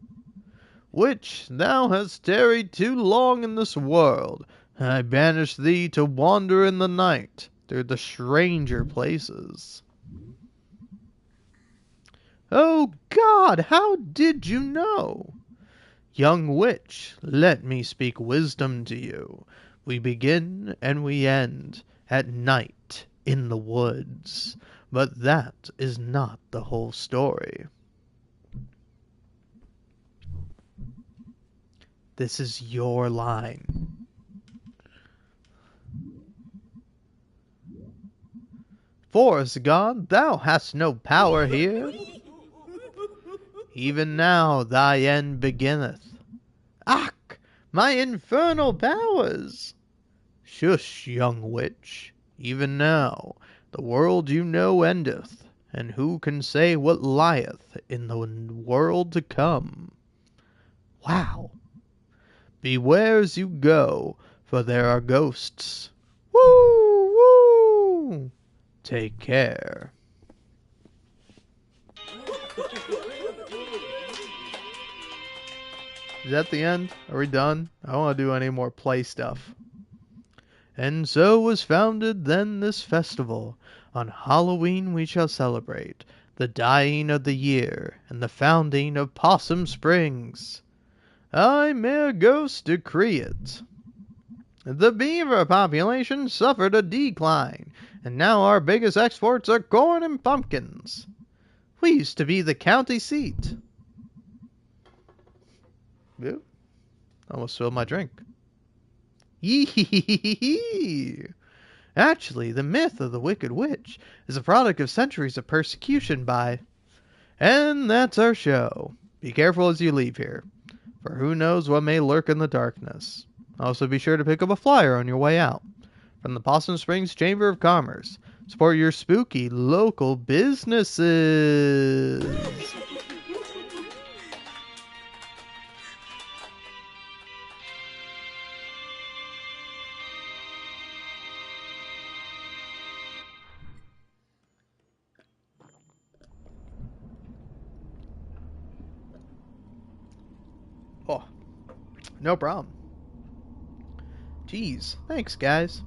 witch, thou hast tarried too long in this world, and I banish thee to wander in the night through the stranger places. Oh God, how did you know? Young witch, let me speak wisdom to you. We begin and we end at night in the woods, but that is not the whole story. This is your line. Forest god, thou hast no power here. Even now thy end beginneth. Ach, My infernal powers! Shush, young witch. Even now, the world you know endeth, and who can say what lieth in the world to come? Wow. Beware as you go, for there are ghosts. Woo! Woo! Take care. Is that the end? Are we done? I don't want to do any more play stuff. And so was founded then this festival. On Halloween we shall celebrate the dying of the year and the founding of Possum Springs. I, Mayor Ghost, decree it. The beaver population suffered a decline, and now our biggest exports are corn and pumpkins. We used to be the county seat. Ooh, almost spilled my drink. Yee. Actually, the myth of the Wicked Witch is a product of centuries of persecution by... And that's our show. Be careful as you leave here, for who knows what may lurk in the darkness. Also be sure to pick up a flyer on your way out. From the Possum Springs Chamber of Commerce, support your spooky local businesses. Oh, no problem. Jeez, thanks, guys.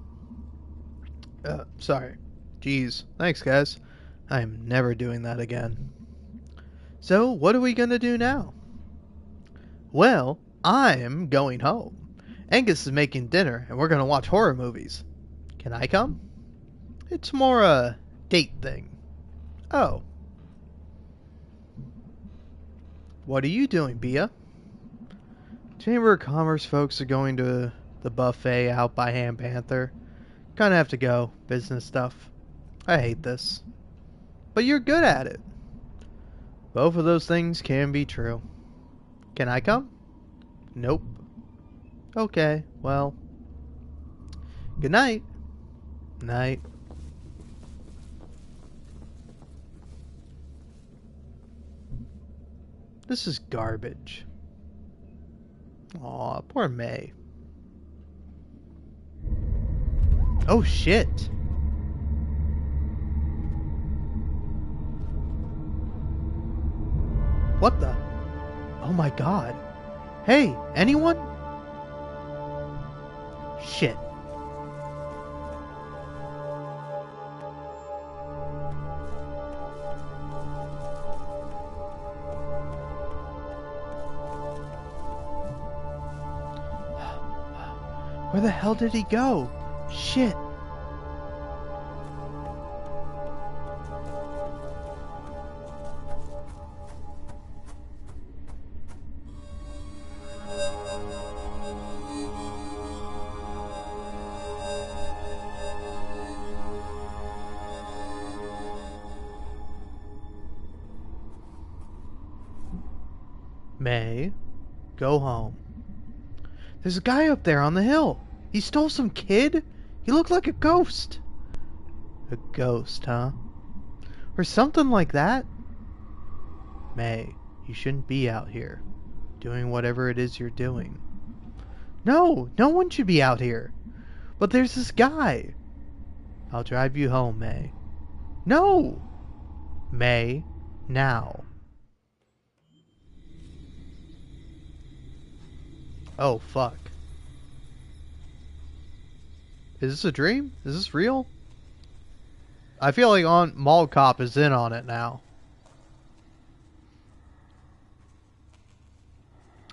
Sorry. Jeez, thanks, guys. I am never doing that again. So, what are we gonna do now? Well, I'm going home. Angus is making dinner, and we're gonna watch horror movies. Can I come? It's more a date thing. Oh. What are you doing, Bia? Chamber of Commerce folks are going to the buffet out by Ham Panther. Kinda have to go. Business stuff. I hate this. But you're good at it. Both of those things can be true. Can I come? Nope. Okay, well. Good night. Night. This is garbage. Aw, poor May. Oh shit. What the? Oh my god. Hey, anyone? Shit. Where the hell did he go? Shit. May, go home. There's a guy up there on the hill. He stole some kid? He looked like a ghost. A ghost, huh? Or something like that? May, you shouldn't be out here, doing whatever it is you're doing. No, no one should be out here. But there's this guy. I'll drive you home, May. No! May, now. Oh, fuck. Is this a dream? Is this real? I feel like Mall Cop is in on it now.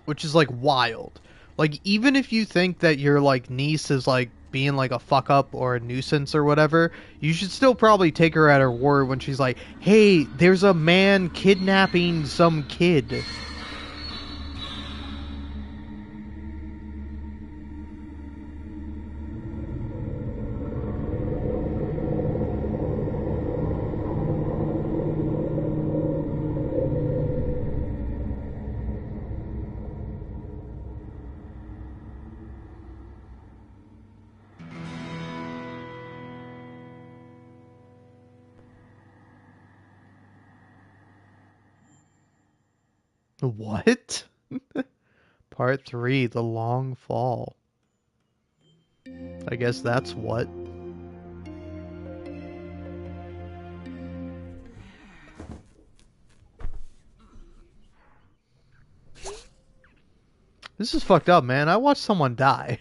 Which is like wild. Like, even if you think that your like niece is like being like a fuck up or a nuisance or whatever, you should still probably take her at her word when she's like, hey, there's a man kidnapping some kid. What? Part 3, The Long Fall. I guess that's what. This is fucked up, man. I watched someone die.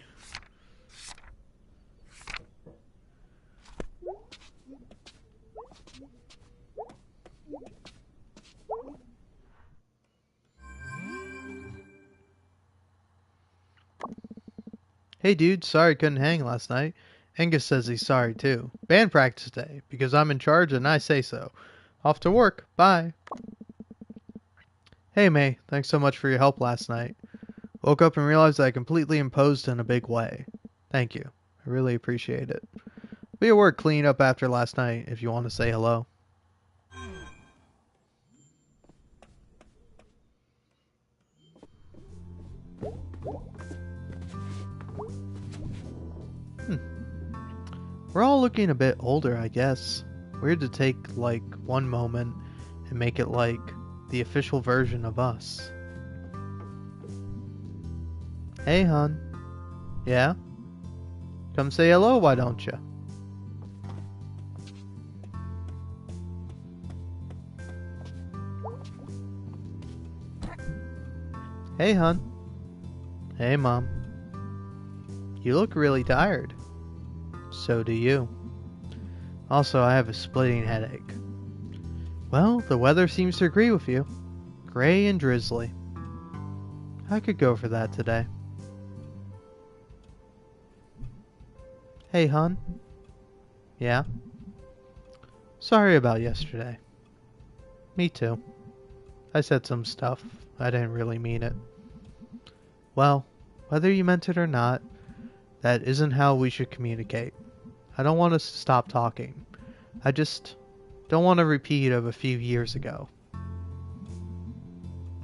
Hey dude, sorry couldn't hang last night. Angus says he's sorry too. Band practice day, because I'm in charge and I say so. Off to work. Bye. Hey May, thanks so much for your help last night. Woke up and realized I completely imposed in a big way. Thank you. I really appreciate it. Be at work cleaning up after last night if you want to say hello. We're all looking a bit older, I guess. Weird to take, like, one moment and make it, like, the official version of us. Hey, hon. Yeah? Come say hello, why don't you? Hey, hon. Hey, Mom. You look really tired. So do you. Also, I have a splitting headache. Well, the weather seems to agree with you. Gray and drizzly. I could go for that today. Hey, hon. Yeah? Sorry about yesterday. Me too. I said some stuff. I didn't really mean it. Well, whether you meant it or not, that isn't how we should communicate. I don't want us to stop talking. I just don't want a repeat of a few years ago.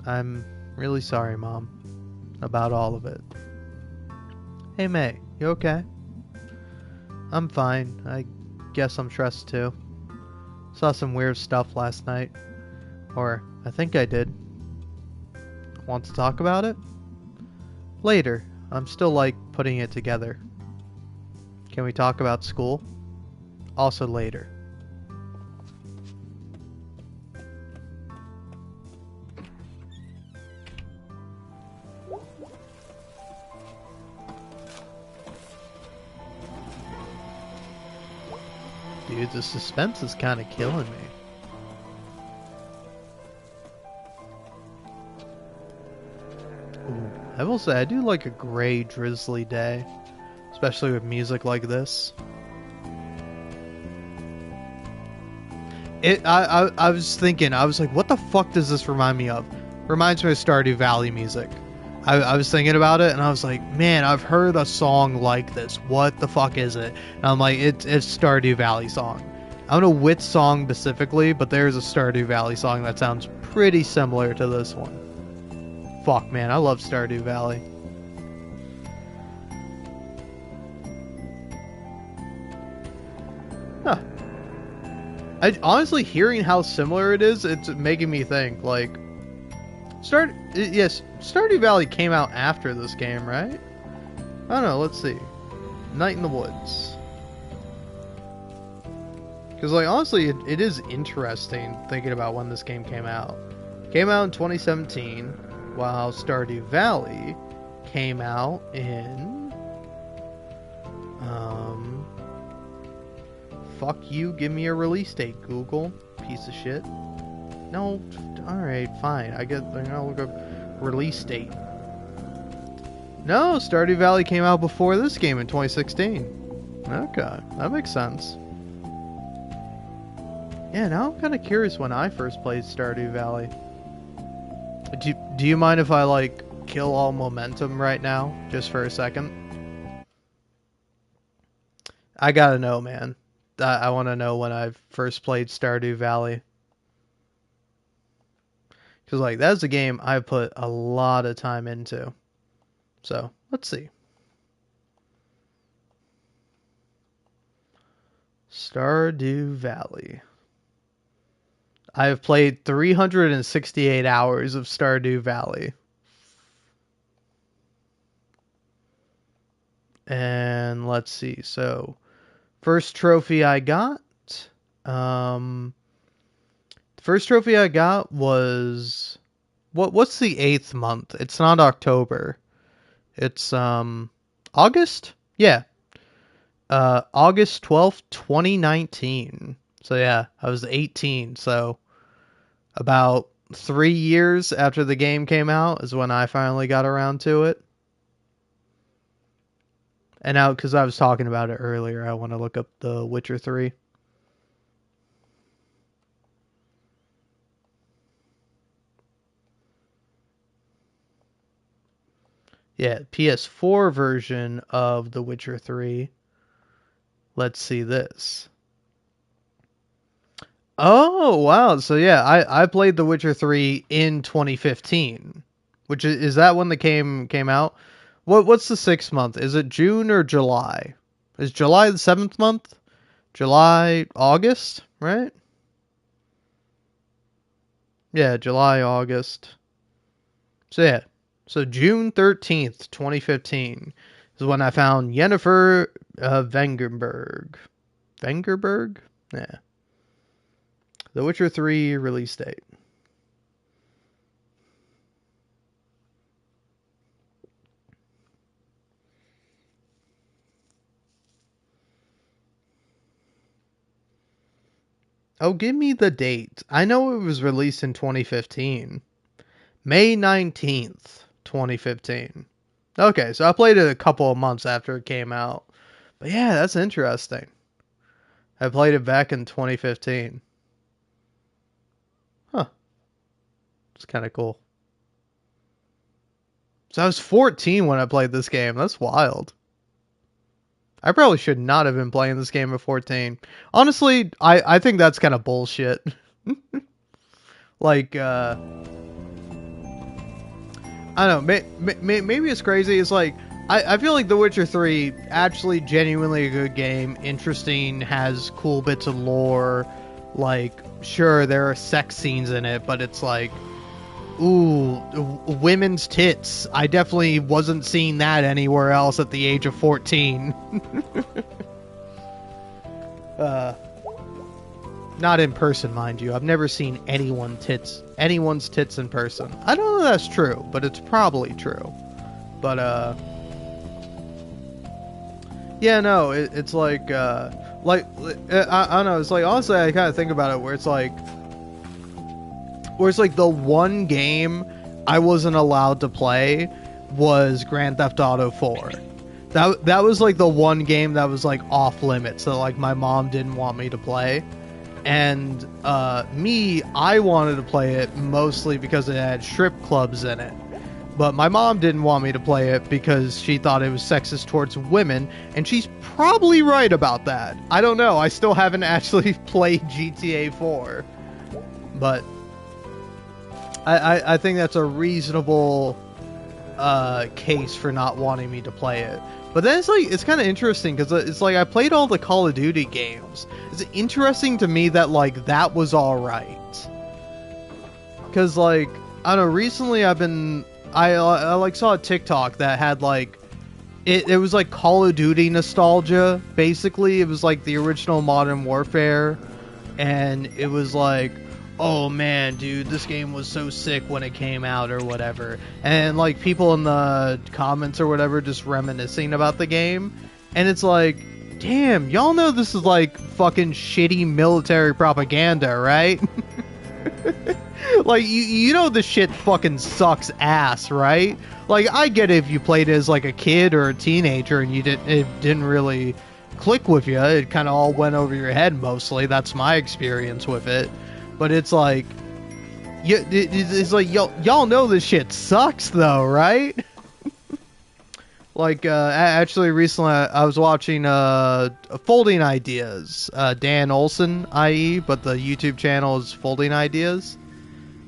I'm really sorry, Mom, about all of it. Hey, May, you okay? I'm fine. I guess I'm stressed too. Saw some weird stuff last night. Or, I think I did. Want to talk about it? Later. I'm still, like, putting it together. Can we talk about school? Also later. Dude, the suspense is kind of killing me. Ooh, I will say, I do like a gray, drizzly day. Especially with music like this. I was thinking, I was like, what the fuck does this remind me of? Reminds me of Stardew Valley music. I was thinking about it and I was like, man, I've heard a song like this. What the fuck is it? And I'm like, it's Stardew Valley song. I don't know which song specifically, but there's a Stardew Valley song that sounds pretty similar to this one. Fuck, man, I love Stardew Valley. Huh. Honestly, hearing how similar it is, it's making me think, like, Stardew Valley came out after this game, right? I don't know, let's see. Night in the Woods. Because, like, honestly, it is interesting thinking about when this game came out. It came out in 2017, while Stardew Valley came out in... Fuck you, give me a release date, Google. Piece of shit. No, alright, fine. I'm gonna look up release date. No, Stardew Valley came out before this game in 2016. Okay, that makes sense. Yeah, now I'm kind of curious when I first played Stardew Valley. Do you mind if I, like, kill all momentum right now, just for a second? I gotta know, man. I want to know when I first played Stardew Valley. Because, like, that's a game I put a lot of time into. So, let's see. Stardew Valley. I have played 368 hours of Stardew Valley. And let's see. So, first trophy I got. The first trophy I got was what's the 8th month? It's not October. It's August? Yeah. August 12th, 2019. So yeah, I was 18, so about 3 years after the game came out is when I finally got around to it. And now, because I was talking about it earlier, I want to look up The Witcher 3. Yeah, PS4 version of The Witcher 3. Let's see this. Oh, wow. So yeah, I played The Witcher 3 in 2015. Which is that when the came out? What's the 6th month? Is it June or July? Is July the 7th month? July, August, right? Yeah, July, August. So yeah. So June 13th, 2015 is when I found Yennefer Vengerberg. Vengerberg? Yeah. The Witcher 3 release date. Oh, give me the date. I know it was released in 2015. May 19th, 2015. Okay, so I played it a couple of months after it came out. But yeah, that's interesting. I played it back in 2015. Huh. It's kind of cool. So I was 14 when I played this game. That's wild. I probably should not have been playing this game at 14. Honestly, I think that's kind of bullshit. Like, I don't know, maybe it's crazy. It's like, I feel like The Witcher 3, actually genuinely a good game. Interesting, has cool bits of lore. Like, sure, there are sex scenes in it, but it's like, ooh, women's tits. I definitely wasn't seeing that anywhere else at the age of 14. Not in person, mind you. I've never seen anyone's tits in person. I don't know if that's true, but it's probably true. But, yeah, no, it's like, I don't know, it's like, honestly, I kind of think about it where it's like the one game I wasn't allowed to play was Grand Theft Auto 4. That was like the one game that was like off limits, so like my mom didn't want me to play. And I wanted to play it mostly because it had strip clubs in it. But my mom didn't want me to play it because she thought it was sexist towards women, and she's probably right about that. I don't know. I still haven't actually played GTA 4. But I think that's a reasonable case for not wanting me to play it. But then it's kind of interesting because it's like I played all the Call of Duty games. It's interesting to me that like that was all right. Because like I don't know, recently I like saw a TikTok that had like it was like Call of Duty nostalgia. Basically, it was like the original Modern Warfare, and it was like, oh man, dude, this game was so sick when it came out or whatever. And like people in the comments or whatever just reminiscing about the game. And it's like, damn, y'all know this is like fucking shitty military propaganda, right? Like, you know this shit fucking sucks ass, right? Like, I get it if you played as like a kid or a teenager and it didn't really click with you. It kind of all went over your head mostly. That's my experience with it. But it's like, it's like y'all know this shit sucks though, right? Like, actually recently I was watching Folding Ideas, Dan Olson, i.e., but the YouTube channel is Folding Ideas.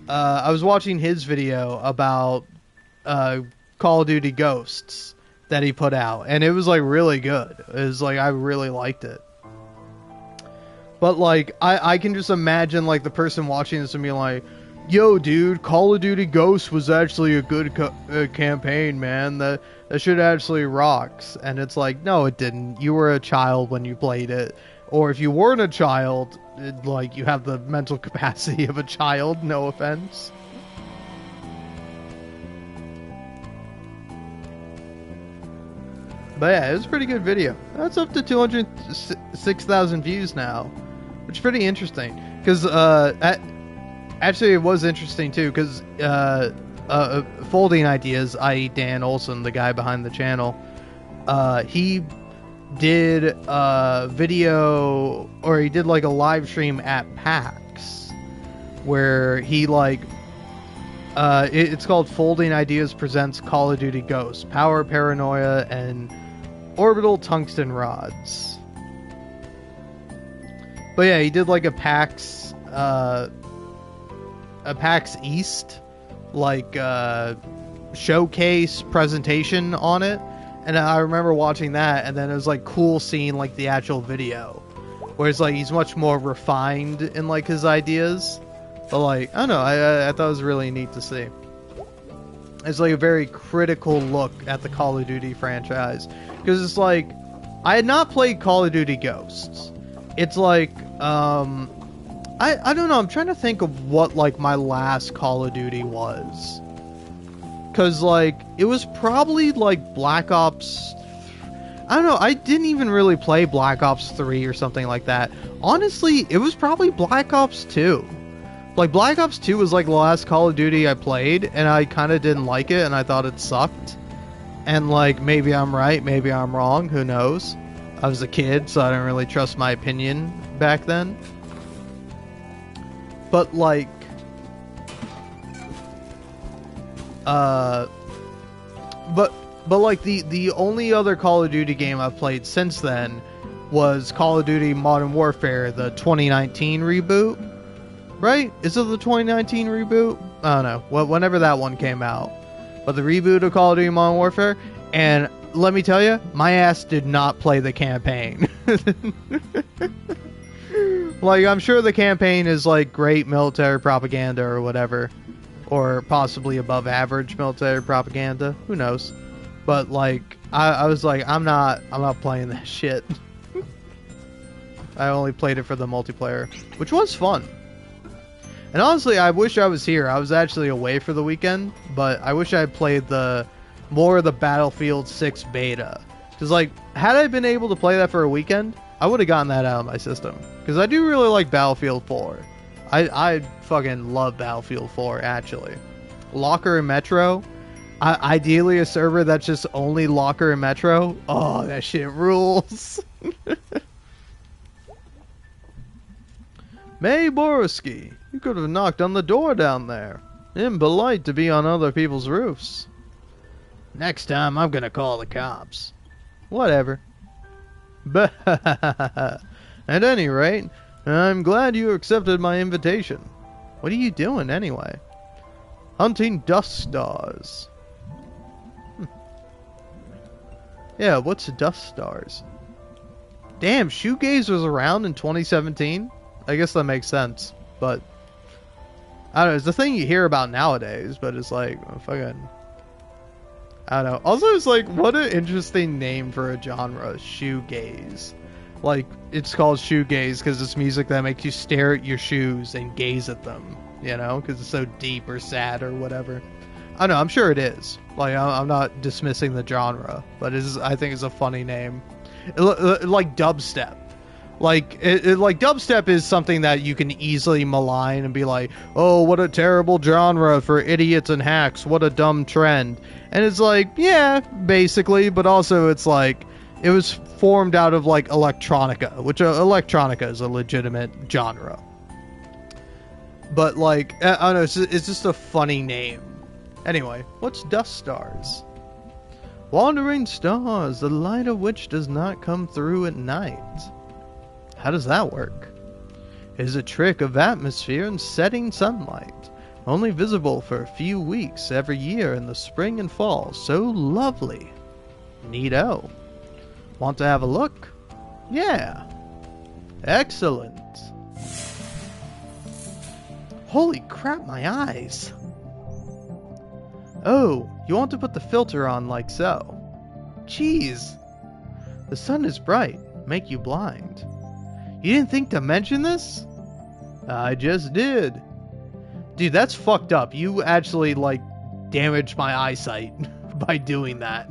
I was watching his video about Call of Duty Ghosts that he put out, and it was like really good. It was like, I really liked it. But like, I can just imagine like the person watching this and be like, "Yo, dude, Call of Duty Ghosts was actually a good campaign, man. That shit actually rocks." And it's like, no, it didn't. You were a child when you played it, or if you weren't a child, like you have the mental capacity of a child. No offense. But yeah, it was a pretty good video. That's up to 206,000 views now, which is pretty interesting. Because actually, it was interesting too. Because Folding Ideas, i.e., Dan Olson, the guy behind the channel, he did a video, or he did like a live stream at PAX, where he like. It's called Folding Ideas Presents Call of Duty Ghosts, Power, Paranoia, and Orbital Tungsten Rods. But yeah, he did like a PAX East, like, showcase presentation on it. And I remember watching that, and then it was like cool seeing like the actual video. Where it's like he's much more refined in like his ideas. But like, I don't know, I thought it was really neat to see. It's like a very critical look at the Call of Duty franchise. Because it's like, I had not played Call of Duty Ghosts. It's like, I don't know, I'm trying to think of what like my last Call of Duty was. Because like, it was probably like Black Ops... I don't know, I didn't even really play Black Ops 3 or something like that. Honestly, it was probably Black Ops 2. Like, Black Ops 2 was like the last Call of Duty I played, and I kind of didn't like it, and I thought it sucked. And like, maybe I'm right, maybe I'm wrong, who knows. I was a kid, so I didn't really trust my opinion back then. But like, but like the only other Call of Duty game I've played since then was Call of Duty Modern Warfare, the 2019 reboot. Right? Is it the 2019 reboot? I don't know. Whenever that one came out. But the reboot of Call of Duty Modern Warfare. And let me tell you, my ass did not play the campaign. Like, I'm sure the campaign is like great military propaganda or whatever. Or possibly above average military propaganda. Who knows? But like, I was like, I'm not playing that shit. I only played it for the multiplayer. Which was fun. And honestly, I wish I was here. I was actually away for the weekend, but I wish I had played more of the Battlefield 6 beta. Because, like, had I been able to play that for a weekend, I would have gotten that out of my system. Because I do really like Battlefield 4. I fucking love Battlefield 4, actually. Locker and Metro. Ideally, a server that's just only Locker and Metro. Oh, that shit rules. May Borowski, you could have knocked on the door down there. Impolite to be on other people's roofs. Next time, I'm gonna call the cops. Whatever. But at any rate, I'm glad you accepted my invitation. What are you doing anyway? Hunting dust stars. Yeah, what's dust stars? Damn, shoegaze was around in 2017? I guess that makes sense, but I don't know, it's the thing you hear about nowadays, but it's like, fucking, I don't know. Also, it's like, what an interesting name for a genre, shoegaze. Like, it's called shoegaze because it's music that makes you stare at your shoes and gaze at them, you know, because it's so deep or sad or whatever. I don't know, I'm sure it is. Like, I'm not dismissing the genre, but I think it's a funny name. Like dubstep. Like, like, dubstep is something that you can easily malign and be like, oh, what a terrible genre for idiots and hacks, what a dumb trend. And it's like, yeah, basically, but also it's like, it was formed out of, like, electronica, which electronica is a legitimate genre. But, like, I don't know, it's just a funny name. Anyway, what's dust stars? Wandering stars, the light of which does not come through at night. How does that work? It is a trick of atmosphere and setting sunlight, only visible for a few weeks every year in the spring and fall. So lovely. Neato. Want to have a look? Yeah. Excellent. Holy crap, my eyes. Oh, you want to put the filter on like so. Jeez. The sun is bright, make you blind. You didn't think to mention this? I just did. Dude, that's fucked up. You actually, like, damaged my eyesight by doing that.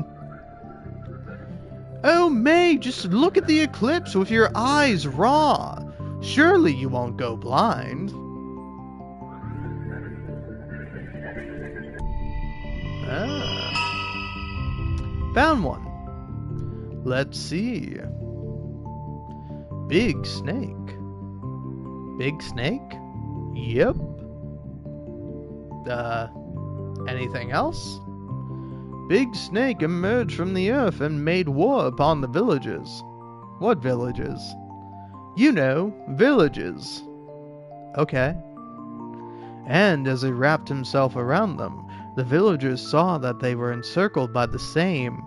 Oh, May, just look at the eclipse with your eyes raw. Surely you won't go blind. Ah. Found one. Let's see. Big snake. Big snake? Yep. Anything else? Big snake emerged from the earth and made war upon the villages. What villages? You know, villages. Okay. And as he wrapped himself around them, the villagers saw that they were encircled by the same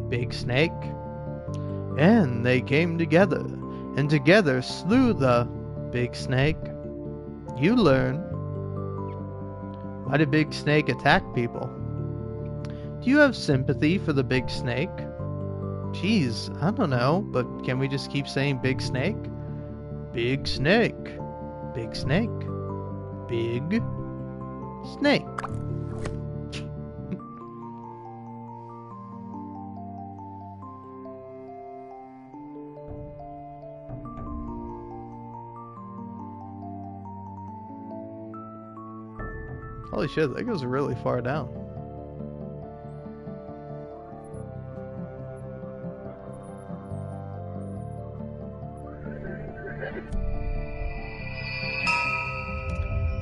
big snake. And they came together, and together slew the big snake. You learn. Why did Big Snake attack people? Do you have sympathy for the Big Snake? Jeez, I don't know, but can we just keep saying Big Snake? Big Snake. Big Snake. Big Snake. Holy shit, that goes really far down.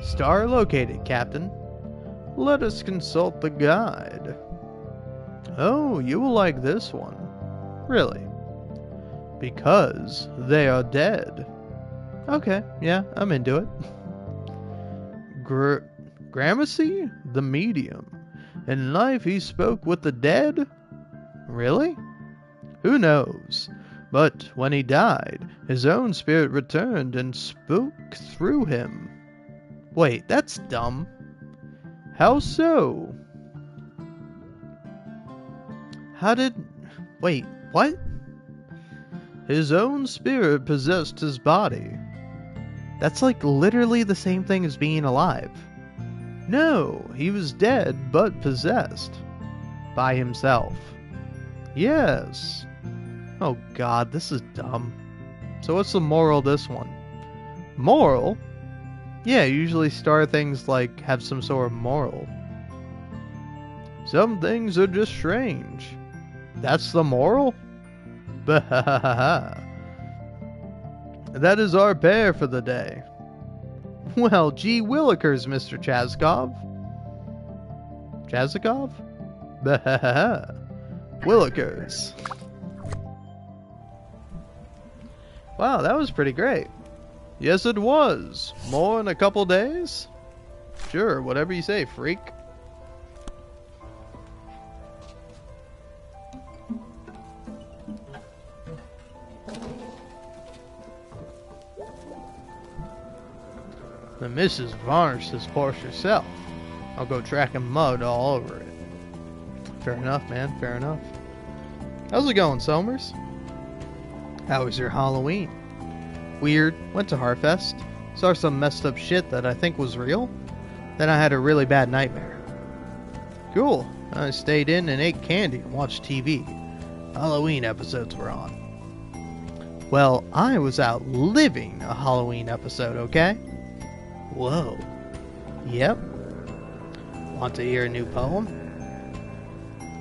Star located, Captain. Let us consult the guide. Oh, you will like this one. Really? Because they are dead. Okay, yeah, I'm into it. Gramercy, the medium. In life he spoke with the dead? Really? Who knows? But when he died, his own spirit returned and spoke through him. Wait, that's dumb. How so? Wait, what? His own spirit possessed his body. That's like literally the same thing as being alive. No, he was dead but possessed. By himself. Yes. Oh god, this is dumb. So what's the moral of this one? Moral? Yeah, usually star things like have some sort of moral. Some things are just strange. That's the moral? Bahahaha. That is our pair for the day. Well, gee willikers, Mr. Chazkov. Chazkov? Bahahaha. Willikers. Wow, that was pretty great. Yes, it was. More in a couple days? Sure, whatever you say, freak. The Mrs. varnished this Porsche herself. I'll go tracking mud all over it. Fair enough, man. Fair enough. How's it going, Somers? How was your Halloween? Weird. Went to Harfest. Saw some messed up shit that I think was real. Then I had a really bad nightmare. Cool. I stayed in and ate candy and watched TV. Halloween episodes were on. Well, I was out living a Halloween episode, okay? Whoa. Yep. Want to hear a new poem?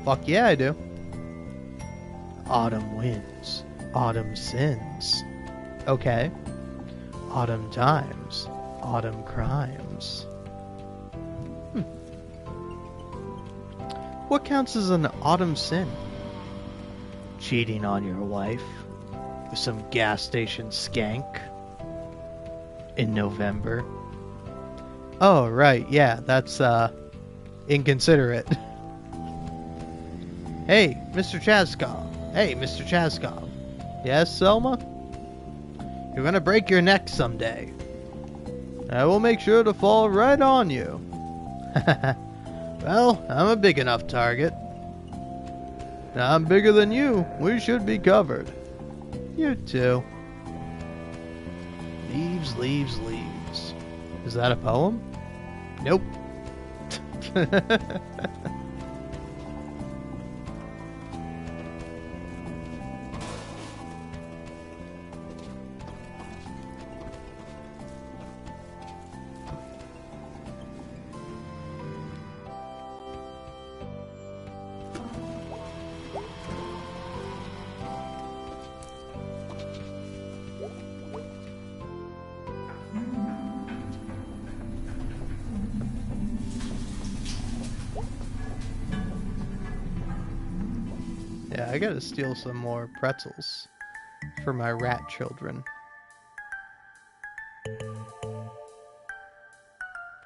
Fuck yeah, I do. Autumn winds, autumn sins. Okay. Autumn times, autumn crimes. What counts as an autumn sin? Cheating on your wife with some gas station skank in November. Oh, right, yeah, that's, inconsiderate. Hey, Mr. Chazkov. Hey, Mr. Chazkov. Yes, Selma? You're gonna break your neck someday. I will make sure to fall right on you. Well, I'm a big enough target. I'm bigger than you. We should be covered. You too. Leaves, leaves, leaves. Is that a poem? Nope. Yeah, I gotta steal some more pretzels for my rat children.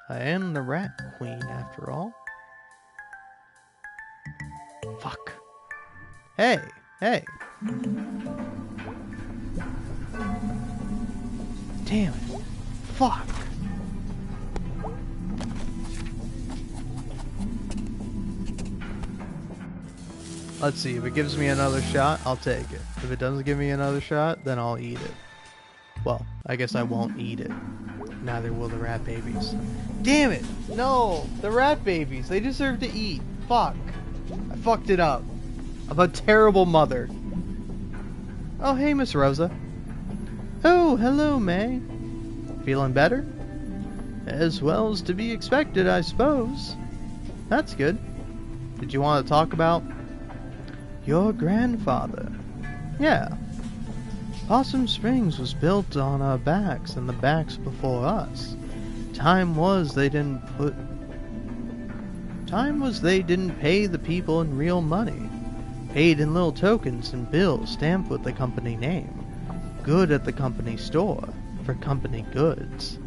I am the rat queen after all. Fuck. Hey, hey. Damn it. Fuck. Let's see, if it gives me another shot, I'll take it. If it doesn't give me another shot, then I'll eat it. Well, I guess I won't eat it. Neither will the rat babies. Damn it! No! The rat babies! They deserve to eat! Fuck! I fucked it up. I'm a terrible mother. Oh, hey, Miss Rosa. Oh, hello, May. Feeling better? As well as to be expected, I suppose. That's good. Did you want to talk about your grandfather? Yeah. Possum Springs was built on our backs and the backs before us. Time was they didn't pay the people in real money. Paid in little tokens and bills stamped with the company name. Good at the company store for company goods.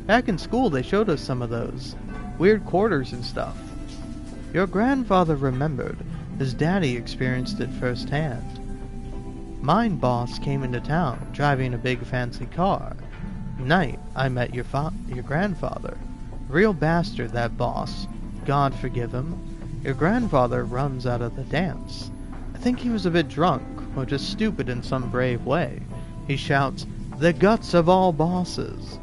Back in school they showed us some of those. Weird quarters and stuff. Your grandfather remembered. His daddy experienced it firsthand. Mine boss came into town, driving a big fancy car. Night, I met your grandfather. Real bastard, that boss. God forgive him. Your grandfather runs out of the dance. I think he was a bit drunk, or just stupid in some brave way. He shouts, "The guts of all bosses."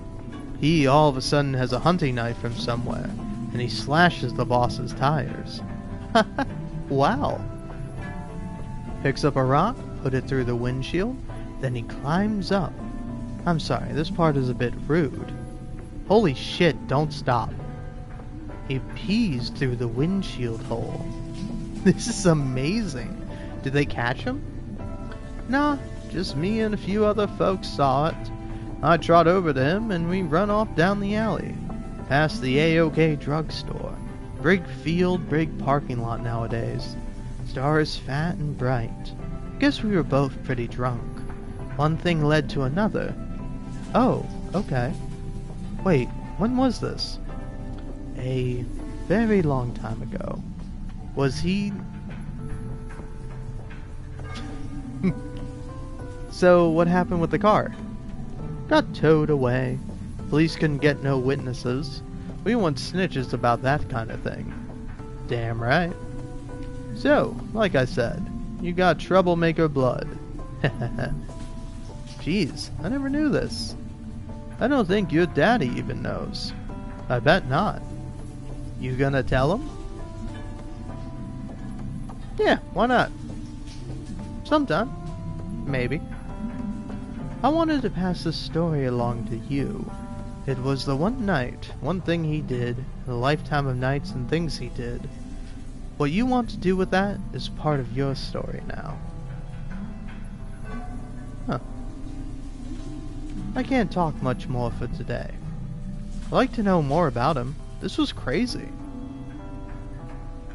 He all of a sudden has a hunting knife from somewhere, and he slashes the boss's tires. Wow. Picks up a rock, put it through the windshield, then he climbs up. I'm sorry, this part is a bit rude. Holy shit, don't stop. He pees through the windshield hole. This is amazing. Did they catch him? Nah, just me and a few other folks saw it. I trot over to him and we run off down the alley, past the A-OK drugstore. Big field, big parking lot nowadays. Stars fat and bright. Guess we were both pretty drunk. One thing led to another. Oh, okay. Wait, when was this? A very long time ago. Was he... So, what happened with the car? Got towed away. Police couldn't get no witnesses. We want snitches about that kind of thing. Damn right. So, like I said, you got troublemaker blood. Jeez, I never knew this. I don't think your daddy even knows. I bet not. You gonna tell him? Yeah, why not? Sometime. Maybe. I wanted to pass this story along to you. It was the one night, one thing he did, a lifetime of nights and things he did. What you want to do with that is part of your story now. Huh. I can't talk much more for today. I'd like to know more about him. This was crazy.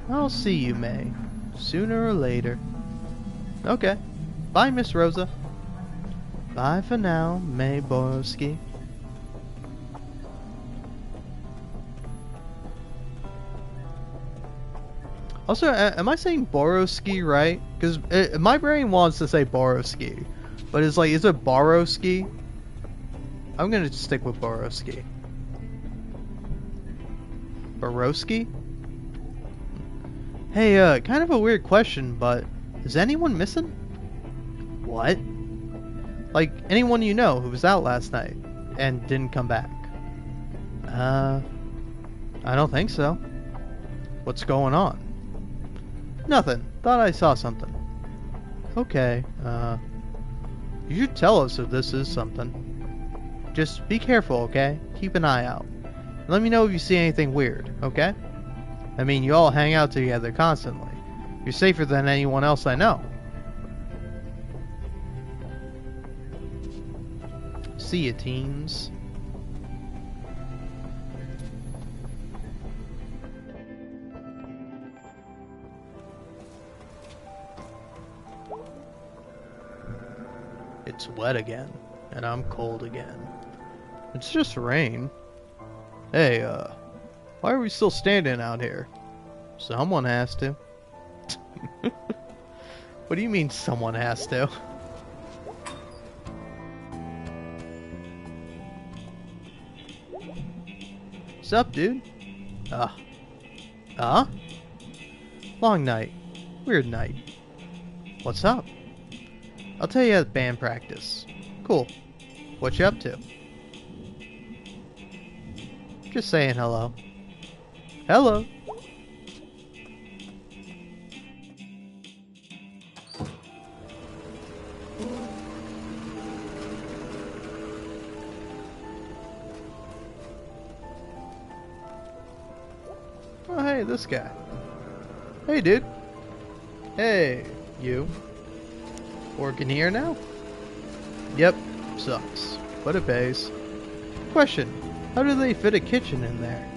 I'll see you, May. Sooner or later. Okay. Bye, Miss Rosa. Bye for now, May Borowski. Also, am I saying Borowski right? Because my brain wants to say Borowski, but it's like, is it Borowski? I'm gonna stick with Borowski. Borowski? Hey, kind of a weird question, but is anyone missing? What? Like, anyone you know who was out last night and didn't come back? I don't think so. What's going on? Nothing. Thought I saw something. Okay, you should tell us if this is something. Just be careful, okay? Keep an eye out. Let me know if you see anything weird, okay? I mean, you all hang out together constantly. You're safer than anyone else I know. See ya, teens. It's wet again, and I'm cold again. It's just rain. Hey, why are we still standing out here? Someone has to. What do you mean someone has to? What's up, dude? Long night. Weird night. What's up? I'll tell you at band practice. Cool. What you up to? Just saying hello. Hello. Oh, hey, this guy. Hey, dude. Hey, you. Working here now? Yep, sucks, but it pays. Question, how do they fit a kitchen in there?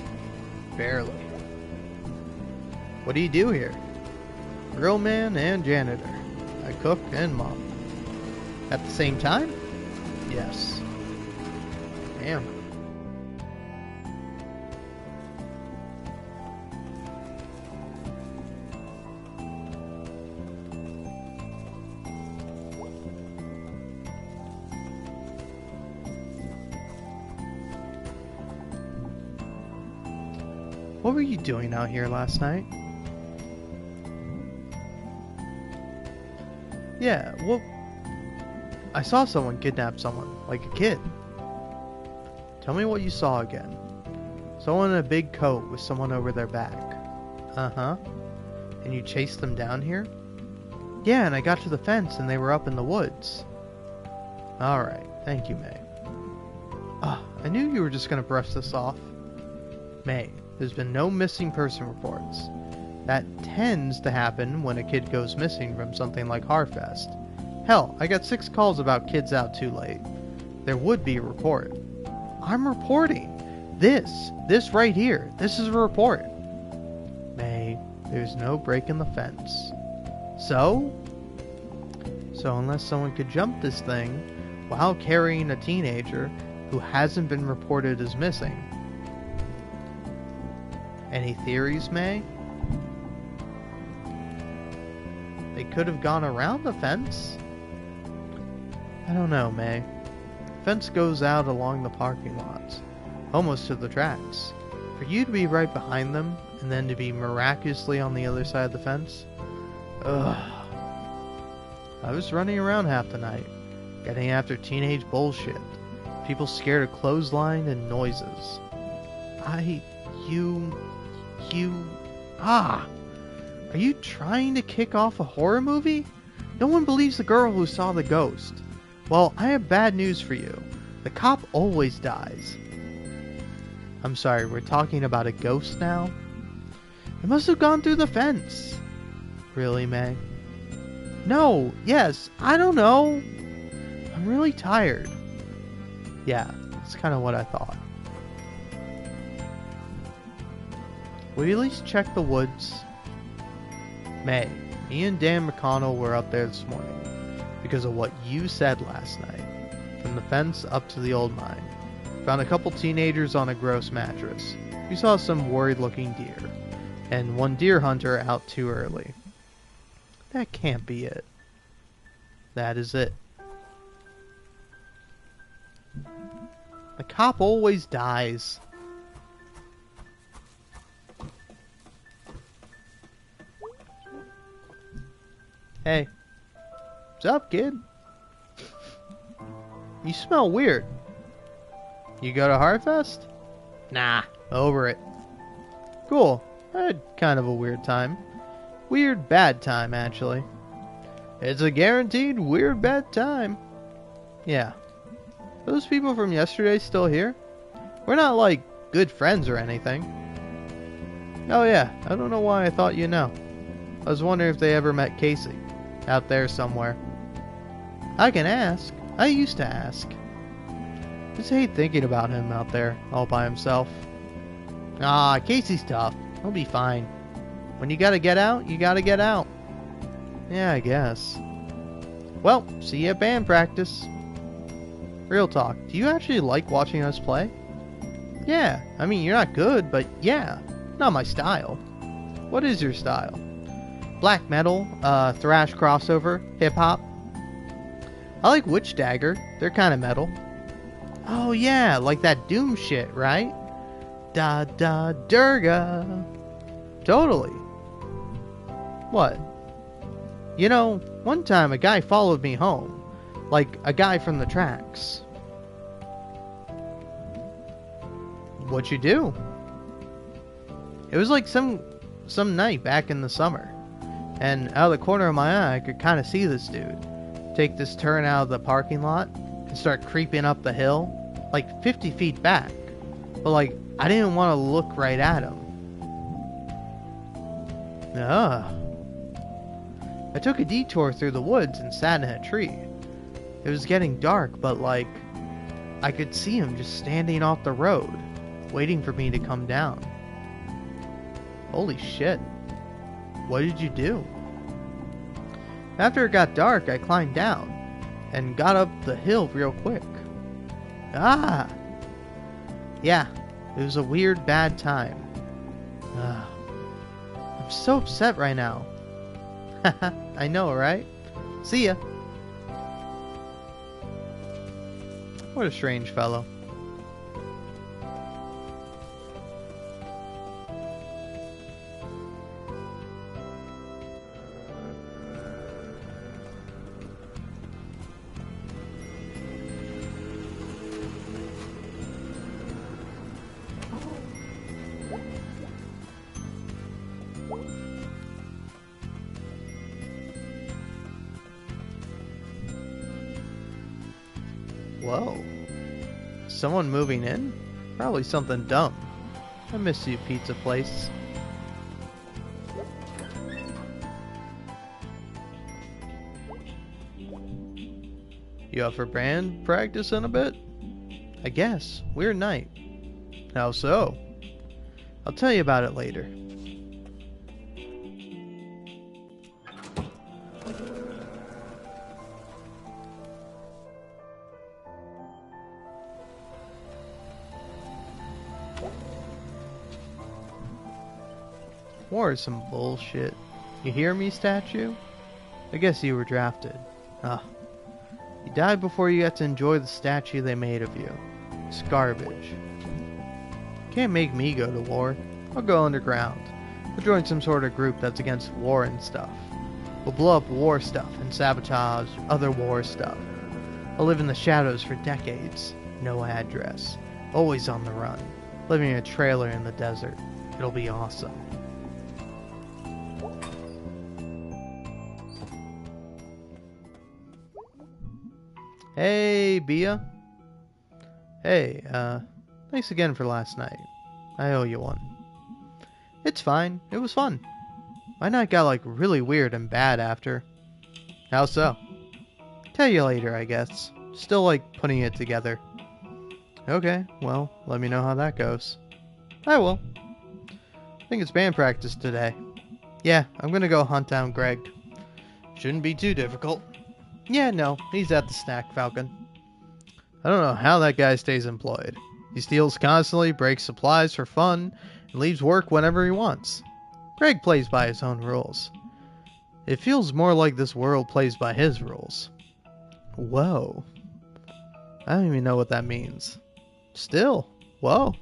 Barely. What do you do here? Grill man and janitor. I cook and mop. At the same time? Yes. Damn. What were you doing out here last night? Yeah, well, I saw someone kidnap someone, like a kid. Tell me what you saw again. Someone in a big coat with someone over their back. Uh-huh. And you chased them down here? Yeah, and I got to the fence and they were up in the woods. Alright, thank you, May. I knew you were just gonna brush this off. May, there's been no missing person reports. That tends to happen when a kid goes missing from something like Harfest. Hell, I got 6 calls about kids out too late. There would be a report. I'm reporting. This right here. This is a report. May, there's no break in the fence. So unless someone could jump this thing while carrying a teenager who hasn't been reported as missing. Any theories, May? They could have gone around the fence? I don't know, May. The fence goes out along the parking lots, almost to the tracks. For you to be right behind them, and then to be miraculously on the other side of the fence? Ugh. I was running around half the night, getting after teenage bullshit. People scared of clothesline and noises. Are you trying to kick off a horror movie? No one believes the girl who saw the ghost. Well, I have bad news for you. The cop always dies. I'm sorry, we're talking about a ghost now? It must have gone through the fence. Really, May? No, yes, I don't know. I'm really tired. Yeah, that's kind of what I thought. Will you at least check the woods? May, me and Dan McConnell were up there this morning because of what you said last night. From the fence up to the old mine. Found a couple teenagers on a gross mattress. We saw some worried looking deer. And one deer hunter out too early. That can't be it. That is it. The cop always dies. Hey. What's up, kid? You smell weird. You go to Harfest? Nah, over it. Cool. I had kind of a weird time. Weird bad time, actually. It's a guaranteed weird bad time. Yeah. Are those people from yesterday still here? We're not, like, good friends or anything. Oh yeah, I don't know why I thought you know. I was wondering if they ever met Casey. Out there somewhere. I can ask. I used to ask. Just hate thinking about him out there, all by himself. Ah, Casey's tough. He'll be fine. When you gotta get out, you gotta get out. Yeah, I guess. Well, see you at band practice. Real talk, do you actually like watching us play? Yeah, I mean, you're not good, but yeah. Not my style. What is your style? Black metal, thrash crossover, hip-hop. I like Witch Dagger. They're kind of metal. Oh yeah, like that Doom shit, right? Da da Durga. Totally. What? You know, one time a guy followed me home. Like a guy from the tracks. What'd you do? It was like some night back in the summer. And out of the corner of my eye, I could kind of see this dude take this turn out of the parking lot and start creeping up the hill, like 50 feet back. But like, I didn't want to look right at him. I took a detour through the woods and sat in a tree. It was getting dark, but like, I could see him just standing off the road, waiting for me to come down. Holy shit. What did you do? After it got dark, I climbed down and got up the hill real quick. Ah! Yeah, it was a weird bad time. I'm so upset right now. I know, right? See ya. What a strange fellow. Whoa. Someone moving in? Probably something dumb. I miss you, pizza place. You up for band practice in a bit? I guess. Weird night. How so? I'll tell you about it later. War is some bullshit. You hear me, statue? I guess you were drafted. You died before you got to enjoy the statue they made of you. It's garbage. Can't make me go to war. I'll go underground. We'll join some sort of group that's against war and stuff. We'll blow up war stuff and sabotage other war stuff. I'll live in the shadows for decades. No address. Always on the run. Living in a trailer in the desert. It'll be awesome. Hey, Bia. Hey, thanks again for last night. I owe you one. It's fine. It was fun. My night got, like, really weird and bad after. How so? Tell you later, I guess. Still, like, putting it together. Okay, well, let me know how that goes. I will. I think it's band practice today. Yeah, I'm gonna go hunt down Greg. Shouldn't be too difficult. Yeah, no, he's at the Snack Falcon. I don't know how that guy stays employed. He steals constantly, breaks supplies for fun, and leaves work whenever he wants. Greg plays by his own rules. It feels more like this world plays by his rules. Whoa. I don't even know what that means. Still. Whoa.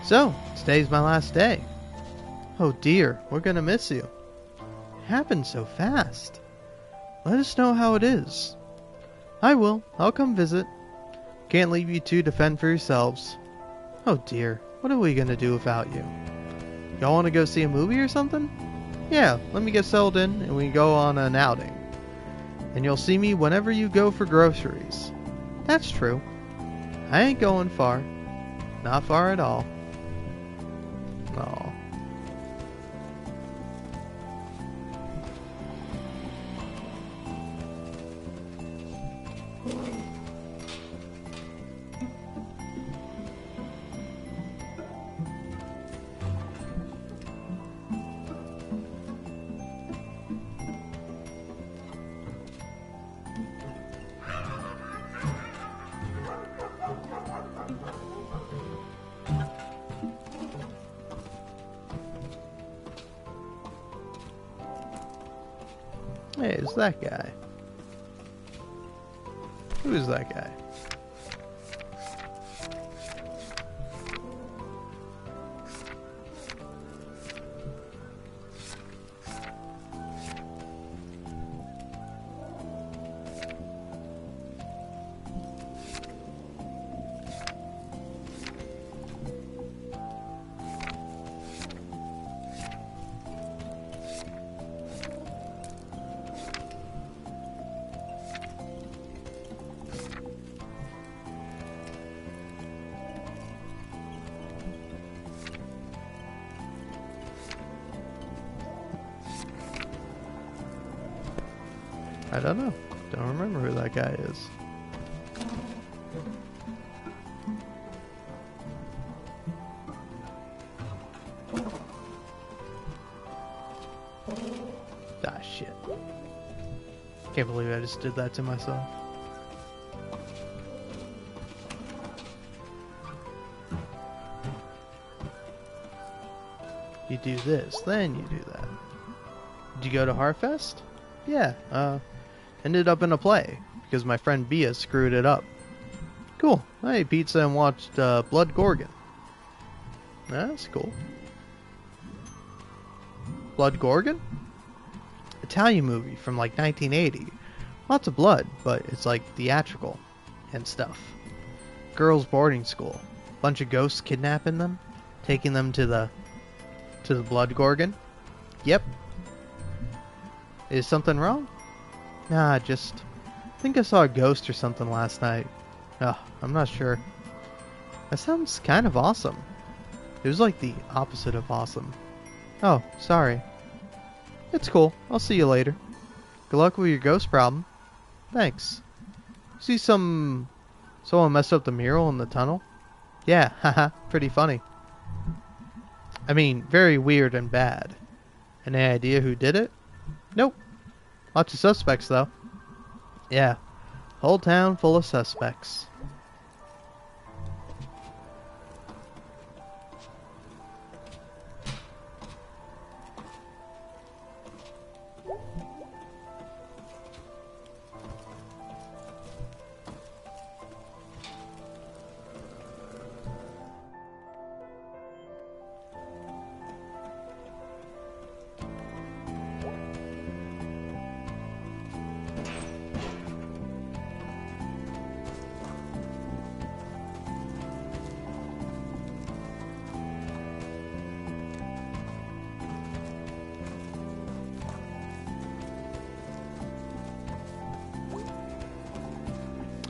So, today's my last day. Oh dear, we're gonna miss you. It happened so fast. Let us know how it is. I will. I'll come visit. Can't leave you two to fend for yourselves. Oh dear, what are we gonna do without you? Y'all wanna go see a movie or something? Yeah, let me get settled in and we can go on an outing. And you'll see me whenever you go for groceries. That's true. I ain't going far. Not far at all. Aw. Hey, it's that guy. Who is that guy? I don't know. Don't remember who that guy is. Ah, shit. Can't believe I just did that to myself. You do this, then you do that. Did you go to Harfest? Yeah, ended up in a play, because my friend Bia screwed it up. Cool. I ate pizza and watched Blood Gorgon. That's cool. Blood Gorgon? Italian movie from like 1980. Lots of blood, but it's like theatrical and stuff. Girls' boarding school. Bunch of ghosts kidnapping them, taking them to the Blood Gorgon. Yep. Is something wrong? Nah, just think I saw a ghost or something last night. Ugh, I'm not sure. That sounds kind of awesome. It was like the opposite of awesome. Oh, sorry. It's cool. I'll see you later. Good luck with your ghost problem. Thanks. See someone messed up the mural in the tunnel? Yeah, haha, pretty funny. I mean, very weird and bad. Any idea who did it? Nope. Lots of suspects, though. Yeah. Whole town full of suspects.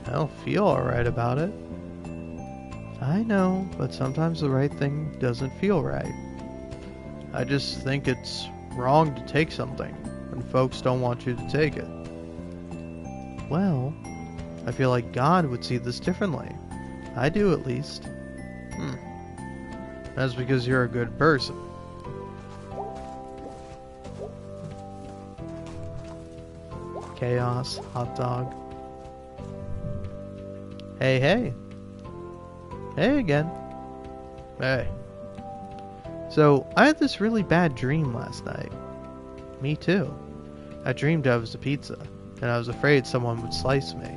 I don't feel alright about it. I know, but sometimes the right thing doesn't feel right. I just think it's wrong to take something when folks don't want you to take it. Well, I feel like God would see this differently. I do, at least. That's because you're a good person. Chaos, hot dog. Hey, hey. Hey again. Hey. So, I had this really bad dream last night. Me too. I dreamed I was a pizza, and I was afraid someone would slice me.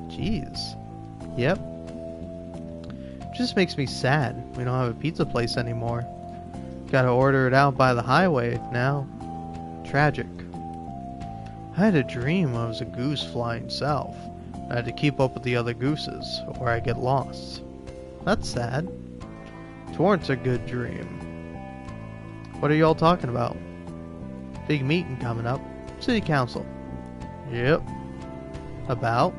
Jeez. Yep. It just makes me sad we don't have a pizza place anymore. Gotta order it out by the highway now. Tragic. I had a dream I was a goose flying south. I had to keep up with the other gooses, or I get lost. That's sad. Torrent's a good dream. What are y'all talking about? Big meeting coming up. City council. Yep. About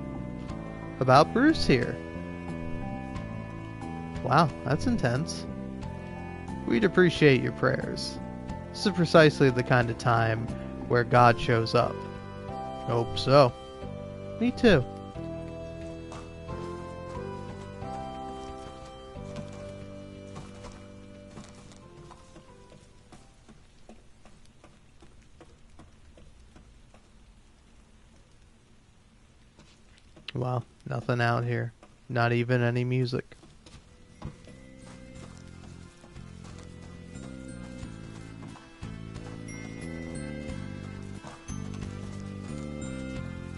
Bruce here. Wow, that's intense. We'd appreciate your prayers. This is precisely the kind of time where God shows up. Hope so. Me too. Wow, nothing out here. Not even any music.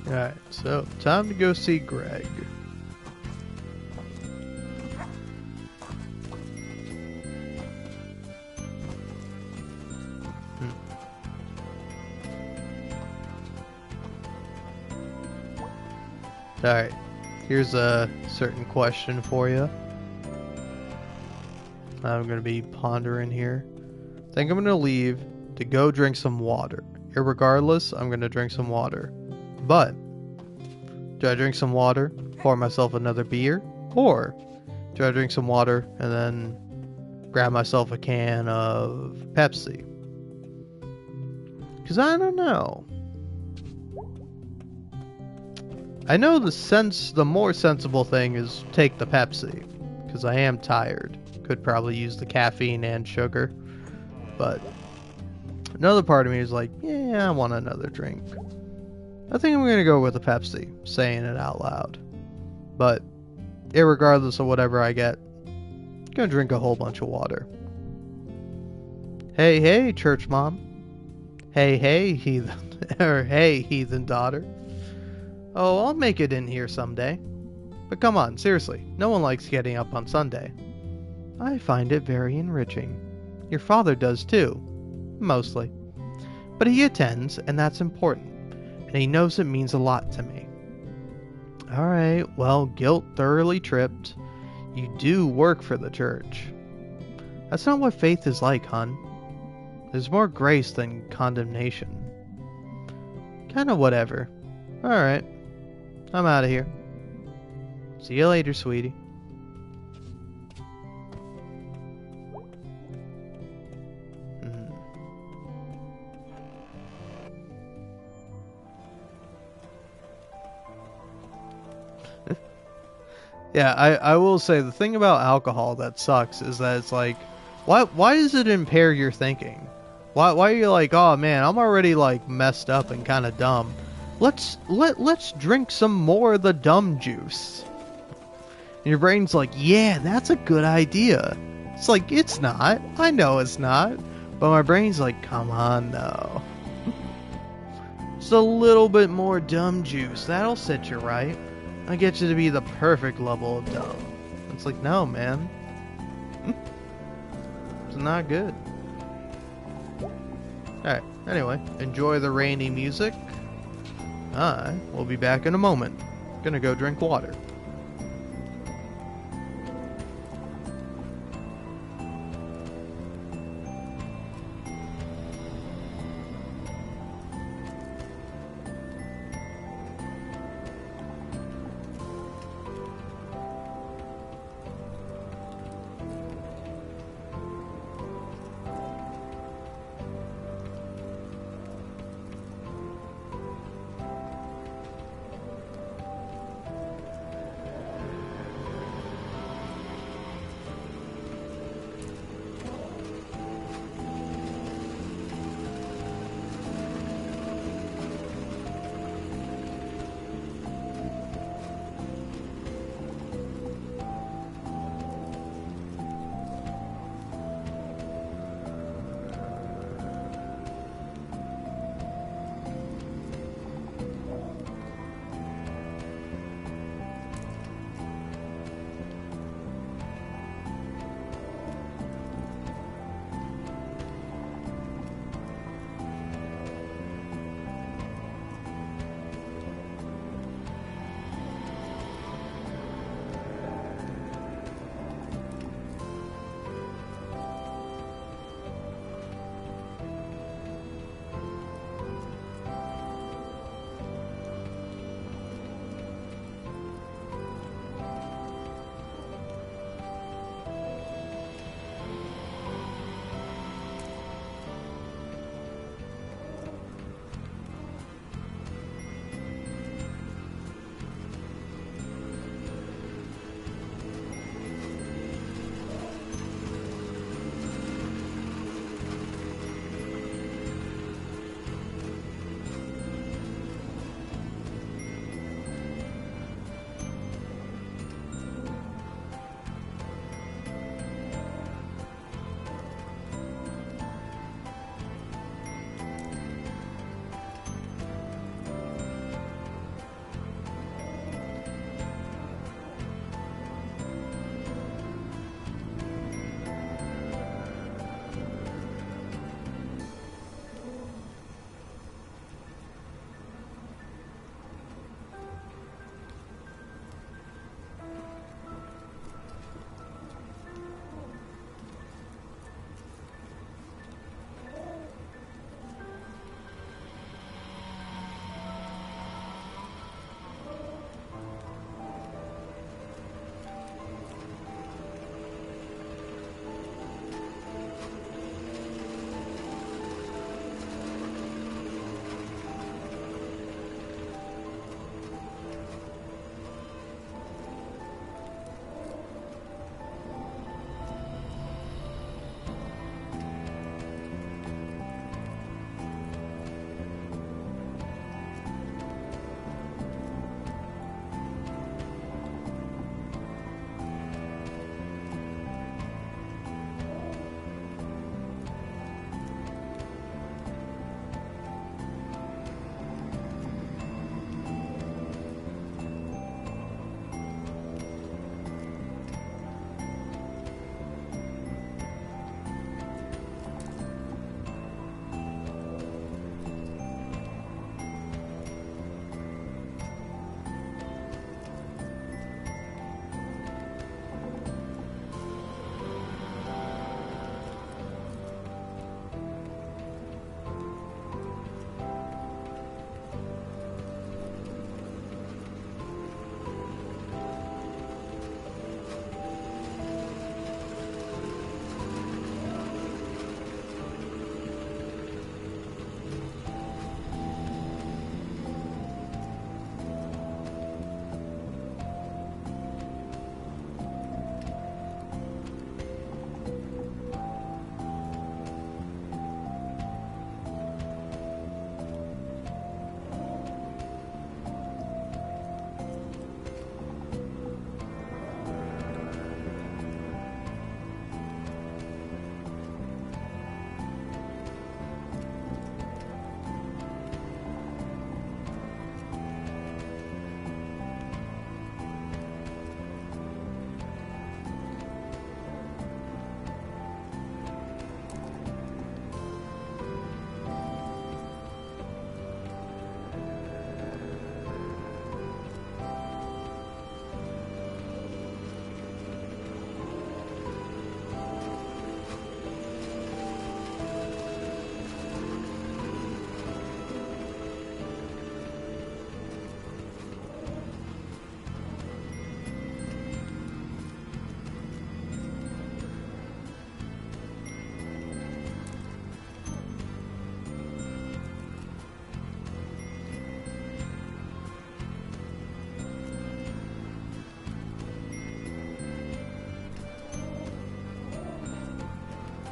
Alright, so time to go see Greg. Alright, here's a certain question for you. I'm going to be pondering here. I think I'm going to leave to go drink some water. Irregardless, I'm going to drink some water. But, do I drink some water, pour myself another beer? Or, do I drink some water and then grab myself a can of Pepsi? Because I don't know. I know the more sensible thing is take the Pepsi, because I am tired. Could probably use the caffeine and sugar. But another part of me is like, yeah, I want another drink. I think I'm going to go with the Pepsi, saying it out loud. But, irregardless of whatever I get, I'm going to drink a whole bunch of water. Hey, hey, church mom. Hey, hey, heathen. Or, hey, heathen daughter. Oh, I'll make it in here someday. But come on, seriously, no one likes getting up on Sunday. I find it very enriching. Your father does too. Mostly. But he attends, and that's important. And he knows it means a lot to me. Alright, well, guilt thoroughly tripped. You do work for the church. That's not what faith is like, hun. There's more grace than condemnation. Kinda whatever. Alright. I'm out of here. See you later, sweetie. Yeah, I will say the thing about alcohol that sucks is that it's like, why does it impair your thinking? Why are you like, oh man, I'm already like messed up and kind of dumb. Let's drink some more of the dumb juice. And your brain's like, yeah, that's a good idea. It's like, it's not. I know it's not. But my brain's like, come on, no. Just a little bit more dumb juice. That'll set you right. I get you to be the perfect level of dumb. It's like, no, man. It's not good. Alright, anyway, enjoy the rainy music. I will be back in a moment. Gonna go drink water.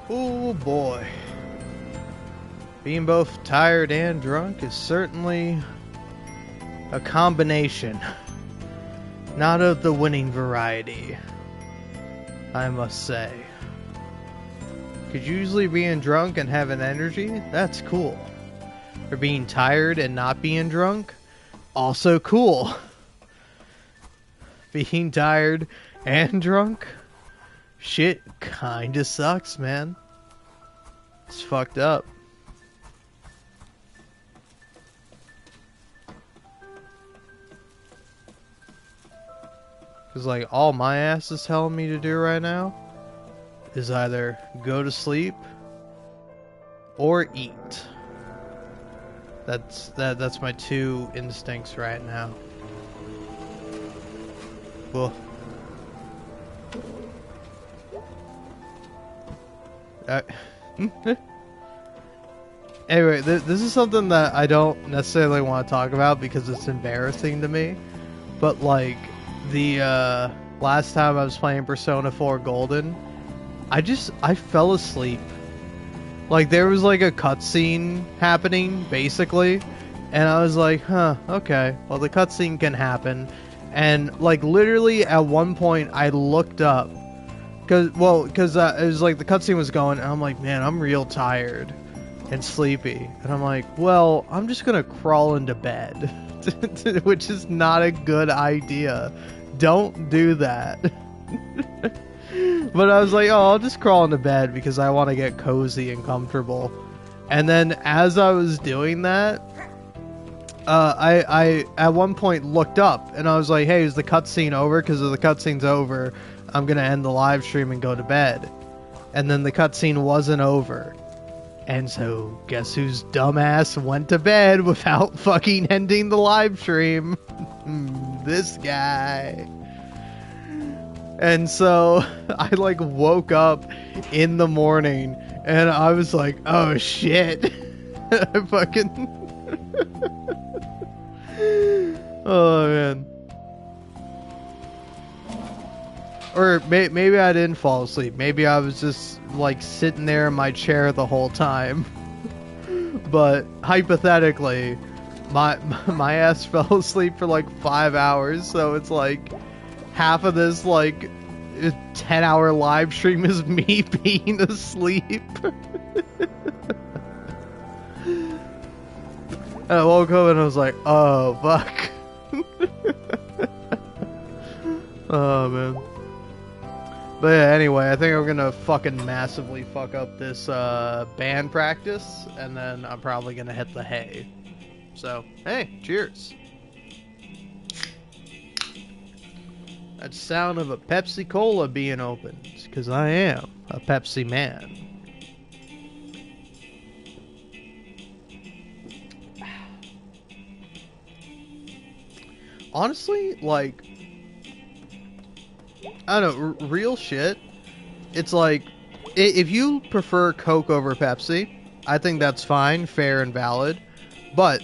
Oh boy. Being both tired and drunk is certainly a combination. Not of the winning variety, I must say. Because usually being drunk and having energy, that's cool. Or being tired and not being drunk, also cool. Being tired and drunk, shit kinda sucks, man. It's fucked up. Because, like, all my ass is telling me to do right now is either go to sleep or eat. That's my two instincts right now. Well, anyway, this is something that I don't necessarily want to talk about because it's embarrassing to me. But like the last time I was playing Persona 4 Golden, I fell asleep. Like there was like a cutscene happening basically, and I was like, huh, okay, well the cutscene can happen. And like literally at one point I looked up because it was like the cutscene was going and I'm like, man, I'm real tired and sleepy, and I'm like, well, I'm just gonna crawl into bed. Which is not a good idea. Don't do that. But I was like, oh, I'll just crawl into bed because I want to get cozy and comfortable. And then as I was doing that, I at one point looked up and I was like, hey, is the cutscene over? Because if the cutscene's over, I'm going to end the live stream and go to bed. And then the cutscene wasn't over. And so, guess whose dumbass went to bed without fucking ending the live stream? This guy. And so, I like woke up in the morning and I was like, oh shit. I fucking... Oh man. Or maybe I didn't fall asleep. Maybe I was just like sitting there in my chair the whole time. But hypothetically, my ass fell asleep for like 5 hours. So it's like half of this like 10-hour live stream is me being asleep. And I woke up and I was like, oh fuck. Oh man. But yeah, anyway, I think I'm gonna fucking massively fuck up this band practice, and then I'm probably gonna hit the hay. So, hey, cheers. That sound of a Pepsi Cola being opened, because I am a Pepsi man. Honestly, like, I don't know, real shit, it's like, if you prefer Coke over Pepsi, I think that's fine, fair and valid, but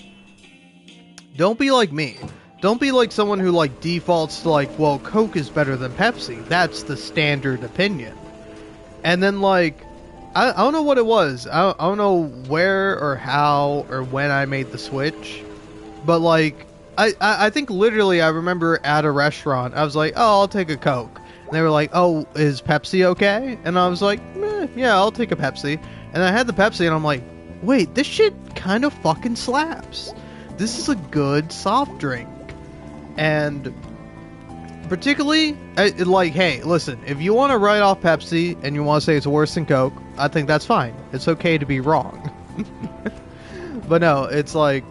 don't be like me. Don't be like someone who like defaults to like, well, Coke is better than Pepsi. That's the standard opinion. And then like, I don't know what it was. I don't know where or how or when I made the switch, but like, I think literally I remember at a restaurant, I was like, oh, I'll take a Coke. And they were like, oh, is Pepsi okay? And I was like, yeah, I'll take a Pepsi. And I had the Pepsi and I'm like, wait, this shit kind of fucking slaps. This is a good soft drink. And particularly, like, hey, listen, if you want to write off Pepsi and you want to say it's worse than Coke, I think that's fine. It's okay to be wrong. But no, it's like,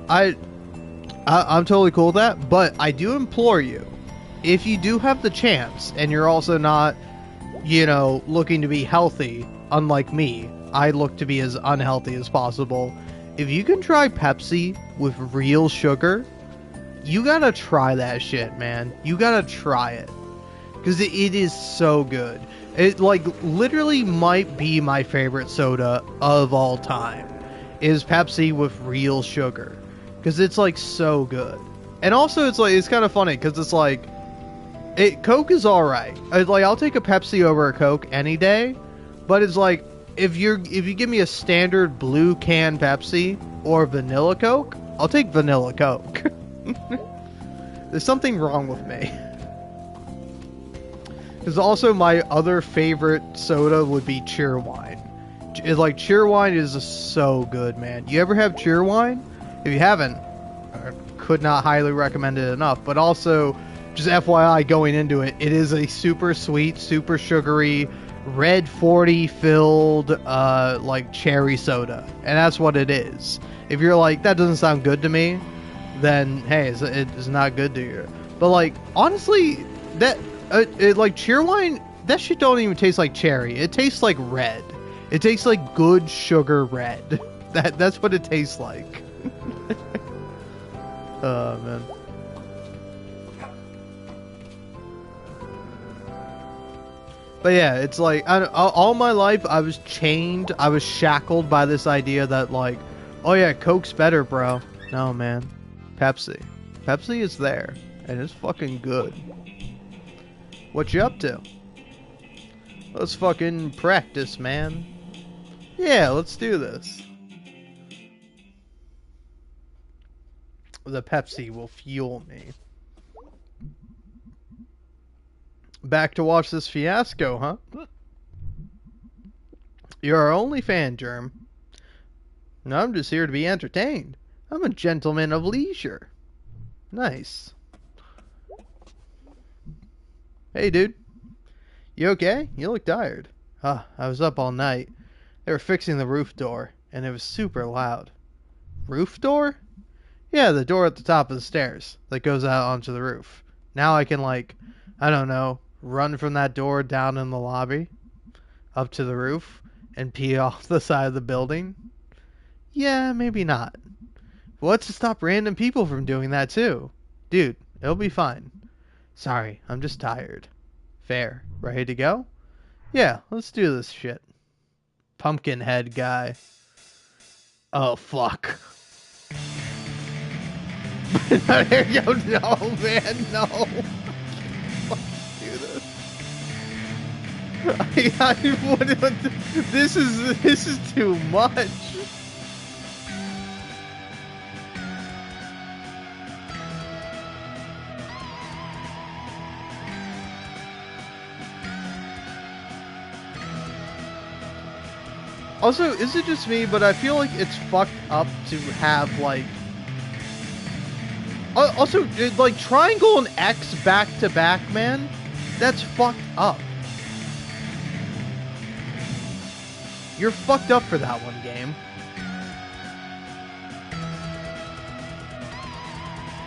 I'm totally cool with that, but I do implore you, if you do have the chance, and you're also not, you know, looking to be healthy, unlike me, I look to be as unhealthy as possible, if you can try Pepsi with real sugar, you gotta try that shit, man. You gotta try it. Because it is so good. It, like, literally might be my favorite soda of all time, is Pepsi with real sugar. Because it's, like, so good. And also, it's, like, it's kind of funny, because it's, like, Coke is alright. Like, I'll take a Pepsi over a Coke any day, But it's like, if you give me a standard blue can Pepsi or vanilla Coke, I'll take vanilla Coke. There's something wrong with me. Because also my other favorite soda would be Cheerwine. It's like, Cheerwine is so good, man. You ever have Cheerwine? If you haven't, I could not highly recommend it enough. But also, just FYI going into it, it is a super sweet, super sugary, red 40 filled, like cherry soda. And that's what it is. If you're like, that doesn't sound good to me, then hey, it's not good to you. But like, honestly, that like Cheerwine, that shit don't even taste like cherry. It tastes like red. It tastes like good sugar red. That's what it tastes like. Oh man. But yeah, it's like, all my life I was chained, I was shackled by this idea that like, oh yeah, Coke's better, bro. No, man. Pepsi. Pepsi is there, and it's fucking good. What you up to? Let's fucking practice, man. Yeah, let's do this. The Pepsi will fuel me. Back to watch this fiasco, huh? You're our only fan, Germ. No, I'm just here to be entertained. I'm a gentleman of leisure. Nice. Hey, dude. You okay? You look tired. I was up all night. They were fixing the roof door, and it was super loud. Roof door? Yeah, the door at the top of the stairs that goes out onto the roof. Now I can, like, I don't know, run from that door down in the lobby, up to the roof, and pee off the side of the building. Yeah, maybe not. What's to stop random people from doing that too? Dude, it'll be fine. Sorry, I'm just tired. Fair. Ready to go? Yeah, let's do this shit. Pumpkinhead guy. Oh, fuck. There you go. No, man, no. Let's do this. This is too much. Also, is it just me, but I feel like it's fucked up to have, like... Also, like, triangle and X back-to-back, man? That's fucked up. You're fucked up for that one, game.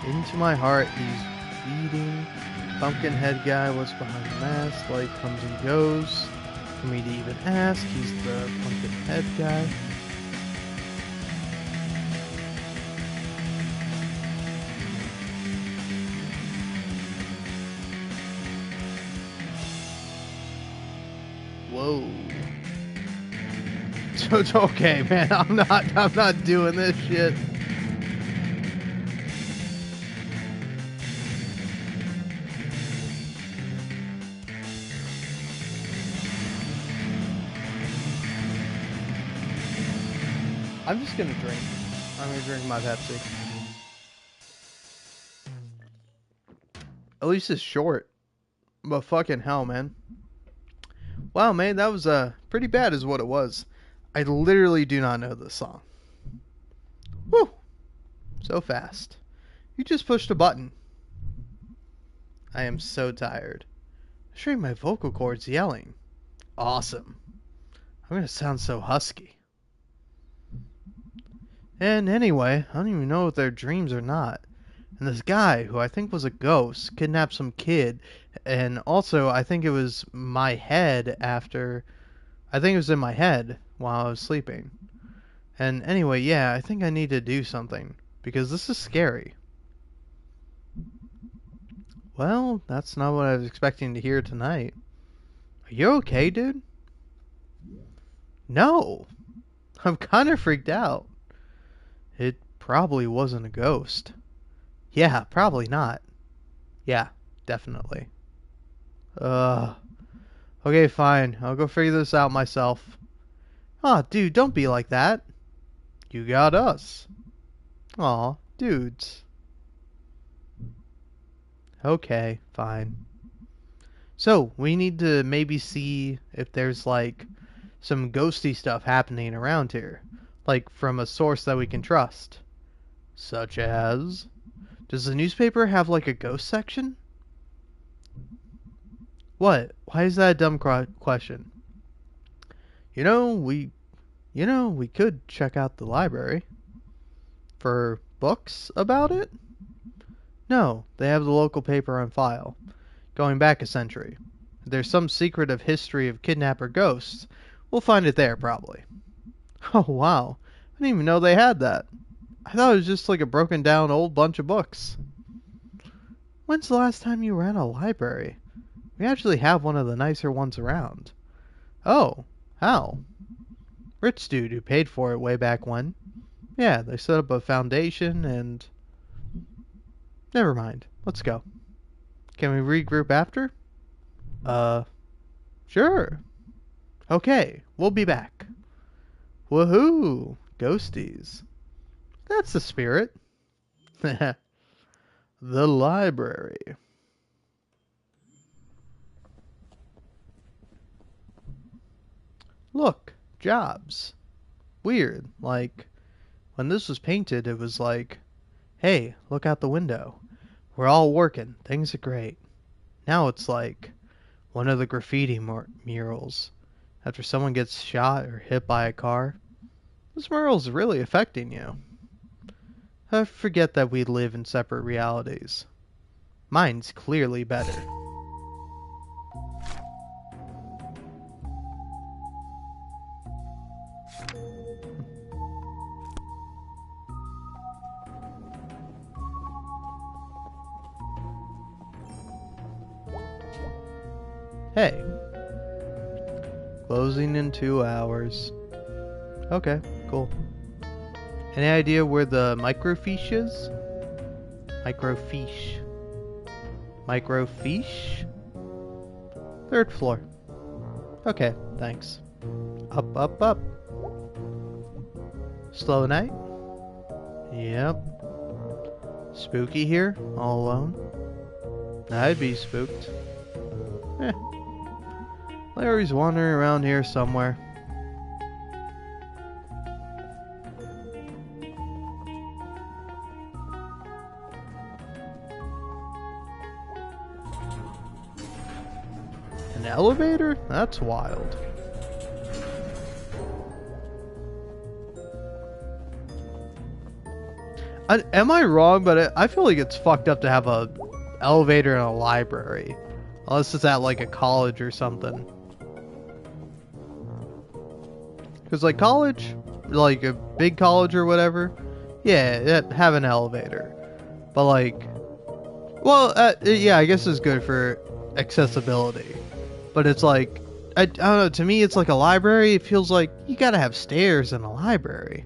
Into my heart, he's beating. Pumpkinhead guy, what's behind the mask? Light comes and goes. For me to even ask, he's the Pumpkinhead guy. Whoa. It's okay, man. I'm not doing this shit. I'm just gonna drink. I'm gonna drink my Pepsi. At least it's short. But fucking hell, man. Wow, man, that was pretty bad is what it was. I literally do not know this song. Whew. So fast. You just pushed a button. I am so tired. Straight my vocal cords yelling. Awesome. I'm gonna sound so husky. And anyway, I don't even know if they're dreams or not. And this guy, who I think was a ghost, kidnapped some kid. And also, I think it was my head after... I think it was in my head while I was sleeping. And anyway, yeah, I think I need to do something. Because this is scary. Well, that's not what I was expecting to hear tonight. Are you okay, dude? No. I'm kind of freaked out. It probably wasn't a ghost. Yeah, probably not. Yeah, definitely. Okay, fine. I'll go figure this out myself. Aw, dude, don't be like that. You got us. Aw, dudes. Okay, fine. So, we need to maybe see if there's, like, some ghosty stuff happening around here. Like, from a source that we can trust. Such as... Does the newspaper have, like, a ghost section? What? Why is that a dumb question? You know, we could check out the library. For books about it? No, they have the local paper on file, going back a century. If there's some secret of history of kidnapper ghosts, we'll find it there, probably. Oh, wow. I didn't even know they had that. I thought it was just like a broken down old bunch of books. When's the last time you were at a library? We actually have one of the nicer ones around. Oh, how? Rich dude who paid for it way back when. Yeah, they set up a foundation and... Never mind. Let's go. Can we regroup after? Sure. Okay, we'll be back. Woohoo! Ghosties. That's the spirit. The library. Look, jobs. Weird. Like, when this was painted, it was like, hey, look out the window. We're all working. Things are great. Now it's like one of the graffiti murals. After someone gets shot or hit by a car. This mural's really affecting you. I forget that we live in separate realities. Mine's clearly better. Hey. Closing in 2 hours. Okay, cool. Any idea where the microfiche is? Microfiche. Microfiche? 3rd floor. Okay, thanks. Up, up, up. Slow night? Yep. Spooky here? All alone? I'd be spooked. Eh. Larry's wandering around here somewhere. An elevator? That's wild. Am I wrong? But I feel like it's fucked up to have a elevator in a library. Unless it's at like a college or something. Because like college, like a big college or whatever, yeah, have an elevator. But like, well, yeah, I guess it's good for accessibility. But it's like, I don't know, to me it's like a library. It feels like you gotta have stairs in a library.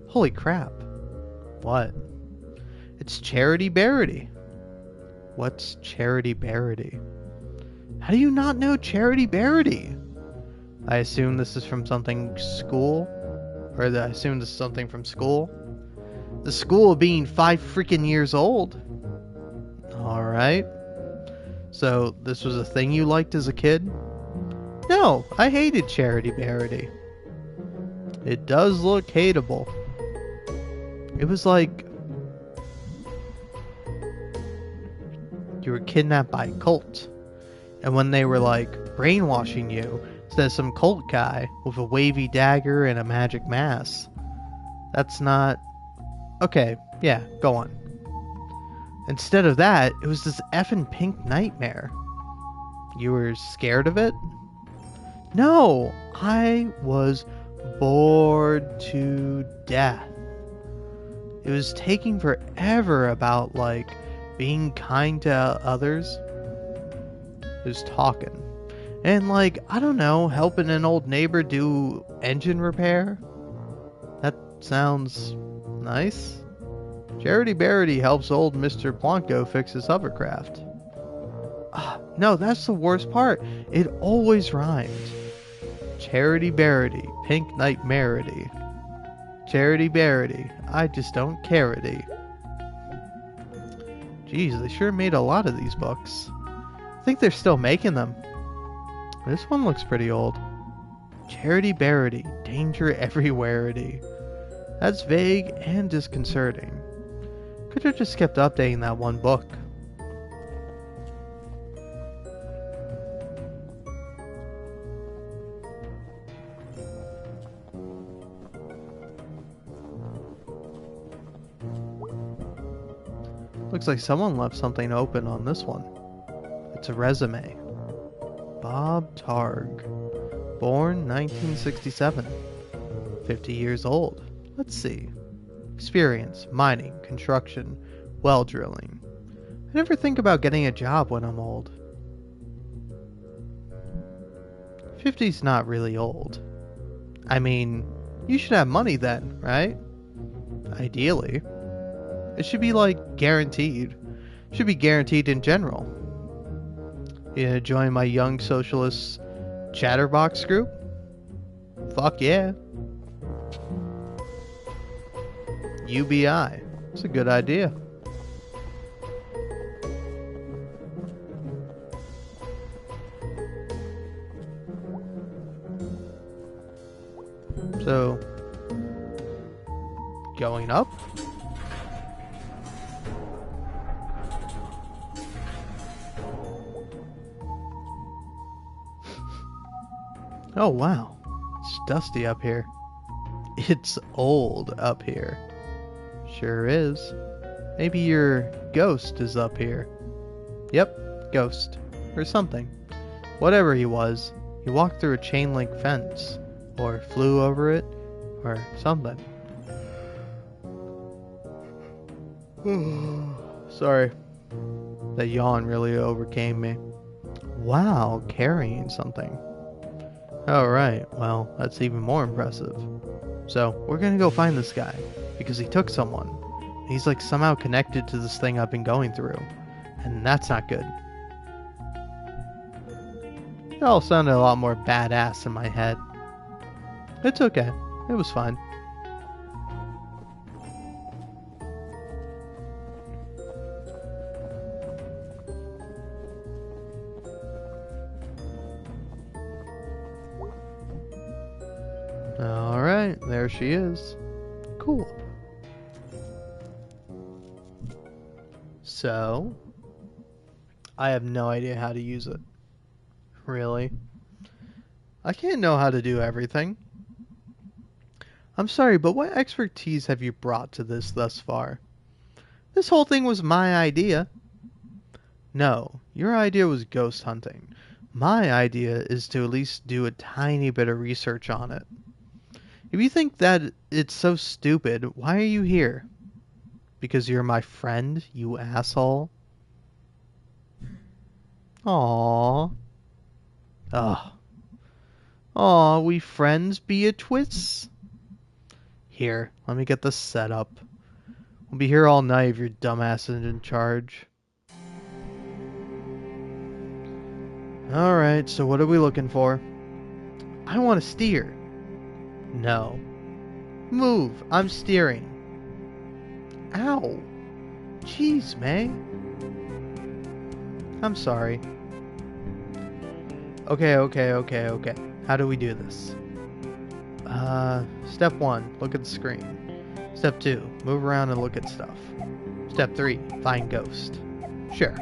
Holy crap. What? It's Charity Barity. What's Charity Barity? How do you not know Charity Barity? I assume this is from something school? Or I assume this is something from school? The school of being 5 freaking years old. Alright. So, this was a thing you liked as a kid? No, I hated Charity Barity. It does look hateable. It was like... you were kidnapped by a cult. And when they were like, brainwashing you... there's some cult guy with a wavy dagger and a magic mask. That's not... Okay, yeah, go on. Instead of that, it was this effing pink nightmare. You were scared of it? No, I was bored to death. It was taking forever about, like, being kind to others. It was talking. And like, I don't know, helping an old neighbor do engine repair? That sounds nice. Charity Barity helps old Mr. Plonko fix his hovercraft. No, that's the worst part. It always rhymed. Charity Barity, Pink Nightmarity. Charity Barity, I just don't care-ity. Jeez, they sure made a lot of these books. I think they're still making them. This one looks pretty old. Charity Barity, Danger Everywhere-ity. That's vague and disconcerting. Could have just kept updating that one book. Looks like someone left something open on this one. It's a resume. Bob Targ. Born 1967. 50 years old. Let's see. Experience, mining, construction, well drilling. I never think about getting a job when I'm old. 50's not really old. I mean, you should have money then, right? Ideally. It should be like guaranteed. It should be guaranteed in general. You gonna join my young socialist chatterbox group? Fuck yeah. UBI. It's a good idea. So, going up? Oh wow, it's dusty up here. It's old up here. Sure is. Maybe your ghost is up here. Yep, ghost. Or something. Whatever he was, he walked through a chain link fence. Or flew over it. Or something. Sorry. That yawn really overcame me. Wow, carrying something. Oh, right. Well, that's even more impressive. So, we're gonna go find this guy, because he took someone. He's like somehow connected to this thing I've been going through. And that's not good. It all sounded a lot more badass in my head. It's okay. It was fine. Alright, there she is. Cool. So, I have no idea how to use it. Really? I can't know how to do everything. I'm sorry, but what expertise have you brought to this thus far? This whole thing was my idea. No, your idea was ghost hunting. My idea is to at least do a tiny bit of research on it. If you think that it's so stupid, why are you here? Because you're my friend, you asshole? Aww. Ugh. Aw, we friends, Beatrice? Here, let me get this set up. We'll be here all night if your dumbass isn't in charge. Alright, so what are we looking for? I want to steer. No. Move, I'm steering. Ow. Jeez, May. I'm sorry. Okay. How do we do this? Step 1, look at the screen. Step 2, move around and look at stuff. Step 3, find ghost. Sure.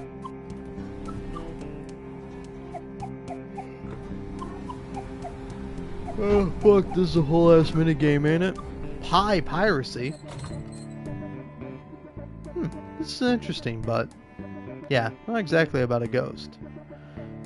Oh, fuck, this is a whole ass minigame, ain't it? Piracy? This is interesting, but... yeah, not exactly about a ghost.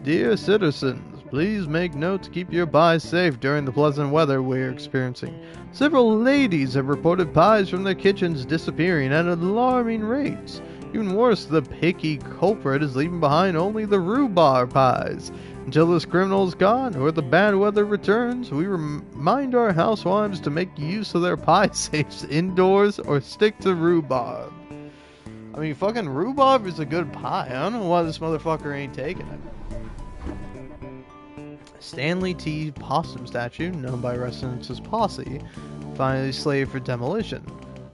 Dear citizens, please make note to keep your pies safe during the pleasant weather we're experiencing. Several ladies have reported pies from their kitchens disappearing at alarming rates. Even worse, the picky culprit is leaving behind only the rhubarb pies. Until this criminal is gone or the bad weather returns, we remind our housewives to make use of their pie safes indoors or stick to rhubarb. I mean, fucking rhubarb is a good pie. I don't know why this motherfucker ain't taking it. Stanley T. Possum statue, known by residents as Posse, finally slated for demolition.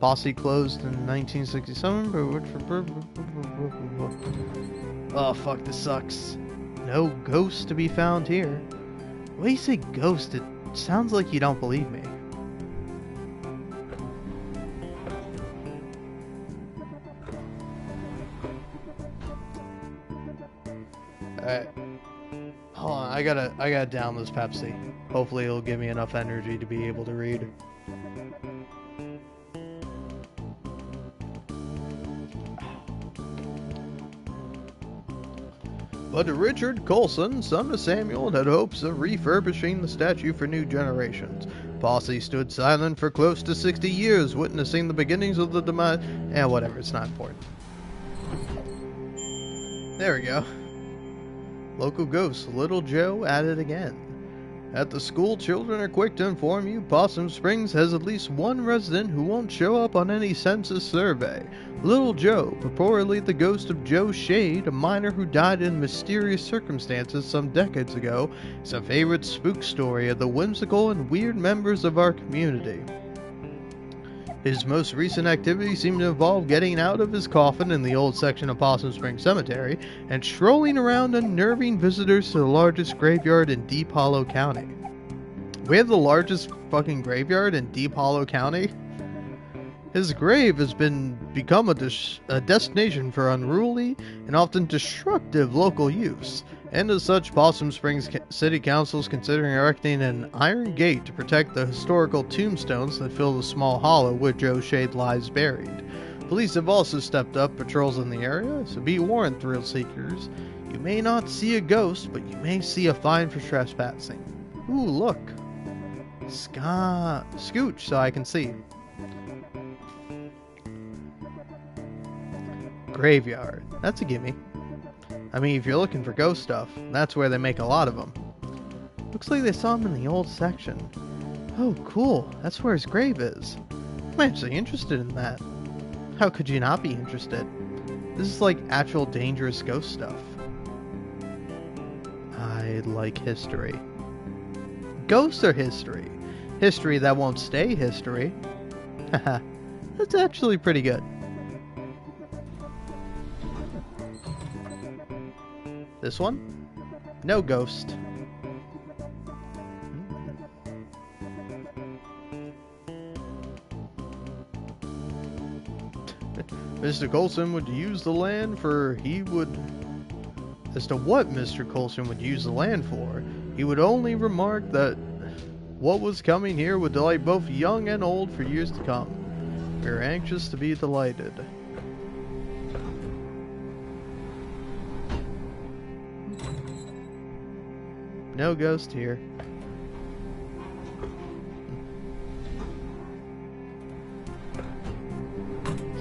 Posse closed in 1967, but which... Oh, fuck, this sucks. No ghost to be found here. When you say ghost, it sounds like you don't believe me. Alright. Hold on, I gotta down this Pepsi. Hopefully it'll give me enough energy to be able to read. But Richard Coulson, son of Samuel, had hopes of refurbishing the statue for new generations. Posse stood silent for close to 60 years, witnessing the beginnings of the demise... whatever, it's not important. There we go. Local ghost, Little Joe, at it again. At the school, children are quick to inform you Possum Springs has at least one resident who won't show up on any census survey. Little Joe, purportedly the ghost of Joe Shade, a miner who died in mysterious circumstances some decades ago, is a favorite spook story of the whimsical and weird members of our community. His most recent activities seem to involve getting out of his coffin in the old section of Possum Springs Cemetery and strolling around unnerving visitors to the largest graveyard in Deep Hollow County. We have the largest fucking graveyard in Deep Hollow County? His grave has become a destination for unruly and often destructive local use, and as such, Possum Springs City Council is considering erecting an iron gate to protect the historical tombstones that fill the small hollow where Joe Shade lies buried. Police have also stepped up patrols in the area, so be warned, thrill seekers. You may not see a ghost, but you may see a fine for trespassing. Ooh, look. Scooch, so I can see. Graveyard. That's a gimme. I mean, if you're looking for ghost stuff, that's where they make a lot of them. Looks like they saw him in the old section. Oh, cool. That's where his grave is. I'm actually interested in that. How could you not be interested? This is like actual dangerous ghost stuff. I like history. Ghosts are history. History that won't stay history. Haha. That's actually pretty good. This one? No ghost. Mr. Coulson would use the land for as to what Mr. Coulson would use the land for, he would only remark that what was coming here would delight both young and old for years to come. We are anxious to be delighted. No ghost here.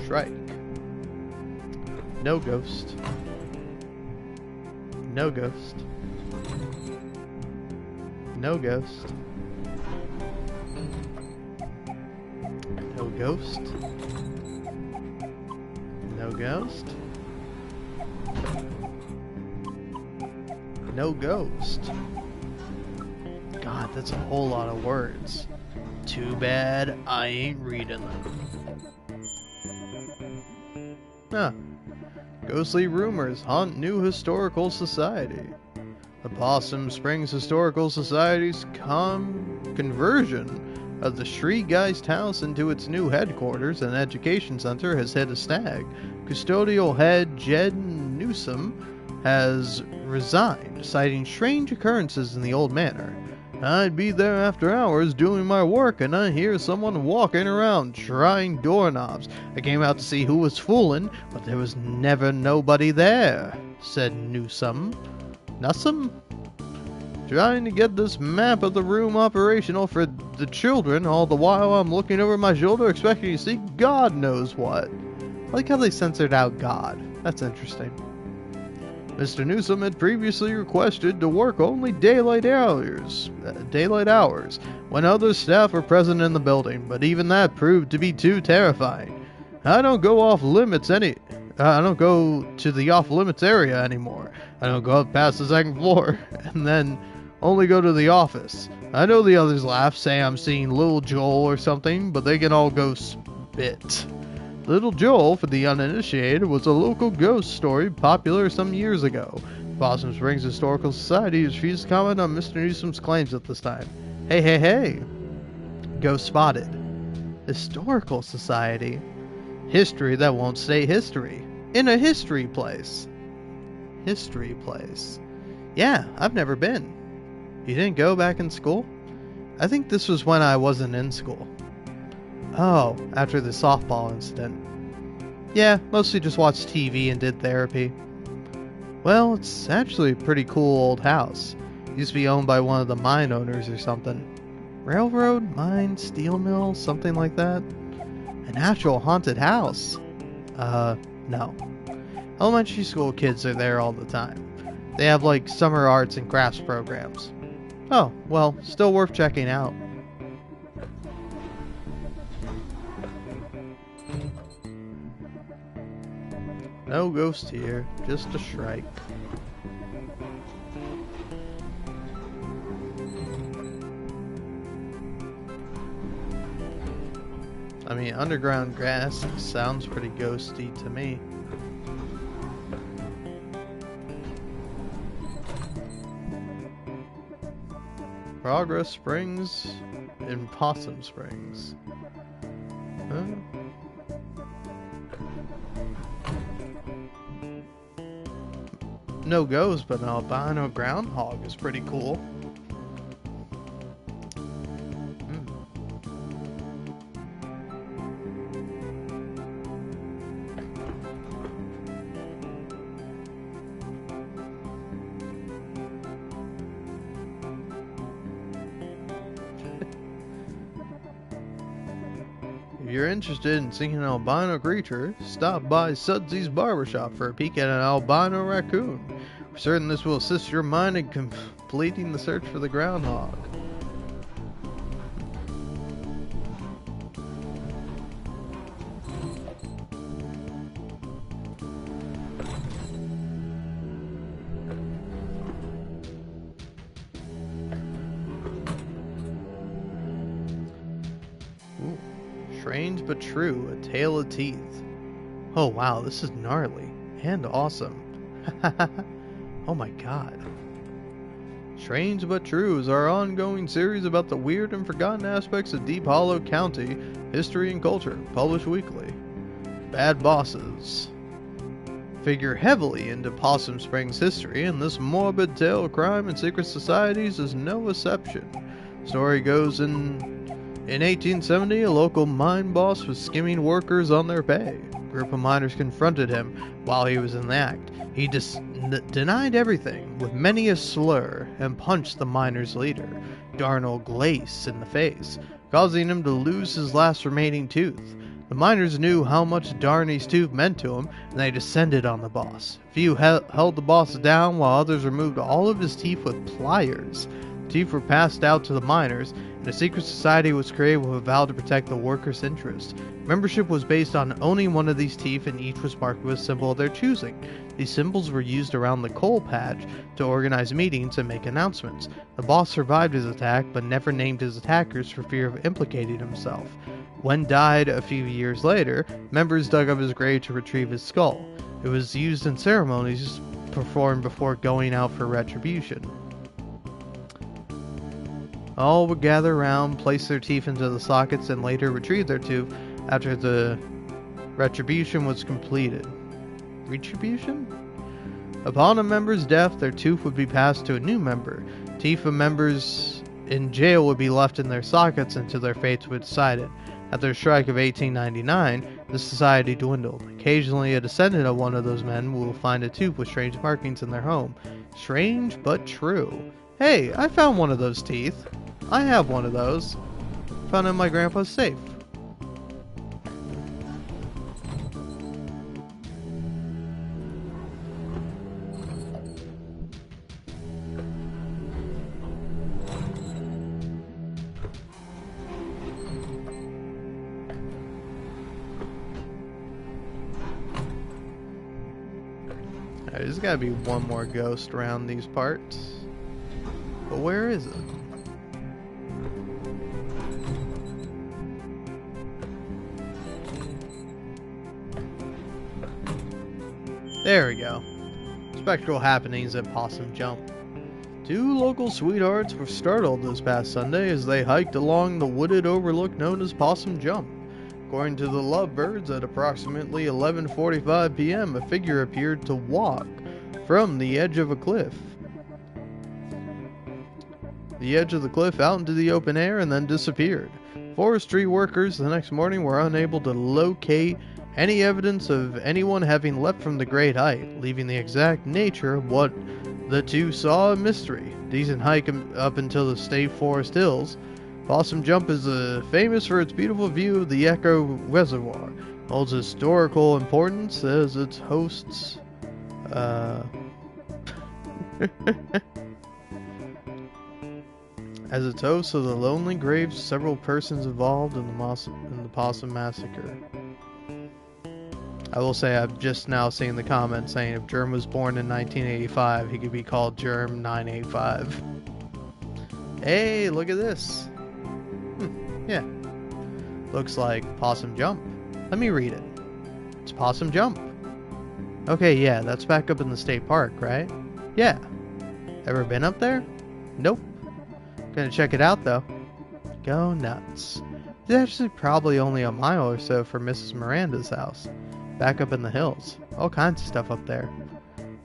Strike. No ghost. No ghost. No ghost. No ghost. No ghost. No ghost. God, that's a whole lot of words. Too bad I ain't reading them. Huh. Ghostly rumors haunt new historical society. The Possum Springs Historical Society's conversion of the Shri Geist House into its new headquarters and education center has hit a snag. Custodial head Jed Newsom has resigned, citing strange occurrences in the old manor. I'd be there after hours doing my work and I hear someone walking around trying doorknobs. I came out to see who was fooling, but there was never nobody there, said Newsom. Trying to get this map of the room operational for the children, all the while I'm looking over my shoulder expecting to see God knows what. I like how they censored out God. That's interesting. Mr. Newsom had previously requested to work only daylight hours when other staff were present in the building, but even that proved to be too terrifying. I don't go off limits I don't go to the off limits area anymore. I don't go up past the second floor, and then only go to the office. I know the others laugh, say I'm seeing Little Joel or something, but they can all go spit. Little Joel, for the uninitiated, was a local ghost story popular some years ago. Possum Springs Historical Society refused to comment on Mr. Newsom's claims at this time. Hey, hey, hey! Ghost spotted. Historical Society? History that won't stay history. In a history place. History place. Yeah, I've never been. You didn't go back in school? I think this was when I wasn't in school. Oh, after the softball incident. Yeah, mostly just watched TV and did therapy. Well, it's actually a pretty cool old house. Used to be owned by one of the mine owners or something. Railroad, mine, steel mill, something like that. An actual haunted house? No. Elementary school kids are there all the time. They have like summer arts and crafts programs. Oh, well, still worth checking out. No ghost here, just a shrike. I mean, underground grass sounds pretty ghosty to me. Progress Springs in Possum Springs. Huh? No ghost, but an albino groundhog is pretty cool. If you're interested in seeing an albino creature, stop by Sudsy's Barbershop for a peek at an albino raccoon. We're certain this will assist your mind in completing the search for the groundhog. Ooh. Strange but true, a tale of teeth. Oh wow, this is gnarly and awesome. Oh my god. Strange but True is our ongoing series about the weird and forgotten aspects of Deep Hollow County history and culture, published weekly. Bad bosses figure heavily into Possum Springs history, and this morbid tale of crime and secret societies is no exception. Story goes in 1870, a local mine boss was skimming workers on their pay. A group of miners confronted him while he was in the act. He denied everything with many a slur and punched the miners' leader, Darnell Glace, in the face, causing him to lose his last remaining tooth. The miners knew how much Darney's tooth meant to him, and they descended on the boss. Few held the boss down, while others removed all of his teeth with pliers. The teeth were passed out to the miners, and a secret society was created with a vow to protect the workers' interests. Membership was based on owning one of these teeth, and each was marked with a symbol of their choosing. These symbols were used around the coal patch to organize meetings and make announcements. The boss survived his attack, but never named his attackers for fear of implicating himself. When died a few years later, members dug up his grave to retrieve his skull. It was used in ceremonies performed before going out for retribution. All would gather around, place their teeth into the sockets, and later retrieve their tooth after the retribution was completed. Retribution? Upon a member's death, their tooth would be passed to a new member. Teeth of members in jail would be left in their sockets until their fates were decided. After the strike of 1899, the society dwindled. Occasionally, a descendant of one of those men will find a tooth with strange markings in their home. Strange but true. Hey, I found one of those teeth. I have one of those. Found it in my grandpa's safe. there's gotta be one more ghost around these parts. But where is it? There we go. Spectral happenings at Possum Jump. Two local sweethearts were startled this past Sunday as they hiked along the wooded overlook known as Possum Jump. According to the lovebirds, at approximately 11:45 p.m., a figure appeared to walk from the edge of a cliff. The edge of the cliff out into the open air and then disappeared. Forestry workers the next morning were unable to locate any evidence of anyone having leapt from the great height, leaving the exact nature of what the two saw a mystery. Decent hike up until the state forest hills. Possum Jump is famous for its beautiful view of the Echo Reservoir. Holds historical importance as its hosts as its host of the lonely graves of several persons involved in the Possum Massacre. I will say I've just now seen the comment saying if Germ was born in 1985, he could be called Germ 985. Hey, look at this. Yeah. Looks like Possum Jump. Let me read it. It's Possum Jump. Okay, yeah, that's back up in the state park, right? Yeah. Ever been up there? Nope. Gonna check it out though. Go nuts. It's actually probably only a mile or so from Mrs. Miranda's house. Back up in the hills. All kinds of stuff up there.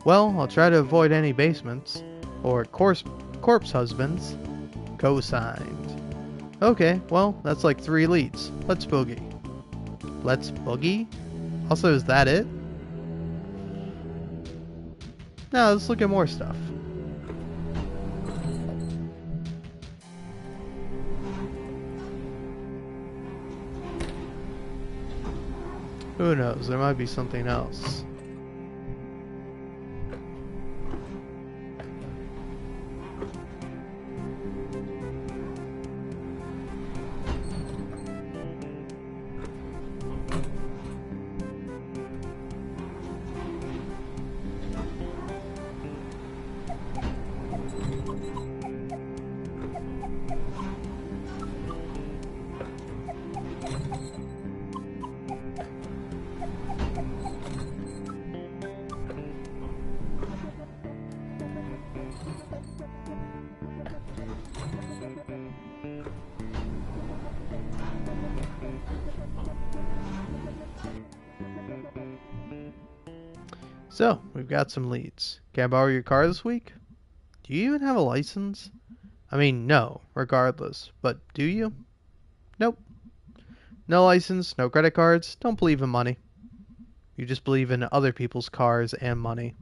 Well, I'll try to avoid any basements. Or corpse husbands. Co-signed. Okay, well, that's like 3 leads. Let's boogie. Let's boogie? Also, is that it? No, let's look at more stuff. Who knows? There might be something else. So, we've got some leads. Can I borrow your car this week? Do you even have a license? I mean, no, regardless. But do you? Nope. No license, no credit cards, don't believe in money. You just believe in other people's cars and money.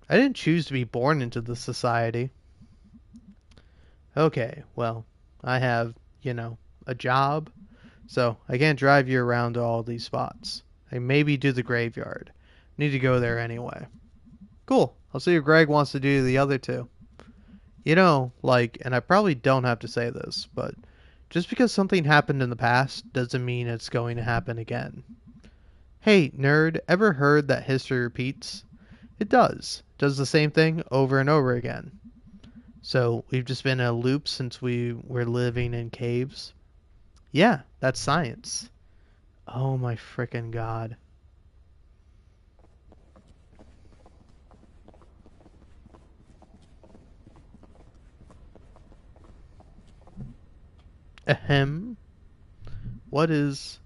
I didn't choose to be born into this society. Okay, well, I have, a job. So, I can't drive you around to all these spots. I maybe do the graveyard. Need to go there anyway. Cool. I'll see if Greg wants to do the other 2. And I probably don't have to say this, but just because something happened in the past doesn't mean it's going to happen again. Hey, nerd, ever heard that history repeats? It does. It does the same thing over and over again. So, we've just been in a loop since we were living in caves? Yeah, that's science. Oh my frickin' god. Ahem. What is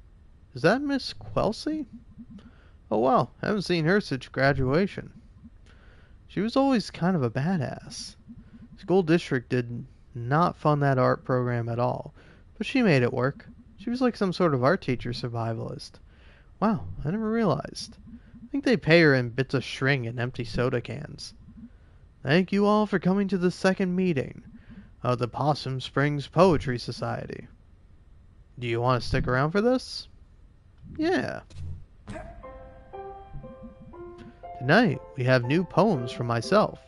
that Miss Quelcy? Oh wow, haven't seen her since graduation. She was always kind of a badass. School district did not fund that art program at all, but she made it work. She was like some sort of art teacher survivalist. Wow, I never realized. I think they pay her in bits of string and empty soda cans. Thank you all for coming to the second meeting of the Possum Springs Poetry Society. Do you want to stick around for this? Yeah. Tonight, we have new poems from myself,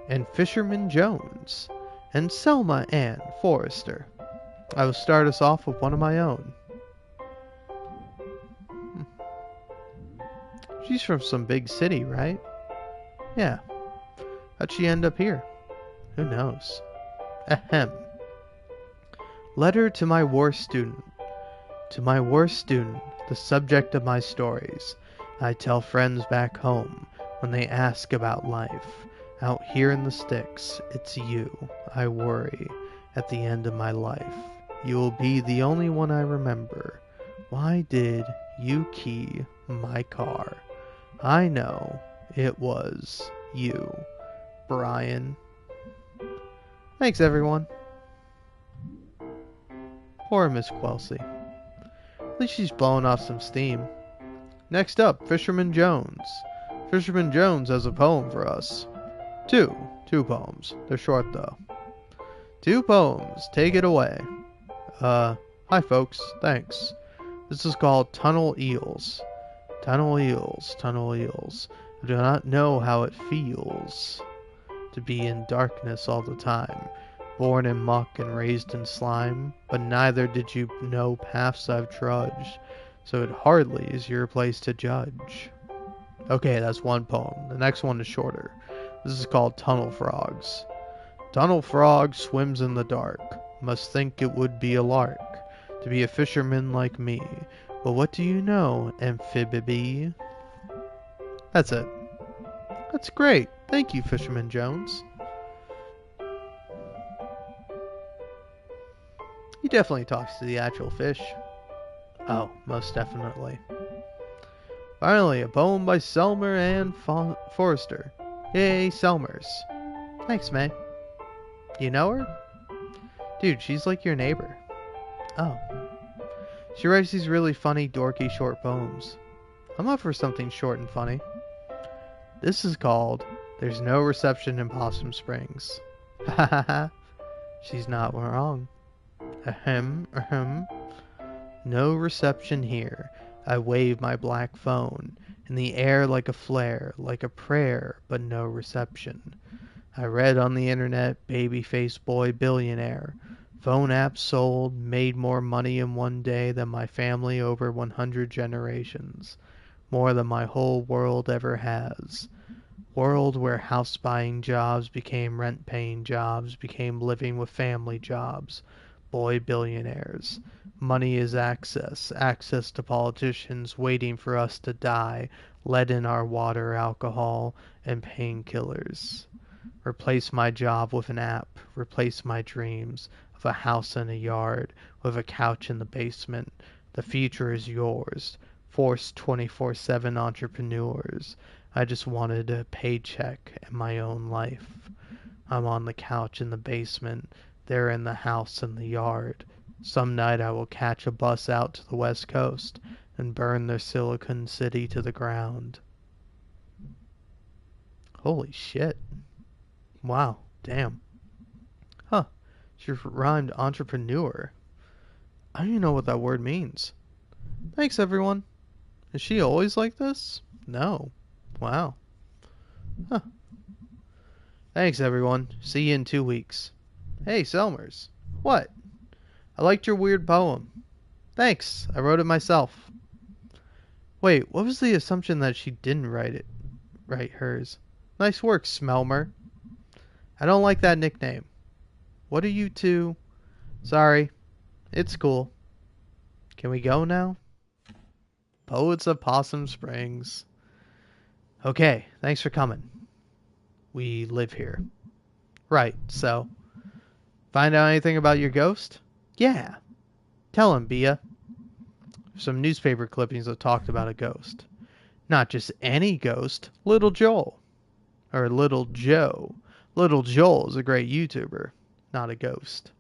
and Fisherman Jones, and Selma Ann Forrester. I will start us off with one of my own. She's from some big city, right? Yeah. How'd she end up here? Who knows? Ahem. Letter to my worst student. To my worst student, the subject of my stories. I tell friends back home when they ask about life. Out here in the sticks, it's you. I worry. At the end of my life, you will be the only one I remember. Why did you key my car? I know it was you, Brian. Thanks, everyone. Poor Miss Quelcy. At least she's blowing off some steam. Next up, Fisherman Jones. Fisherman Jones has a poem for us. Two poems. They're short, though. 2 poems. Take it away. Hi, folks. Thanks. This is called Tunnel Eels. Tunnel eels, tunnel eels. I do not know how it feels to be in darkness all the time. Born in muck and raised in slime, but neither did you know paths I've trudged, so it hardly is your place to judge. Okay, that's one poem. The next one is shorter. This is called Tunnel Frogs. Tunnel frog swims in the dark, must think it would be a lark to be a fisherman like me. But what do you know, amphibian? That's it. That's great. Thank you, Fisherman Jones. He definitely talks to the actual fish. Oh, most definitely. Finally, a poem by Selmer and Forrester. Yay, Selmers. Thanks, May. You know her? Dude, she's like your neighbor. Oh. She writes these really funny, dorky, short poems. I'm up for something short and funny. This is called There's No Reception in Possum Springs. Ha ha ha. She's not wrong. Ahem, ahem. No reception here. I wave my black phone in the air like a flare, like a prayer, but no reception. I read on the internet, baby-faced boy billionaire. Phone apps sold, made more money in one day than my family over 100 generations. More than my whole world ever has. World where house-buying jobs became rent-paying jobs, became living with family jobs. Boy billionaires. Money is access. Access to politicians waiting for us to die. Lead in our water, alcohol, and painkillers. Replace my job with an app. Replace my dreams of a house and a yard with a couch in the basement. The future is yours. Forced 24/7 entrepreneurs. I just wanted a paycheck and my own life. I'm on the couch in the basement. They're in the house and the yard. Some night I will catch a bus out to the West Coast and burn their Silicon City to the ground. Holy shit. Wow, damn. Huh, she rhymed entrepreneur. I don't even know what that word means. Thanks, everyone. Is she always like this? No. Wow. Huh. Thanks, everyone. See you in 2 weeks. Hey, Selmers. What? I liked your weird poem. Thanks, I wrote it myself. Wait, what was the assumption that she didn't write hers? Nice work, Smelmer. I don't like that nickname. What are you two? Sorry. It's cool. Can we go now? Poets of Possum Springs. Okay, thanks for coming. We live here. Right, so. Find out anything about your ghost? Yeah. Tell him, Bia. Some newspaper clippings that talked about a ghost. Not just any ghost, Little Joel. Or Little Joe. Little Joel is a great YouTuber, not a ghost.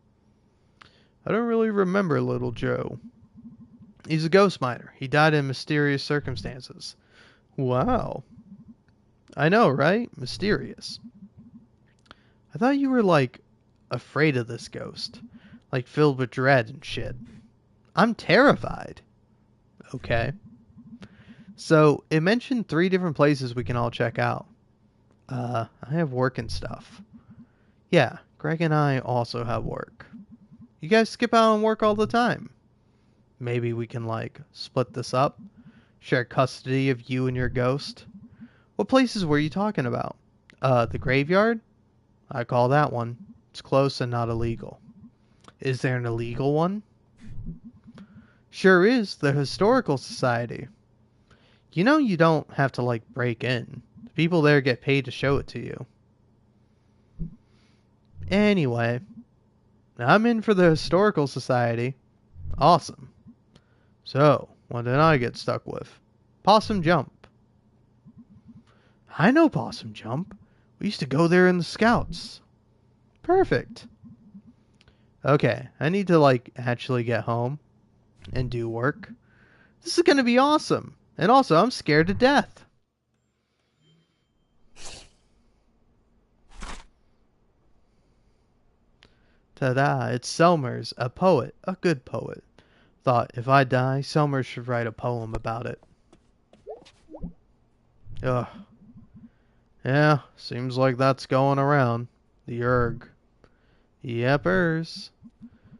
I don't really remember Little Joe. He's a ghost miner. He died in mysterious circumstances. Wow. I know, right? Mysterious. I thought you were, like, afraid of this ghost. Like, filled with dread and shit. I'm terrified. Okay. So, it mentioned 3 different places we can all check out. I have work and stuff. Yeah, Greg and I also have work. You guys skip out on work all the time. Maybe we can, like, split this up? Share custody of you and your ghost? What places were you talking about? The graveyard? I call that one. It's close and not illegal. Is there an illegal one? Sure is, the Historical Society. You know you don't have to, like, break in. The people there get paid to show it to you. Anyway, I'm in for the Historical Society. Awesome. So, what did I get stuck with? Possum Jump. I know Possum Jump. We used to go there in the Scouts. Perfect. Okay, I need to, like, actually get home and do work. This is gonna be awesome. And also, I'm scared to death. Ta-da, it's Selmers, a poet, a good poet. Thought, if I die, Selmers should write a poem about it. Ugh. Yeah, seems like that's going around. The erg. Yepers.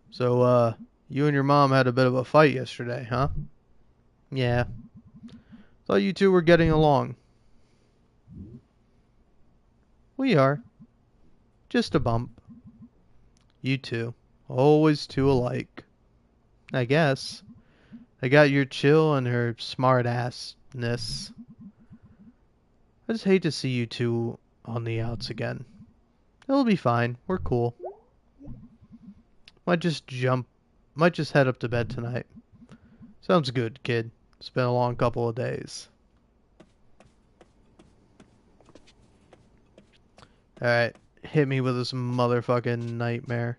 So, you and your mom had a bit of a fight yesterday, huh? Yeah. Thought you two were getting along. We are. Just a bump. You two. Always two alike. I guess. I got your chill and her smart-assness. I just hate to see you two on the outs again. It'll be fine. We're cool. Might just head up to bed tonight. Sounds good, kid. It's been a long couple of days. Alright, hit me with this motherfucking nightmare.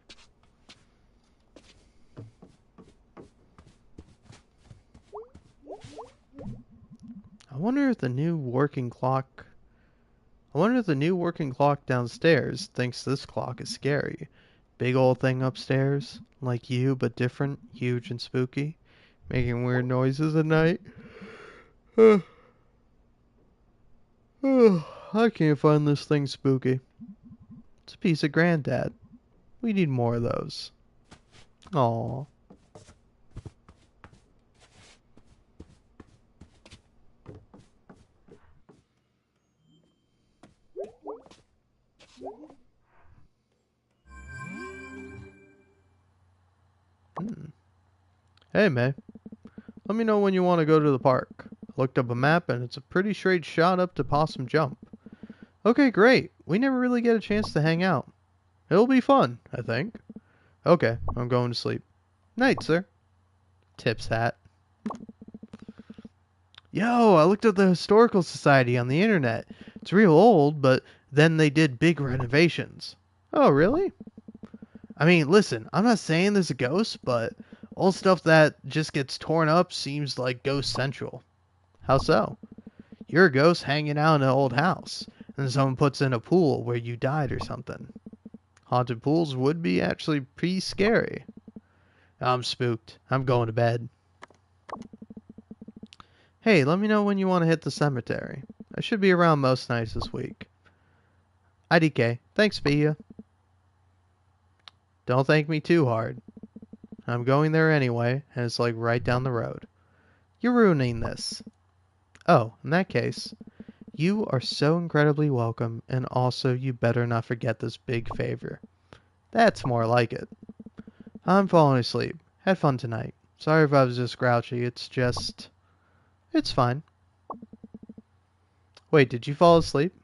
I wonder if the new working clock downstairs thinks this clock is scary. Big old thing upstairs, like you, but different, huge and spooky, making weird noises at night. I can't find this thing spooky. It's a piece of Granddad. We need more of those. Aww. Hey, May. Let me know when you want to go to the park. I looked up a map and it's a pretty straight shot up to Possum Jump. Okay, great. We never really get a chance to hang out. It'll be fun, I think. Okay, I'm going to sleep. Night, sir. Tips hat. Yo, I looked at the Historical Society on the internet. It's real old, but then they did big renovations. Oh, really? I mean, listen, I'm not saying there's a ghost, but all stuff that just gets torn up seems like Ghost Central. How so? You're a ghost hanging out in an old house, and someone puts in a pool where you died or something. Haunted pools would be actually pretty scary. I'm spooked. I'm going to bed. Hey, let me know when you want to hit the cemetery. I should be around most nights this week. IDK. Thanks, Pia. Don't thank me too hard. I'm going there anyway, and it's like right down the road. You're ruining this. Oh, in that case, you are so incredibly welcome, and also you better not forget this big favor. That's more like it. I'm falling asleep. Had fun tonight. Sorry if I was just grouchy, it's fine. Wait, did you fall asleep?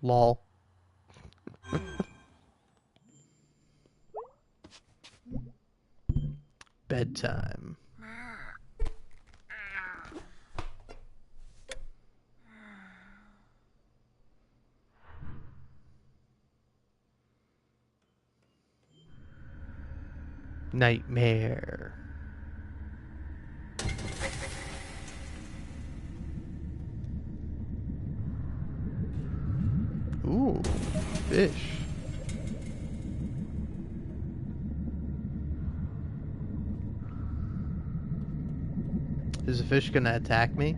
Lol. Bedtime. Nightmare. Ooh, fish. Is the fish gonna attack me?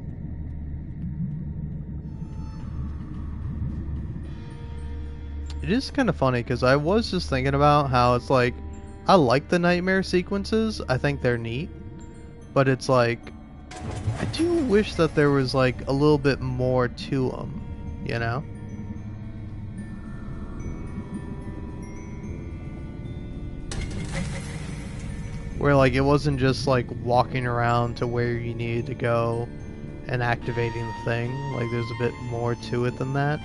It is kind of funny because I was just thinking about how it's like, I like the nightmare sequences. I think they're neat. But it's like, I do wish that there was like a little bit more to them, you know? where like it wasn't just like walking around to where you needed to go and activating the thing. Like there's a bit more to it than that.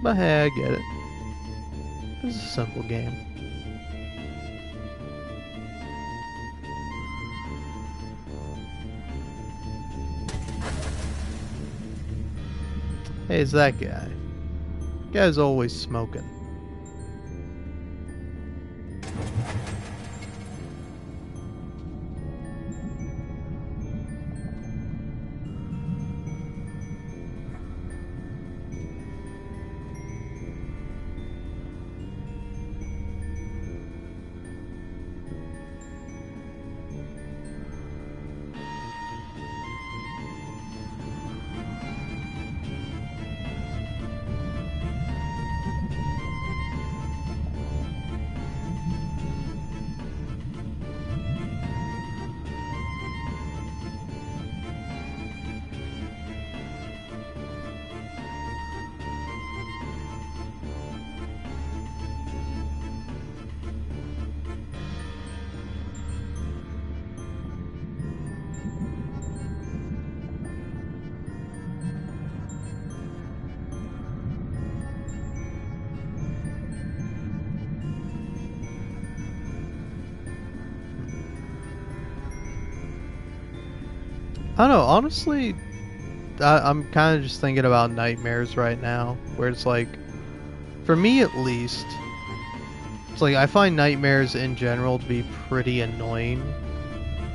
But hey, I get it. It's a simple game. Hey, it's that guy. Guy's always smoking. I don't know, honestly, I'm kind of just thinking about nightmares right now, where it's like, for me at least, it's like I find nightmares in general to be pretty annoying.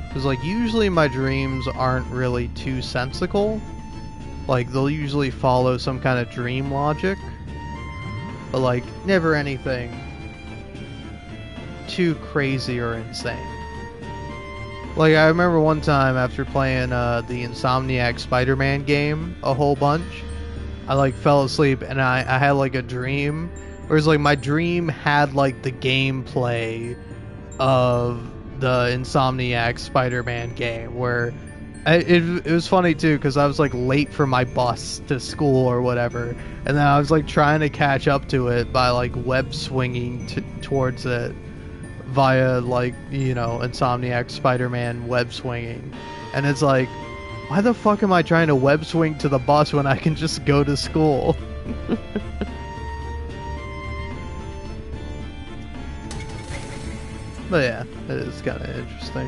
Because like usually my dreams aren't really too sensical. Like they'll usually follow some kind of dream logic. But like never anything too crazy or insane. Like, I remember one time after playing the Insomniac Spider-Man game a whole bunch, I, like, fell asleep and I had, like, a dream. Whereas, like, my dream had, like, the gameplay of the Insomniac Spider-Man game, where it was funny, too, because I was, like, late for my bus to school or whatever, and then I was, like, trying to catch up to it by, like, web-swinging towards it. Via, like, you know, Insomniac Spider-Man web swinging. And it's like, why the fuck am I trying to web swing to the bus when I can just go to school? But yeah, it is kind of interesting.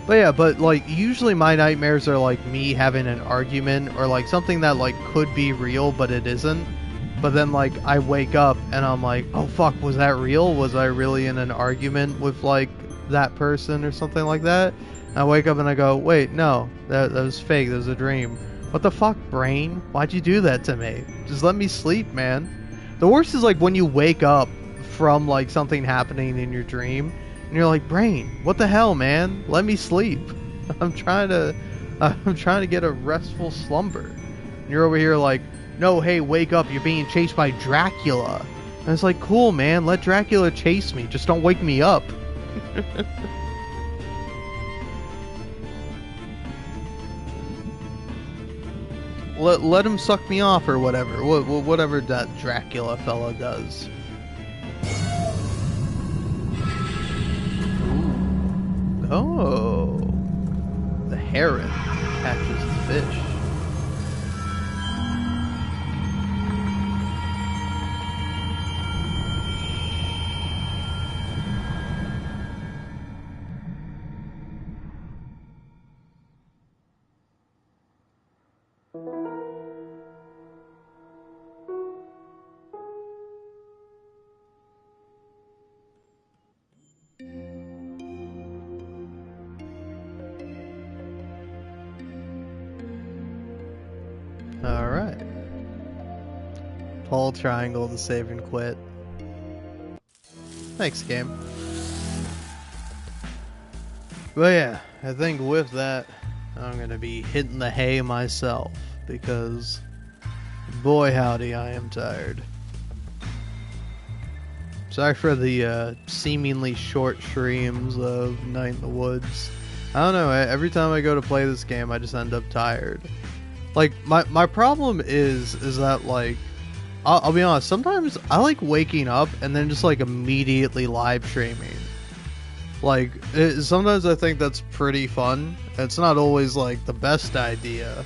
But yeah, but like, usually my nightmares are like me having an argument or like something that like could be real but it isn't. But then, like, I wake up and I'm like, oh fuck, was that real? Was I really in an argument with, like, that person or something like that? And I wake up and I go, wait, no, that was fake, that was a dream. What the fuck, brain? Why'd you do that to me? Just let me sleep, man. The worst is, like, when you wake up from, like, something happening in your dream, and you're like, brain, what the hell, man? Let me sleep. I'm trying to get a restful slumber. And you're over here like, no, hey, wake up, you're being chased by Dracula. And it's like, cool, man, let Dracula chase me, just don't wake me up. let him suck me off or whatever. Whatever that Dracula fella does. Oh. The heron catches the fish. Alright. Pull triangle to save and quit. Thanks, game. But yeah, I think with that, I'm gonna be hitting the hay myself, because boy howdy, I am tired. Sorry for the seemingly short streams of Night in the Woods. I don't know. Every time I go to play this game, I just end up tired. Like my problem is that like I'll be honest. Sometimes I like waking up and then just like immediately live streaming. Like sometimes I think that's pretty fun. It's not always like the best idea,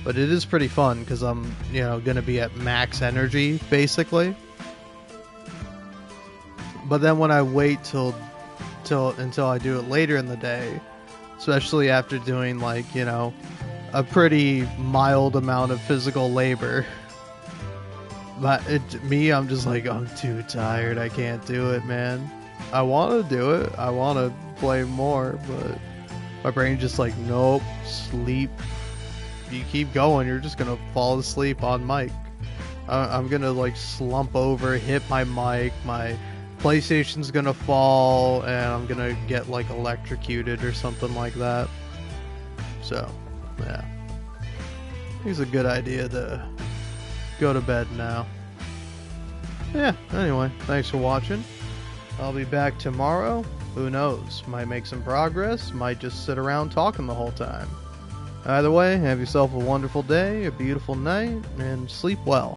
but it is pretty fun because I'm gonna be at max energy basically. But then when I wait until I do it later in the day, especially after doing like a pretty mild amount of physical labor. But I'm just like, I'm too tired. I can't do it, man. I want to do it. I want to play more, but my brain just like, nope, sleep. If you keep going, you're just going to fall asleep on mic. I'm going to like slump over, hit my mic, my PlayStation's going to fall, and I'm going to get like electrocuted or something like that. So, yeah. I think it's a good idea to go to bed now. Yeah, anyway, thanks for watching. I'll be back tomorrow. Who knows? Might make some progress, might just sit around talking the whole time. Either way, have yourself a wonderful day, a beautiful night, and sleep well.